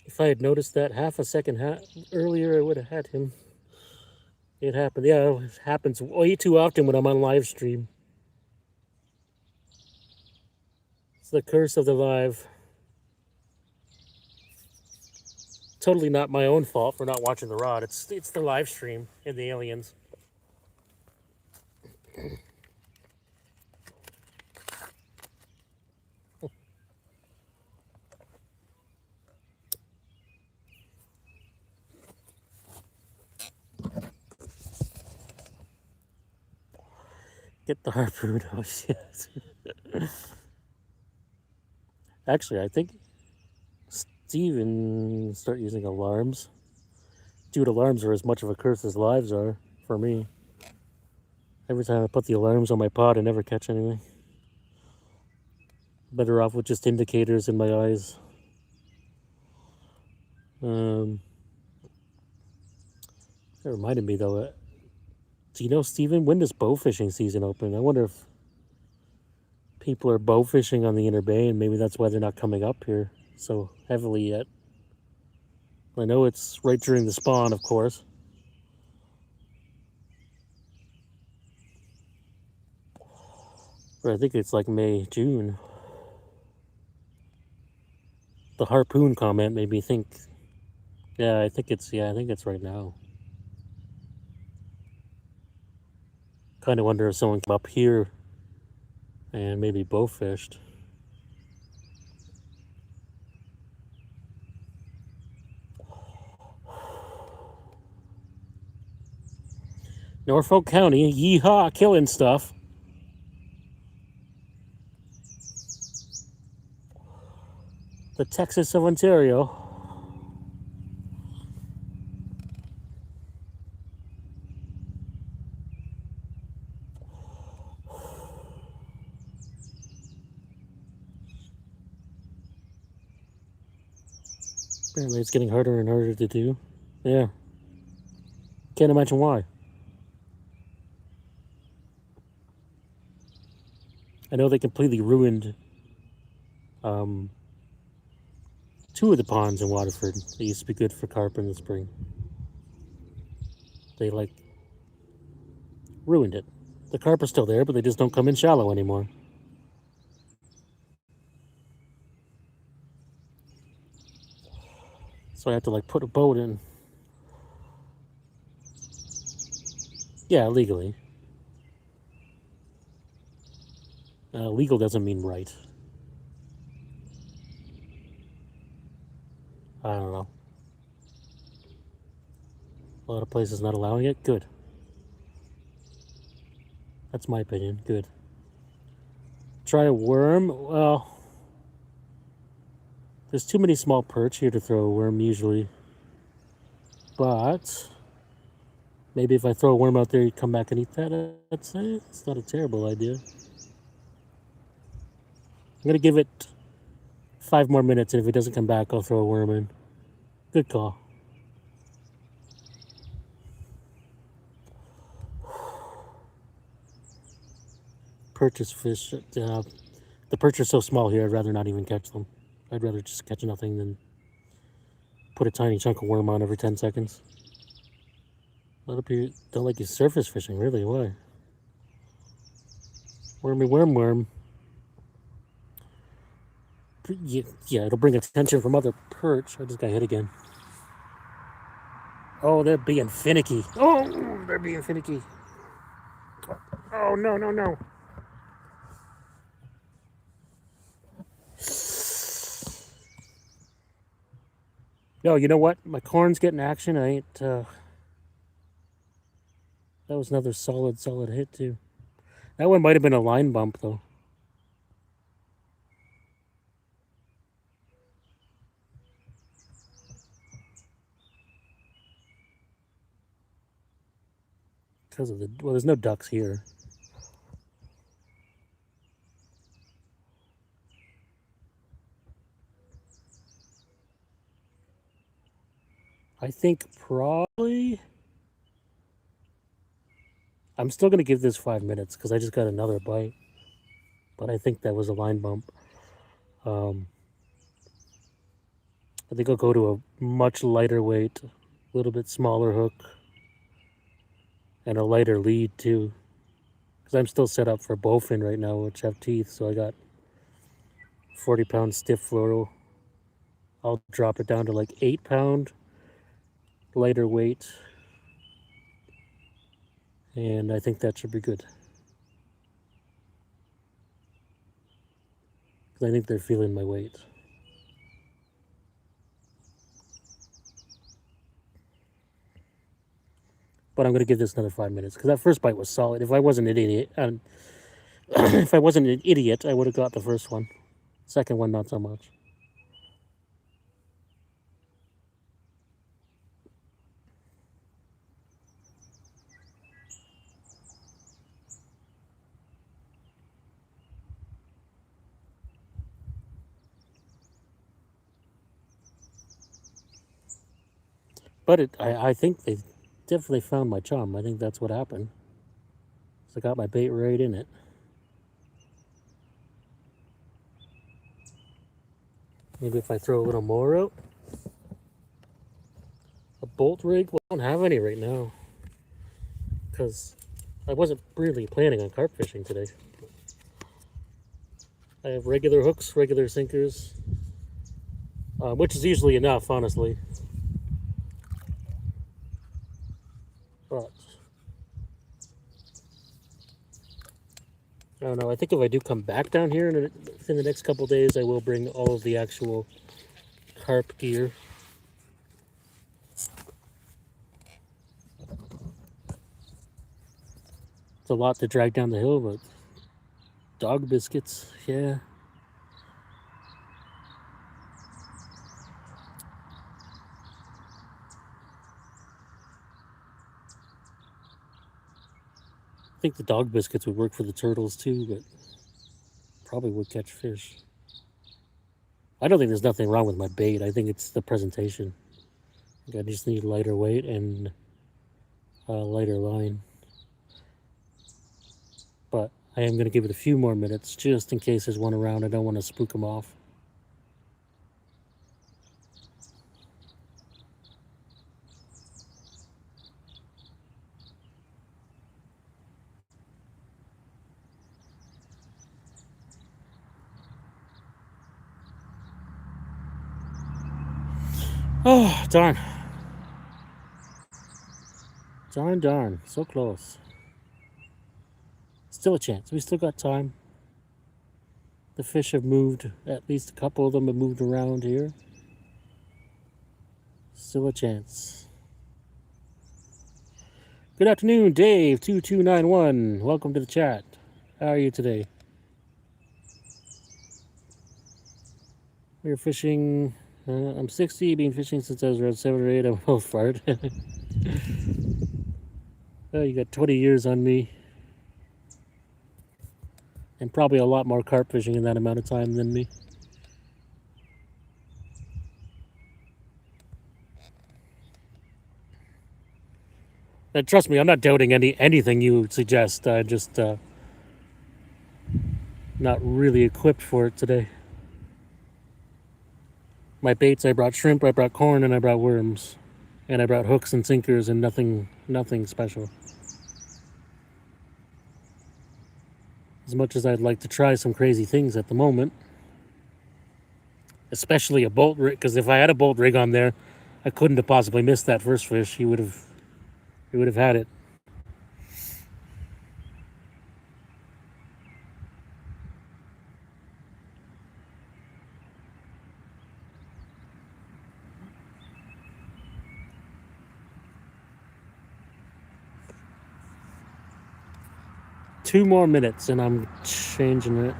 A: If I had noticed that half a second earlier, I would have had him. It happened. Yeah, it happens way too often when I'm on live stream. It's the curse of the live. Totally not my own fault for not watching the rod. It's the live stream and the aliens. Get the harpoon. Oh shit. Actually, I think Steven start using alarms. Dude, alarms are as much of a curse as lives are for me. Every time I put the alarms on my pod, I never catch anything. Better off with just indicators in my eyes. That reminded me though. Do you know, Steven, when does bow fishing season open? I wonder if people are bow fishing on the inner bay, and maybe that's why they're not coming up here so heavily yet. I know it's right during the spawn, of course. But I think it's like May, June. The harpoon comment made me think. Yeah, I think it's right now. Kind of wonder if someone came up here and maybe bow fished. Norfolk County, yeehaw, killing stuff. The Texas of Ontario. Apparently it's getting harder and harder to do. Yeah. Can't imagine why. I know they completely ruined Two of the ponds in Waterford, they used to be good for carp in the spring. They like ruined it. The carp are still there, but they just don't come in shallow anymore. So I have to like put a boat in. Yeah, legally. Legal doesn't mean right. I don't know. A lot of places not allowing it. Good. That's my opinion. Good. Try a worm. Well, there's too many small perch here to throw a worm usually. But maybe if I throw a worm out there, you come back and eat that. It's not a terrible idea. I'm gonna give it 5 more minutes, and if it doesn't come back, I'll throw a worm in. Good call. Purchase fish. The perch are so small here, I'd rather not even catch them. I'd rather just catch nothing than put a tiny chunk of worm on every 10 seconds. A lot of people don't like you surface fishing, really. Why? Wormy worm. Yeah, it'll bring attention from other perch. I just got hit again. Oh, they're being finicky. Oh, they're being finicky. Oh, no. No, you know what? My corn's getting action. I ain't, that was another solid hit, too. That one might have been a line bump, though. Because of well, there's no ducks here. I think probably... I'm still going to give this 5 minutes because I just got another bite. But I think that was a line bump. I think I'll go to a much lighter weight, a little bit smaller hook, and a lighter lead too. Because I'm still set up for bowfin right now, which have teeth. So I got 40-pound stiff fluoro. I'll drop it down to like 8-pound, lighter weight. And I think that should be good. Because I think they're feeling my weight. But I'm going to give this another 5 minutes because that first bite was solid. If I wasn't an idiot, I would have got the first one. Second one, not so much. But I think they definitely found my chum. I think that's what happened. So I got my bait right in it. Maybe if I throw a little more out. A bolt rig? Well, I don't have any right now. Because I wasn't really planning on carp fishing today. I have regular hooks, regular sinkers. Which is usually enough, honestly. But I don't know. I think if I do come back down here in the next couple days, I will bring all of the actual carp gear. It's a lot to drag down the hill, but dog biscuits, yeah. I think the dog biscuits would work for the turtles too, but probably would catch fish. I don't think there's nothing wrong with my bait. I think it's the presentation. I just need lighter weight and a lighter line. But I am going to give it a few more minutes just in case there's one around. I don't want to spook them off. Oh, darn. Darn. So close. Still a chance. We still got time. The fish have moved. At least a couple of them have moved around here. Still a chance. Good afternoon, Dave2291. Welcome to the chat. How are you today? We're fishing. I'm 60, been fishing since I was around 7 or 8. I'm both fart. Oh, you got 20 years on me. And probably a lot more carp fishing in that amount of time than me. And trust me, I'm not doubting anything you suggest. I'm just not really equipped for it today. My baits, I brought shrimp, I brought corn, and I brought worms. And I brought hooks and sinkers and nothing special. As much as I'd like to try some crazy things at the moment. Especially a bolt rig, because if I had a bolt rig on there, I couldn't have possibly missed that first fish. He would have had it. Two more minutes and I'm changing it.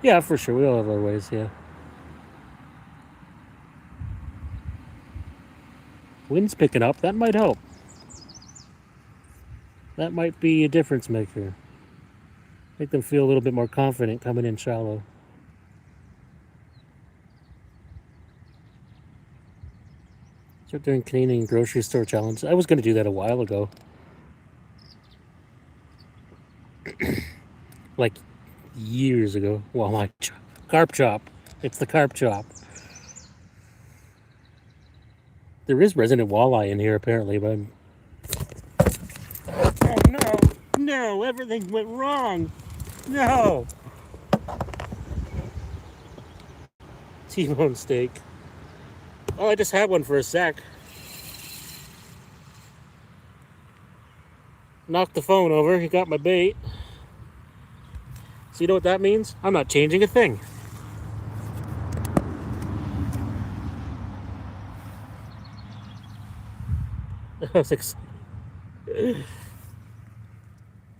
A: Yeah, for sure. We all have our ways, yeah. Wind's picking up. That might help. That might be a difference maker. Make them feel a little bit more confident coming in shallow. Start doing Canadian grocery store challenge. I was going to do that a while ago. Like years ago. Well, my carp chop. It's the carp chop. There is resident walleye in here apparently, but oh no, everything went wrong. No. T-bone steak. Oh, I just had one for a sec. Knocked the phone over. He got my bait. So you know what that means? I'm not changing a thing.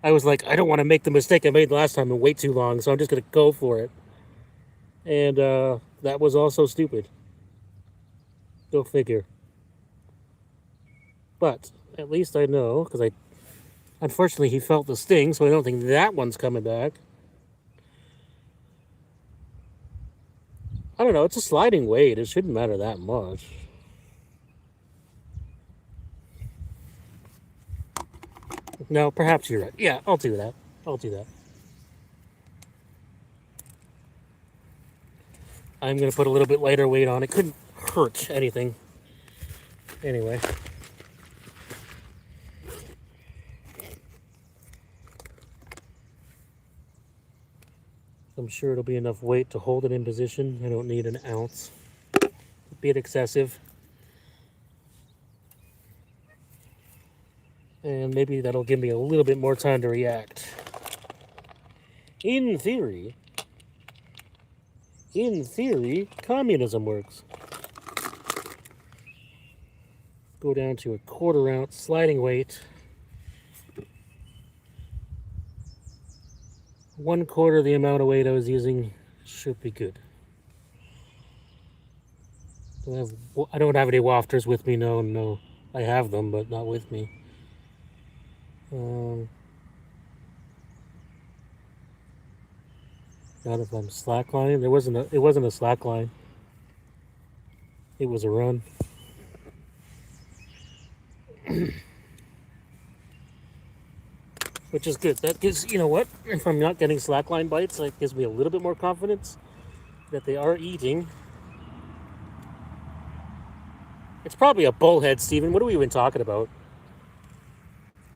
A: I was like, I don't want to make the mistake I made last time and wait too long, so I'm just going to go for it. And that was also stupid. Go figure. But at least I know, because unfortunately he felt the sting, so I don't think that one's coming back. I don't know, it's a sliding weight. It shouldn't matter that much. No, perhaps you're right. Yeah, I'll do that. I'm going to put a little bit lighter weight on. It couldn't hurt anything. Anyway. I'm sure it'll be enough weight to hold it in position. I don't need an ounce. A bit excessive. And maybe that'll give me a little bit more time to react. In theory, communism works. Go down to a 1/4 ounce sliding weight. 1/4 the amount of weight I was using should be good. I don't have any wafters with me. No. I have them, but not with me. Not if I'm slacklining. It wasn't a slack line. It was a run. Which is good. That gives, you know what? If I'm not getting slackline bites, that gives me a little bit more confidence that they are eating. It's probably a bullhead, Steven. What are we even talking about?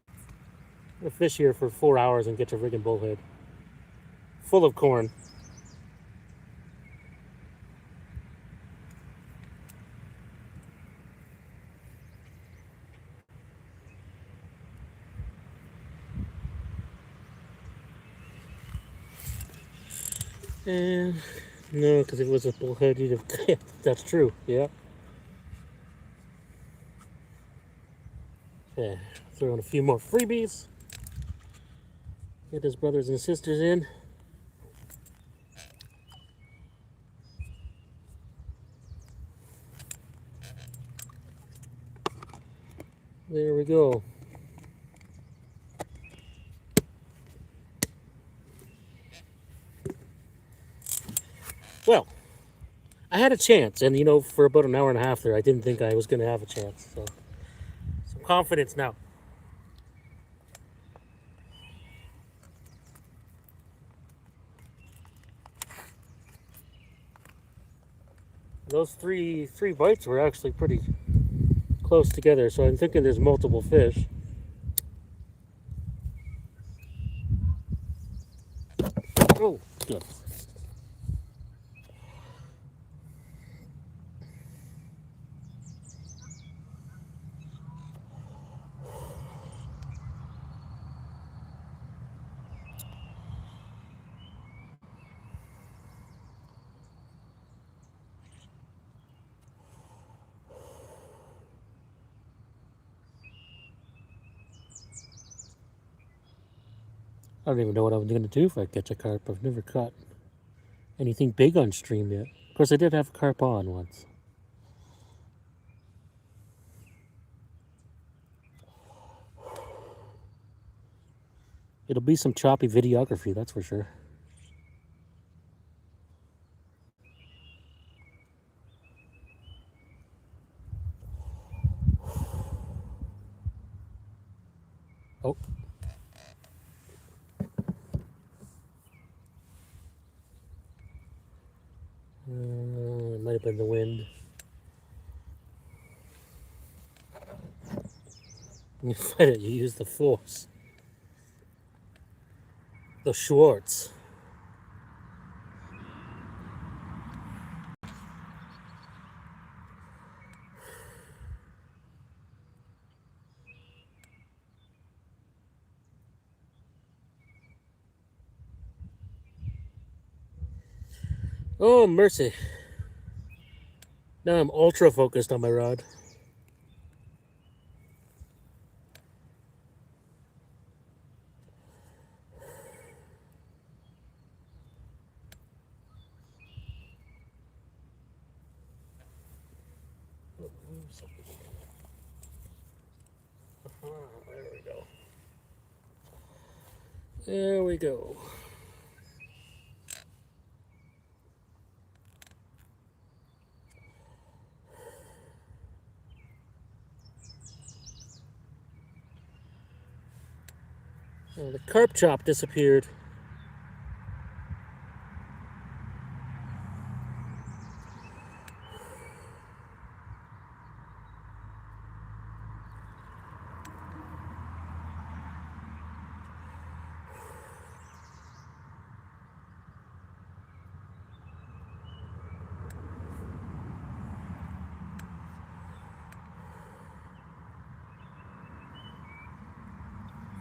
A: I'm gonna fish here for 4 hours and get your friggin' bullhead. Full of corn. And no, because it was a bullhead. That's true. Yeah. Okay. Throw in a few more freebies. Get his brothers and sisters in. There we go. Well, I had a chance, and for about an hour and a half there, I didn't think I was going to have a chance. So, some confidence now. Those three bites were actually pretty close together, so I'm thinking there's multiple fish. Oh, good. I don't even know what I'm going to do if I catch a carp. I've never caught anything big on stream yet. Of course, I did have a carp on once. It'll be some choppy videography, that's for sure. Oh. It might have been the wind. When you fight it, you use the force. The Schwartz. Oh, mercy. Now I'm ultra focused on my rod. There we go. There we go. Oh, the carp chop disappeared.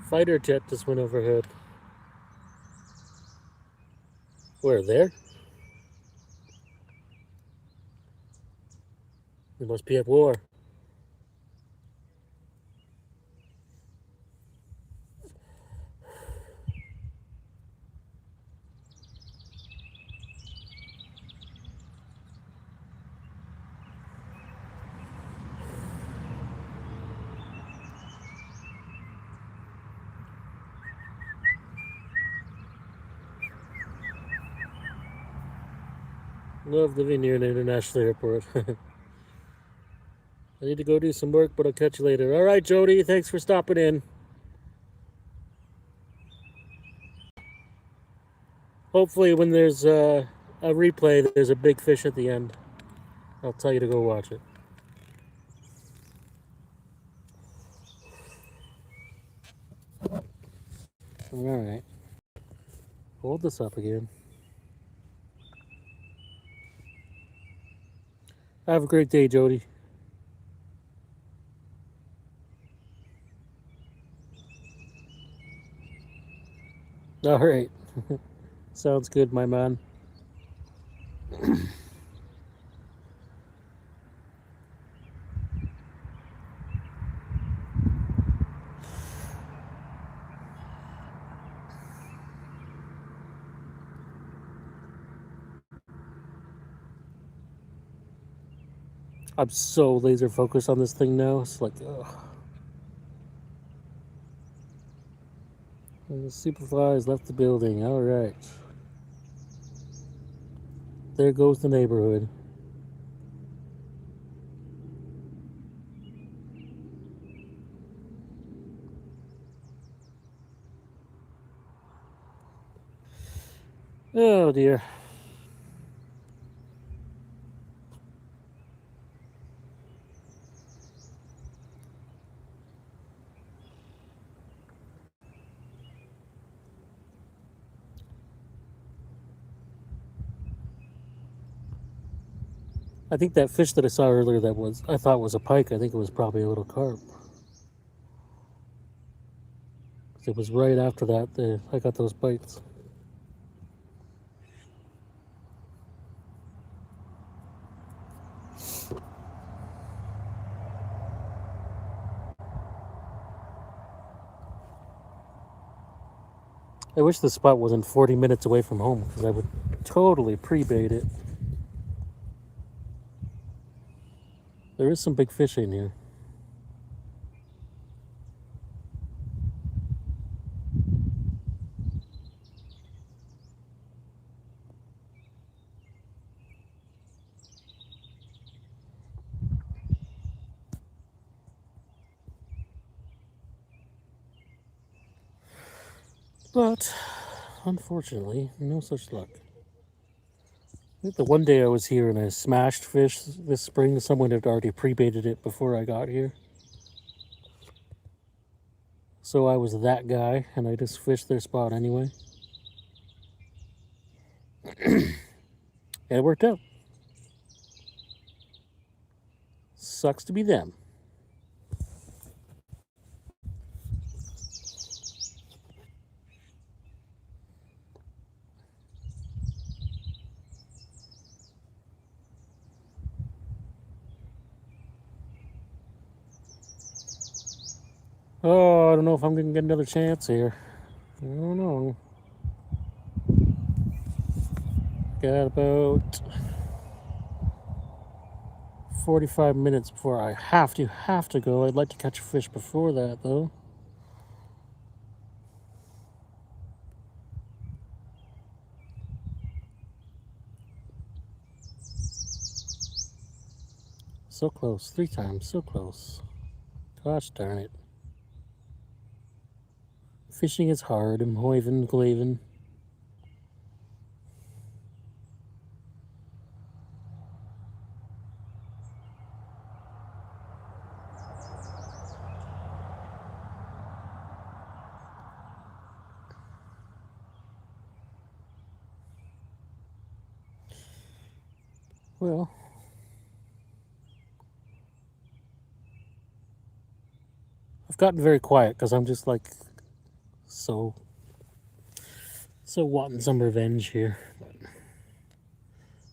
A: Fighter jet just went overhead. Where, there? We must be at war. Love living near an international airport. I need to go do some work, but I'll catch you later. All right, Jody, thanks for stopping in. Hopefully when there's a replay, there's a big fish at the end. I'll tell you to go watch it. All right. Hold this up again. Have a great day, Jody. All right. Sounds good, my man. I'm so laser focused on this thing now. It's like, ugh. And the Superfly has left the building. All right. There goes the neighborhood. Oh dear. I think that fish that I saw earlier that I thought was a pike, I think it was probably a little carp. It was right after that I got those bites. I wish the spot wasn't 40 minutes away from home because I would totally pre-bait it. There is some big fish in here. But unfortunately, no such luck. I think the one day I was here and I smashed fish this spring, someone had already pre-baited it before I got here. So I was that guy and I just fished their spot anyway. And it worked out. Sucks to be them. Oh, I don't know if I'm going to get another chance here. I don't know. Got about 45 minutes before I have to go. I'd like to catch a fish before that, though. So close. 3 times. So close. Gosh darn it. Fishing is hard. I'm hoivin', glavin'. Well, I've gotten very quiet because I'm just like so wanting some revenge here. But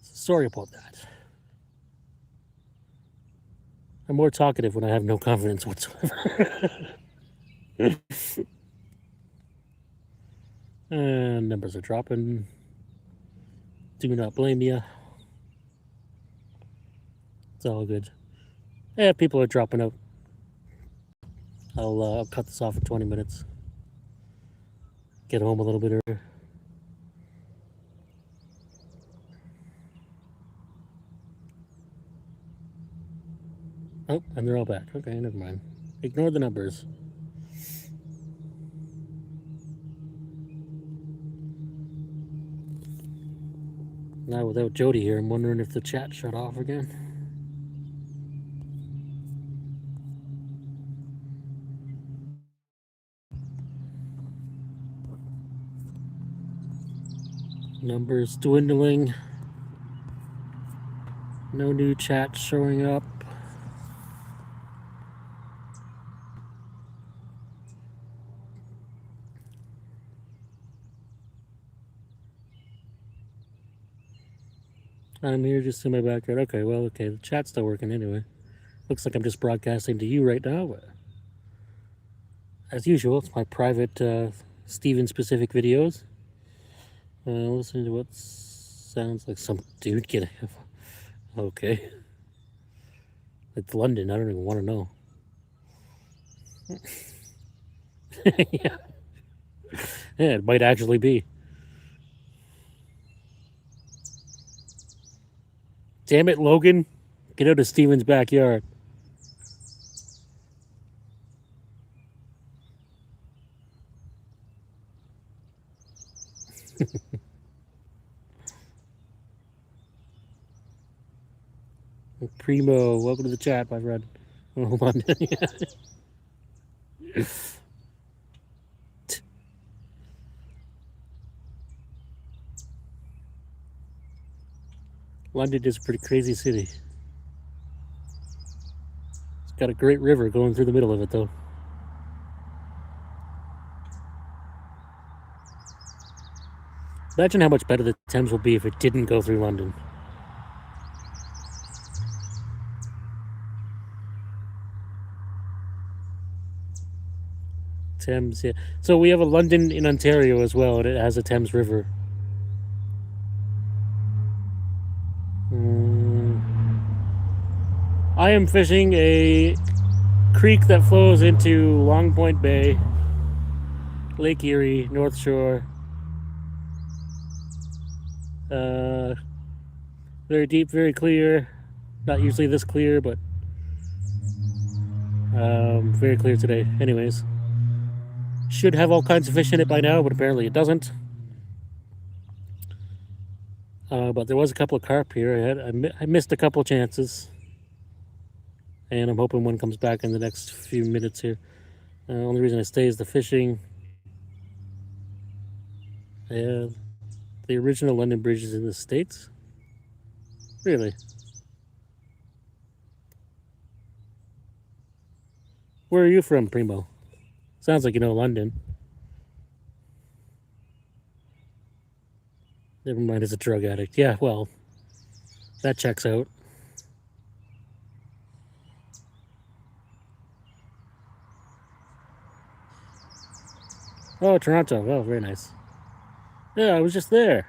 A: sorry about that. I'm more talkative when I have no confidence whatsoever. And numbers are dropping. Do not blame you. It's all good. Yeah, people are dropping out. I'll cut this off for 20 minutes. Get home a little bit earlier. Oh, and they're all back. Okay, never mind. Ignore the numbers. Now without Jody here, I'm wondering if the chat shut off again. Numbers dwindling. No new chat showing up. I'm here just in my backyard. Okay, well, okay, the chat's still working anyway. Looks like I'm just broadcasting to you right now. As usual, it's my private Steven-specific videos. Listening to what sounds like some dude getting... Okay. It's London. I don't even want to know. Yeah. Yeah, it might actually be. Damn it, Logan. Get out of Steven's backyard. Primo, welcome to the chat, my friend. Oh, London. London is a pretty crazy city. It's got a great river going through the middle of it, though. Imagine how much better the Thames will be if it didn't go through London. Thames, yeah. So we have a London in Ontario as well, and it has a Thames River. I am fishing a creek that flows into Long Point Bay, Lake Erie, North Shore. Very deep, very clear. Not usually this clear, but very clear today. Anyways, should have all kinds of fish in it by now, but apparently it doesn't. But there was a couple of carp here. I missed a couple of chances, and I'm hoping one comes back in the next few minutes here. Only reason I stay is the fishing. The original London Bridge is in the States. Really? Where are you from, Primo? Sounds like you know London. Never mind, as a drug addict. Yeah, well, that checks out. Oh, Toronto. Oh, very nice. Yeah, I was just there.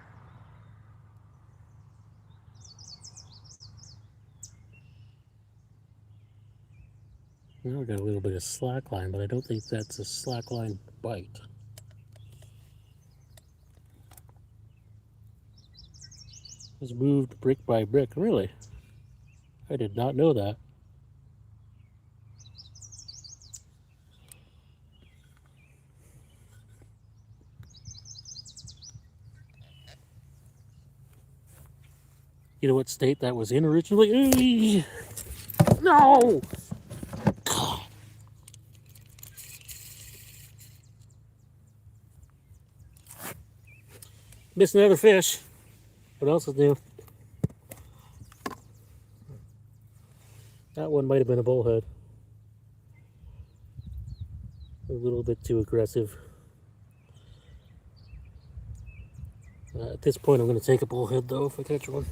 A: Now we got a little bit of slack line, but I don't think that's a slack line bite. It was moved brick by brick. Really? I did not know that. You know what state that was in originally? No! Missed another fish. What else is new? That one might have been a bullhead. A little bit too aggressive. At this point, I'm going to take a bullhead, though, if I catch one.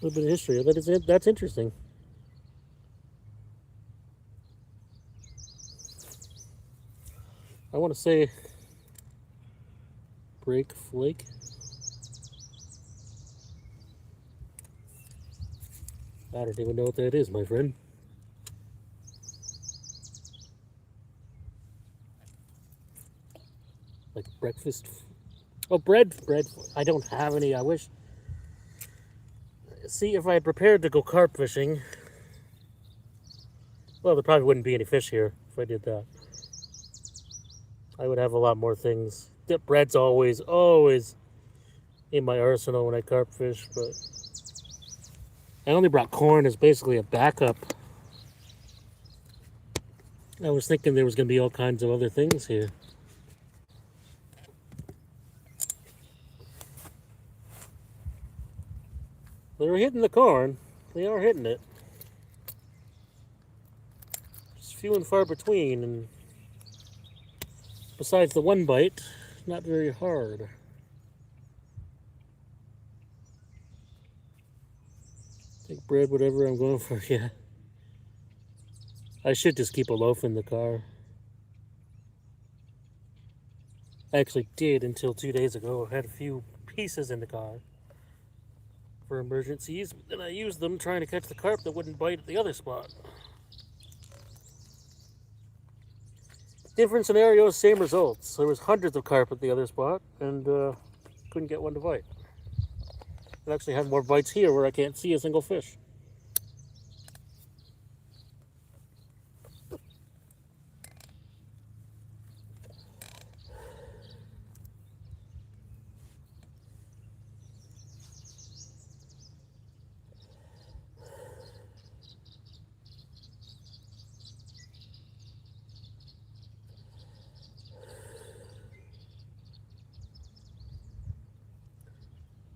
A: A little bit of history. That's interesting. I want to say break flake. I don't even know what that is, my friend. Like breakfast. Oh, bread. I don't have any. I wish. See, if I had prepared to go carp fishing, well, there probably wouldn't be any fish here if I did that. I would have a lot more things. The bread's always in my arsenal when I carp fish, but I only brought corn as basically a backup. I was thinking there was going to be all kinds of other things here. They were hitting the corn. They are hitting it. Just few and far between, and besides the one bite, not very hard. Take bread, whatever I'm going for, yeah. I should just keep a loaf in the car. I actually did until 2 days ago. I had a few pieces in the car. for emergencies, but then I used them trying to catch the carp that wouldn't bite at the other spot. Different scenarios, same results. There was hundreds of carp at the other spot, and couldn't get one to bite. It actually has more bites here where I can't see a single fish.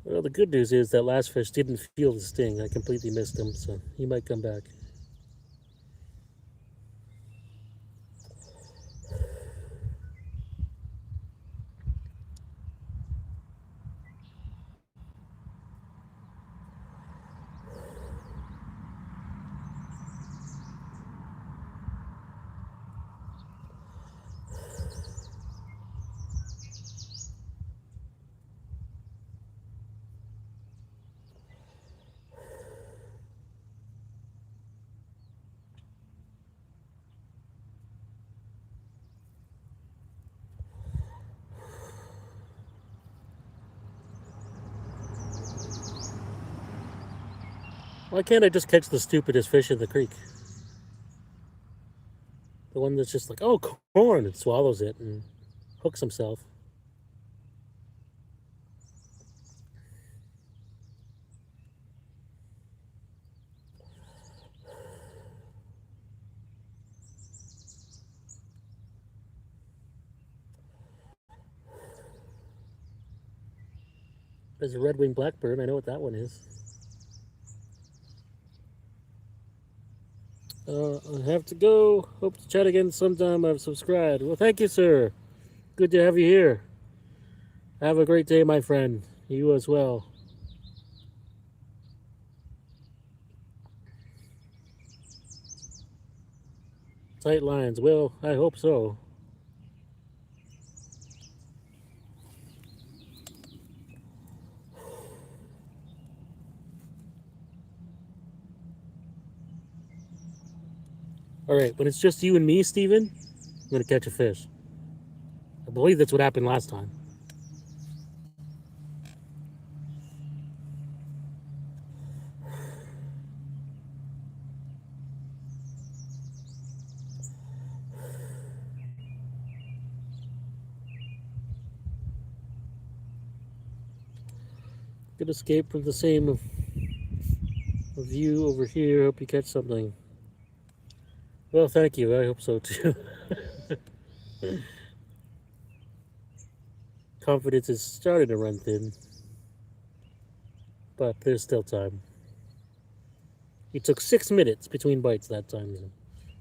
A: Well, the good news is that last fish didn't feel the sting. I completely missed him, so he might come back. Why can't I just catch the stupidest fish in the creek? The one that's just like, oh, corn, and swallows it and hooks himself. There's a red-winged blackbird. I know what that one is. I have to go. Hope to chat again sometime. I've subscribed. Well, thank you, sir. Good to have you here. Have a great day, my friend. You as well. Tight lines. Well, I hope so. All right, when it's just you and me, Steven, I'm going to catch a fish. I believe that's what happened last time. Good escape from the same view over here. Hope you catch something. Well, thank you. I hope so too. Confidence is starting to run thin, but there's still time. It took 6 minutes between bites that time.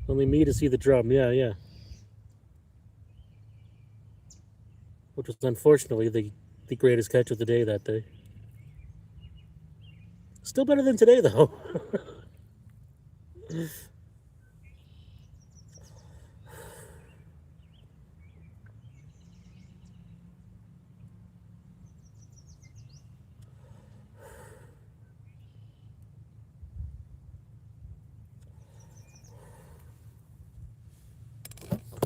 A: Only me to see the drum. Yeah. Which was unfortunately the greatest catch of the day that day. Still better than today, though.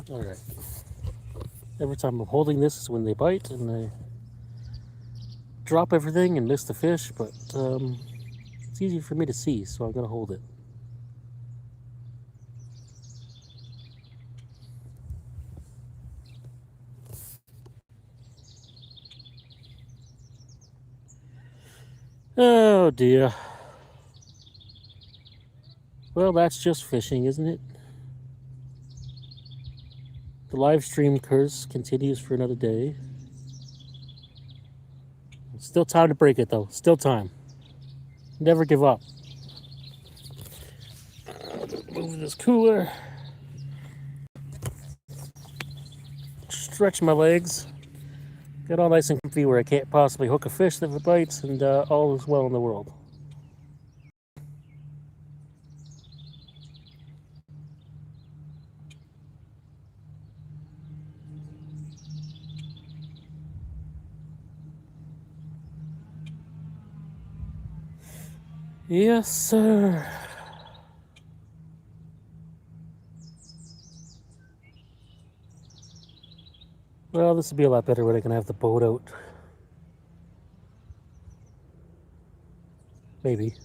A: All right. Every time I'm holding this is when they bite, and I drop everything and miss the fish, but it's easy for me to see, so I'm gonna hold it. Oh dear. Well, that's just fishing, isn't it? The live stream curse continues for another day. Still time to break it, though. Still time. Never give up. Move this cooler. Stretch my legs. Get all nice and comfy where I can't possibly hook a fish that bites, and all is well in the world. Yes, sir. Well, this will be a lot better when I can have the boat out. Maybe.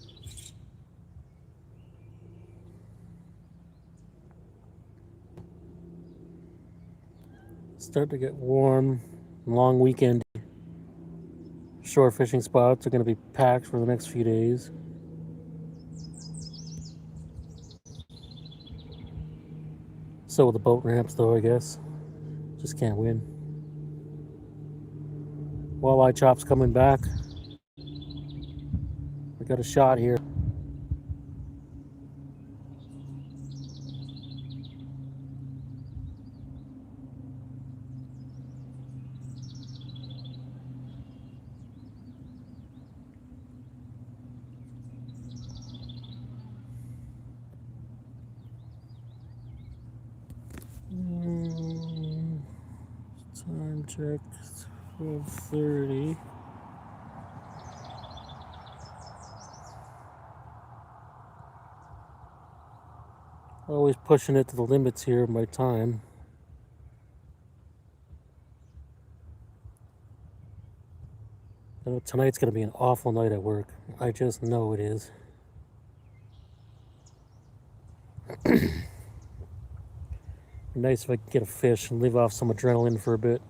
A: Starting to get warm. Long weekend. Shore fishing spots are going to be packed for the next few days. So will the boat ramps, though, I guess. Just can't win. Walleye chop's coming back. I got a shot here. Time check 12:30. Always pushing it to the limits here of my time. I know tonight's going to be an awful night at work. I just know it is. Nice if I could get a fish and leave off some adrenaline for a bit.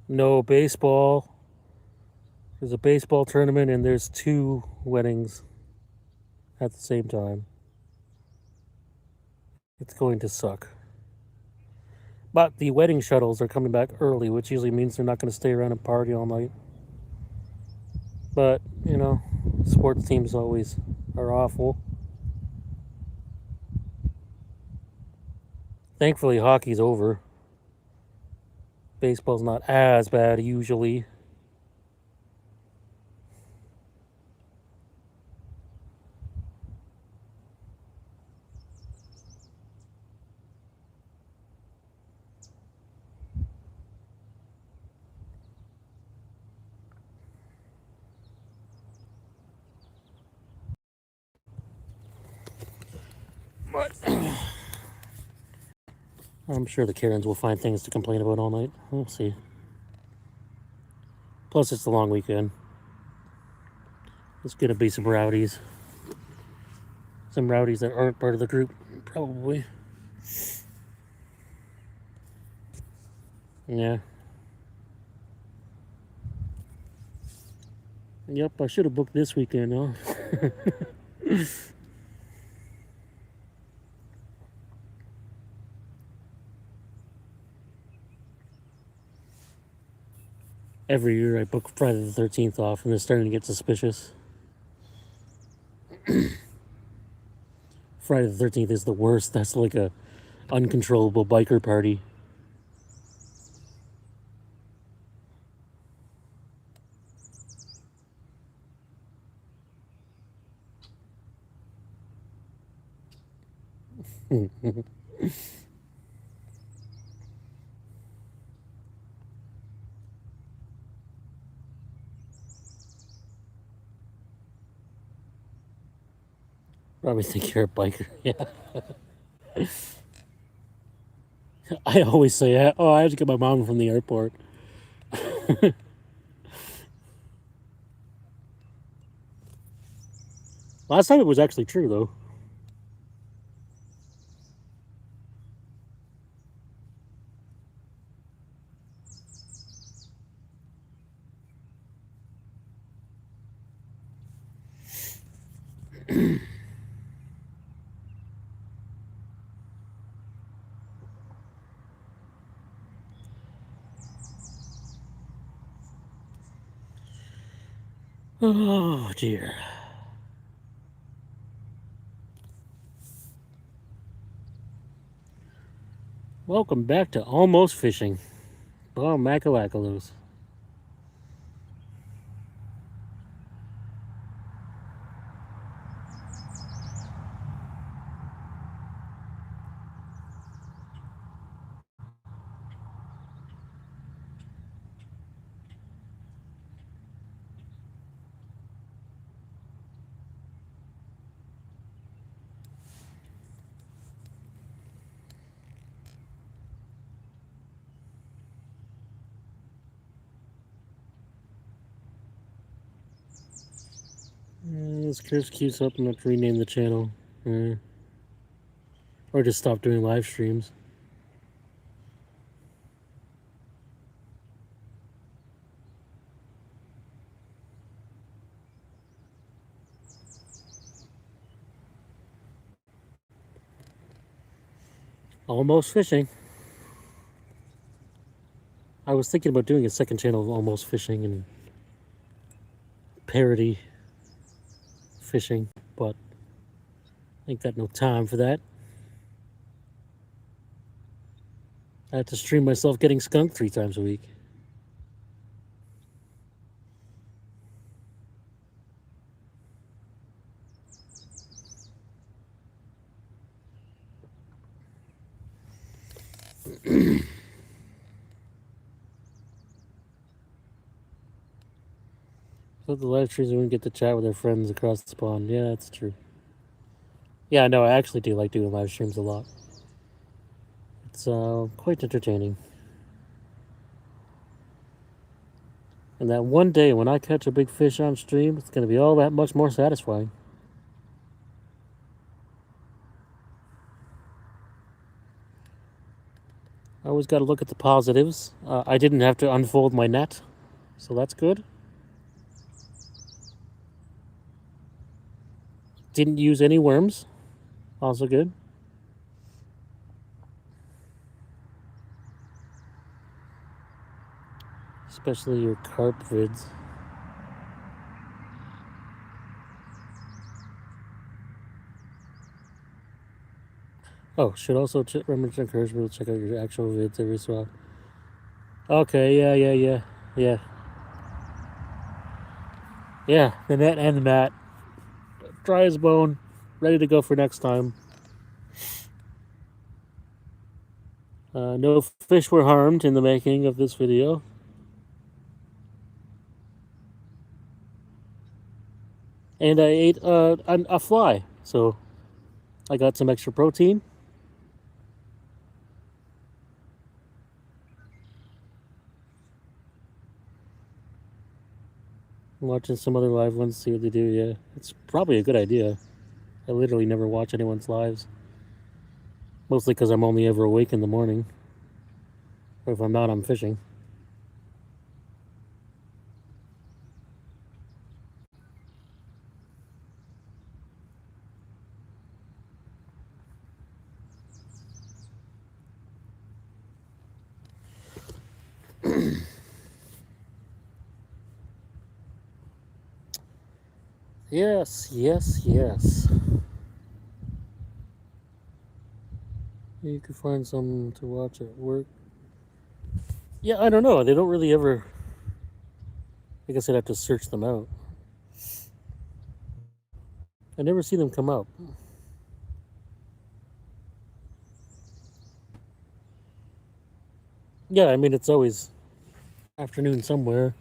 A: No baseball. There's a baseball tournament and there's 2 weddings at the same time. It's going to suck. But the wedding shuttles are coming back early, which usually means they're not going to stay around and party all night. But, you know, sports teams always are awful. Thankfully, hockey's over. Baseball's not as bad usually. But I'm sure the Karens will find things to complain about all night. We'll see. Plus, it's the long weekend. There's going to be some rowdies. Some rowdies that aren't part of the group, probably. Yeah. Yep, I should have booked this weekend, huh? Every year I book Friday the 13th off, and they're starting to get suspicious. Friday the 13th is the worst. That's like a uncontrollable biker party. Probably think you're a biker. Yeah. I always say, oh, I have to get my mom from the airport. Last time it was actually true, though. Oh, dear. Welcome back to Almost Fishing. Oh, Macalacaloos. This Chris keeps up and have to rename the channel. Or just stop doing live streams. Almost Fishing. I was thinking about doing a second channel of Almost Fishing and parody fishing, but I ain't got no time for that. I have to stream myself getting skunked 3 times a week. So the live streams wouldn't get to chat with their friends across the pond. Yeah, that's true. Yeah, no, I actually do like doing live streams a lot. It's quite entertaining. And that one day when I catch a big fish on stream, it's going to be all that much more satisfying. I always got to look at the positives. I didn't have to unfold my net, so that's good. Didn't use any worms, also good. Especially your carp vids. Oh, should also remember to encourage people to check out your actual vids every so often. Okay, yeah. Yeah, the net and the mat. Dry as bone, ready to go for next time. No fish were harmed in the making of this video. And I ate a fly, so I got some extra protein. I'm watching some other live ones, see what they do. Yeah, it's probably a good idea. I literally never watch anyone's lives. Mostly because I'm only ever awake in the morning. Or if I'm not, I'm fishing. Yes. You could find some to watch at work. Yeah, I don't know. They don't really ever... I guess I'd have to search them out. I never see them come up. Yeah, I mean, it's always afternoon somewhere.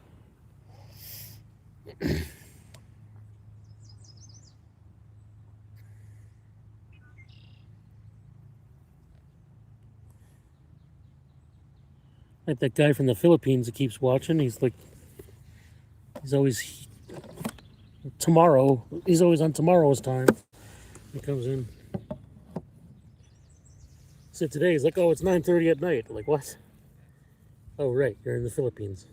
A: Like that guy from the Philippines that keeps watching. He's always tomorrow. He's always on tomorrow's time. He comes in. So today he's like, oh, it's 9:30 at night. I'm like, what? Oh, right, you're in the Philippines.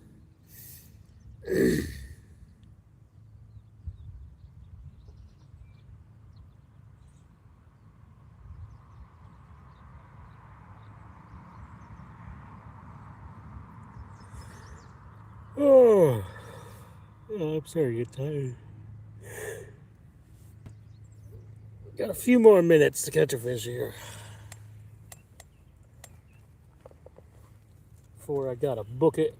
A: Oh, I'm sorry, you're tired. Got a few more minutes to catch a fish here. before I gotta book it.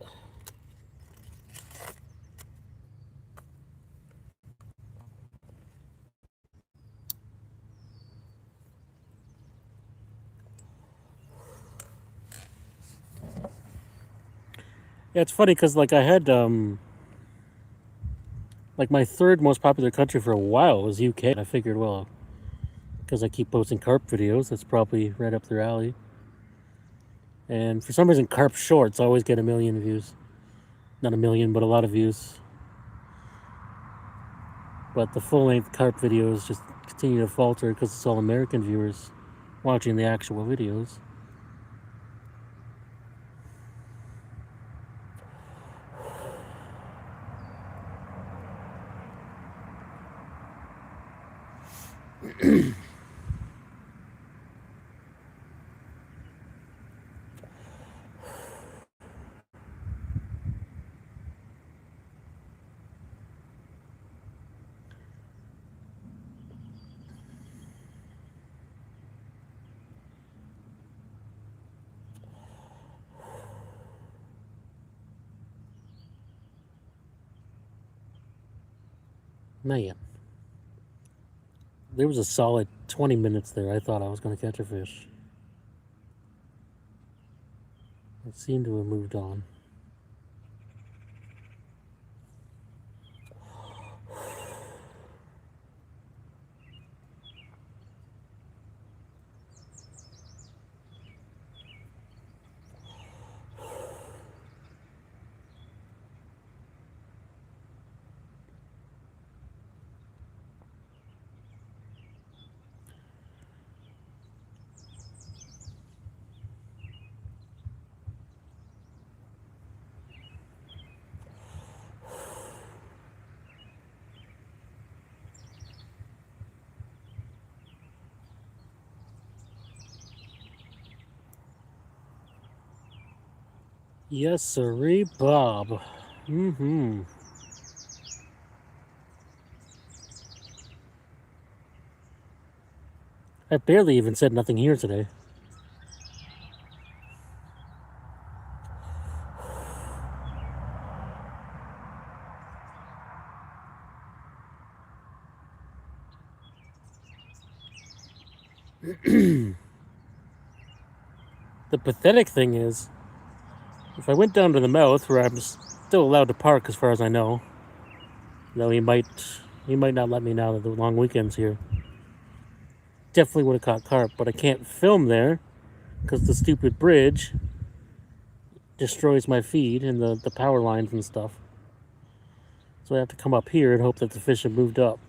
A: Yeah, it's funny because like I had like my third most popular country for a while was UK. And I figured, well, because I keep posting carp videos, that's probably right up their alley. And for some reason, carp shorts always get a million views. Not a million, but a lot of views. But the full-length carp videos just continue to falter because it's all American viewers watching the actual videos. Man, there was a solid 20 minutes there. I thought I was going to catch a fish. It seemed to have moved on. Yes, sirree, Bob. Mm-hmm. I barely even said nothing here today. The pathetic thing is, if I went down to the mouth, where I'm still allowed to park as far as I know, though he might not let me now that the long weekend's here. Definitely would have caught carp, but I can't film there because the stupid bridge destroys my feed and the power lines and stuff. So I have to come up here and hope that the fish have moved up.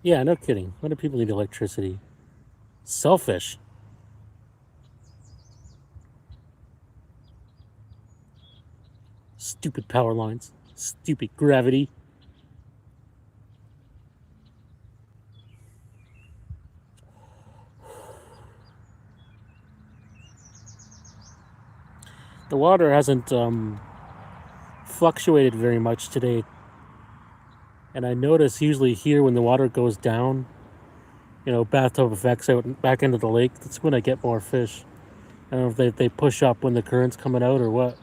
A: Yeah, no kidding. Why do people need electricity? Selfish. Stupid power lines. Stupid gravity. The water hasn't fluctuated very much today. And I notice usually here when the water goes down, you know, bathtub effects out back into the lake, that's when I get more fish. I don't know if they push up when the current's coming out or what.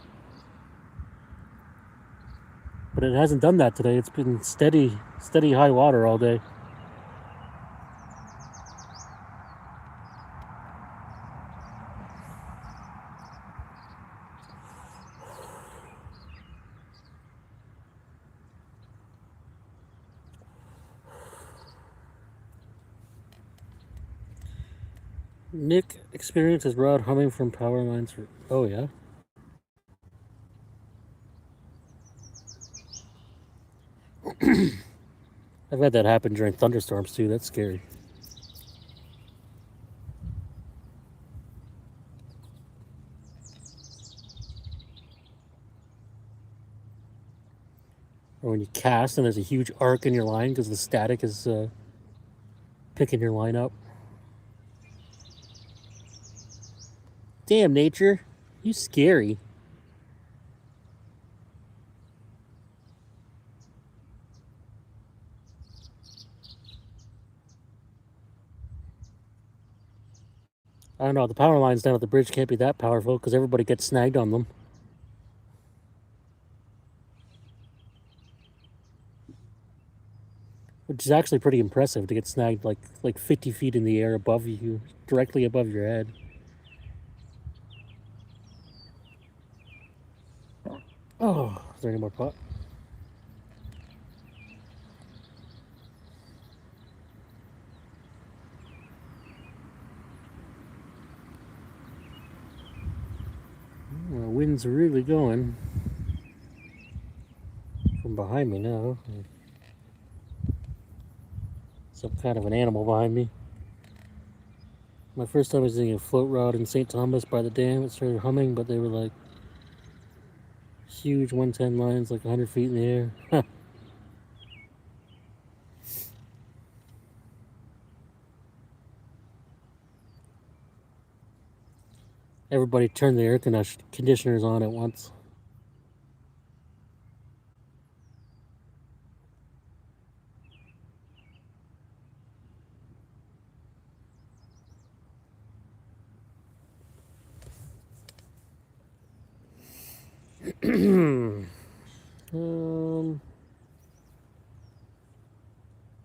A: But it hasn't done that today. It's been steady high water all day. Nick experiences rod humming from power lines. Oh, yeah? I've had that happen during thunderstorms, too. That's scary. Or when you cast and there's a huge arc in your line because the static is picking your line up. Damn, nature. You scary. I don't know, the power lines down at the bridge can't be that powerful because everybody gets snagged on them. Which is actually pretty impressive to get snagged like 50 feet in the air above you, directly above your head. Oh, is there any more pot? The wind's really going from behind me now. Some kind of an animal behind me. My first time was using a float rod in St. Thomas by the dam. It started humming, but they were like huge 110 lines, like 100 feet in the air. Everybody turned the air conditioners on at once.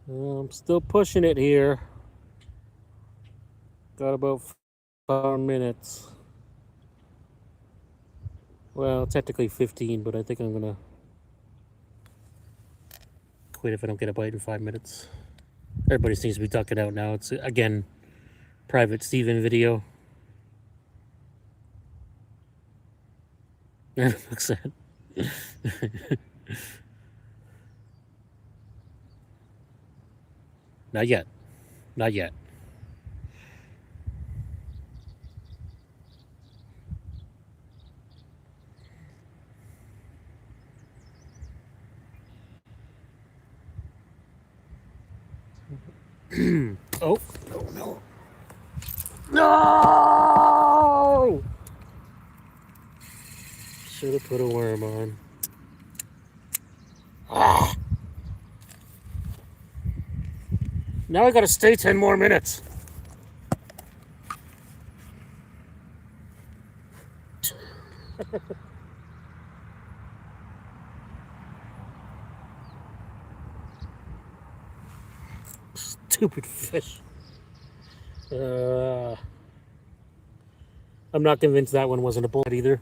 A: I'm still pushing it here. Got about 5 minutes. Well, technically 15, but I think I'm gonna quit if I don't get a bite in 5 minutes. Everybody seems to be ducking out now. It's, again, private Steven video. Looks sad. Not yet. Not yet. Oh. Oh, no. No! Should have put a worm on. Ah! Now I gotta stay 10 more minutes. Stupid fish. I'm not convinced that one wasn't a bullet either.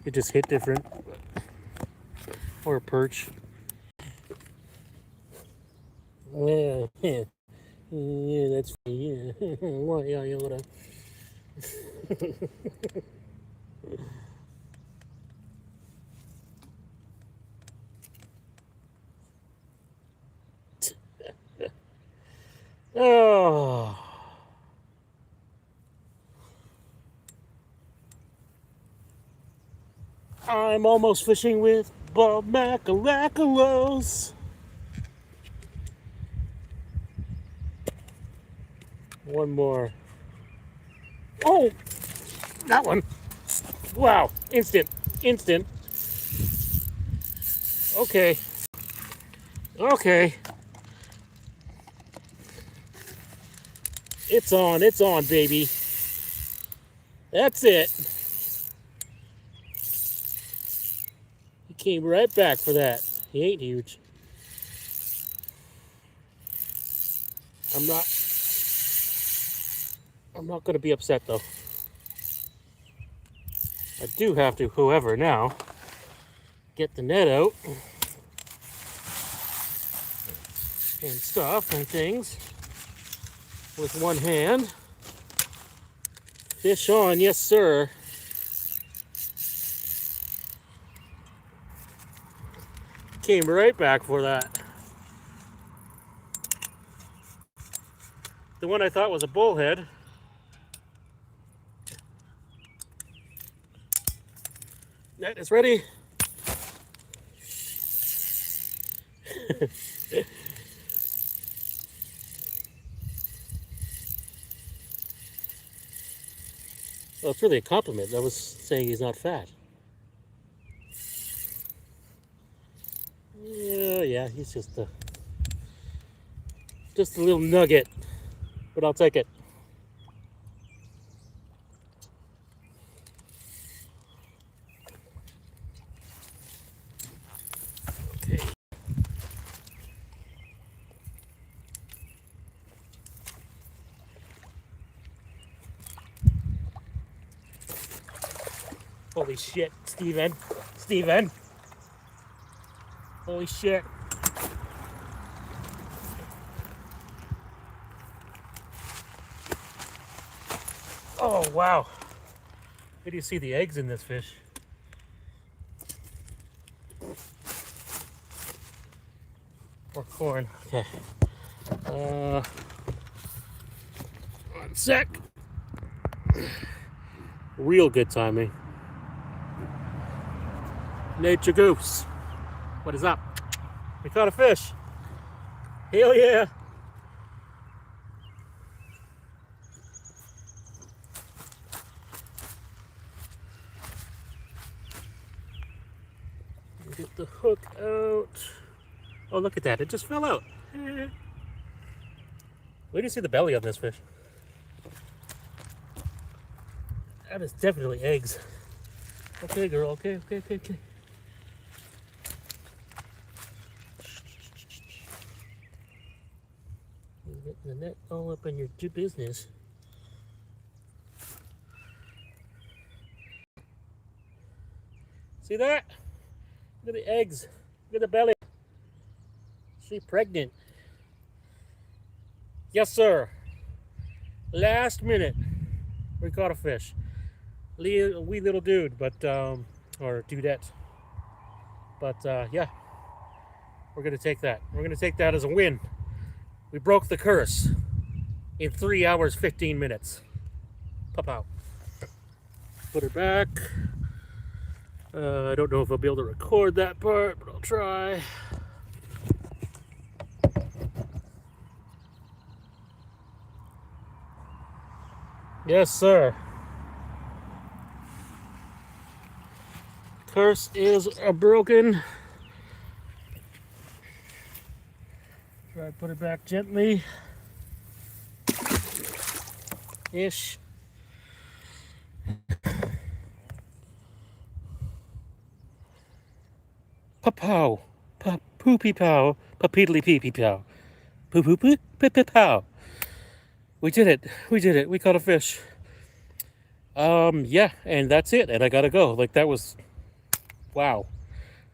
A: It just hit different. Or a perch. Yeah, yeah. Yeah, that's funny. Yeah. Why, yeah, what Oh. I'm almost fishing with Bob Macalacalos. One more. Oh, that one. Wow, instant. Okay. It's on, baby. That's it. He came right back for that. He ain't huge. I'm not gonna be upset though. I do have to, however, now get the net out and stuff and things with one hand. Fish on, yes sir. Came right back for that. The one I thought was a bullhead. Net is ready. Well, it's really a compliment. I was saying he's not fat. Yeah, he's just a little nugget, but I'll take it. Okay. Holy shit, Steven. Steven. Holy shit. Oh, wow. Where do you see the eggs in this fish? Or corn. Okay. One sec. Real good timing. Nature Goose. What is up? We caught a fish. Hell yeah. Get the hook out. Oh, look at that. It just fell out. Where do you see the belly on this fish? That is definitely eggs. Okay, girl. Okay. You're getting the net all up in your business. See that? Look at the eggs. Look at the belly. She's pregnant. Yes, sir. Last minute, we caught a fish. Wee little dude, but or dudette. But yeah, we're gonna take that. We're gonna take that as a win. We broke the curse in 3 hours 15 minutes. Pop out. Put her back. I don't know if I'll be able to record that part, but I'll try. Yes, sir. Curse is broken. Try to put it back gently. Ish. Pa-pow. Pa-poopy pow. Pa-peedly pee-pee pow. Poo-poo-poo. Pee-pee-pow. We did it. We caught a fish. Yeah, and that's it. And I gotta go. Like, that was, wow.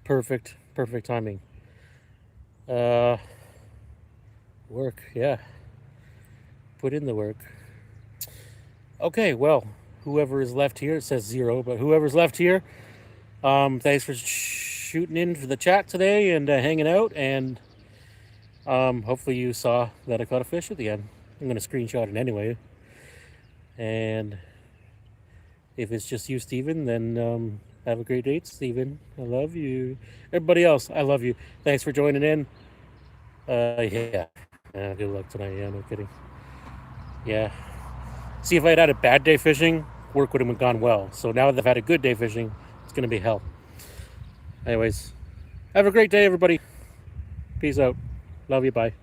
A: Perfect timing. Work, yeah. Put in the work. Okay, well, whoever is left here, it says 0, but whoever's left here, thanks for shooting in for the chat today and hanging out, and hopefully you saw that I caught a fish at the end. I'm going to screenshot it anyway. And if it's just you, Steven, then have a great date, Steven. I love you. Everybody else, I love you. Thanks for joining in. Yeah. Good luck tonight. Yeah, no kidding. Yeah. See, if I had a bad day fishing, work would have gone well. So now that I've had a good day fishing, it's going to be hell. Anyways, have a great day, everybody. Peace out. Love you. Bye.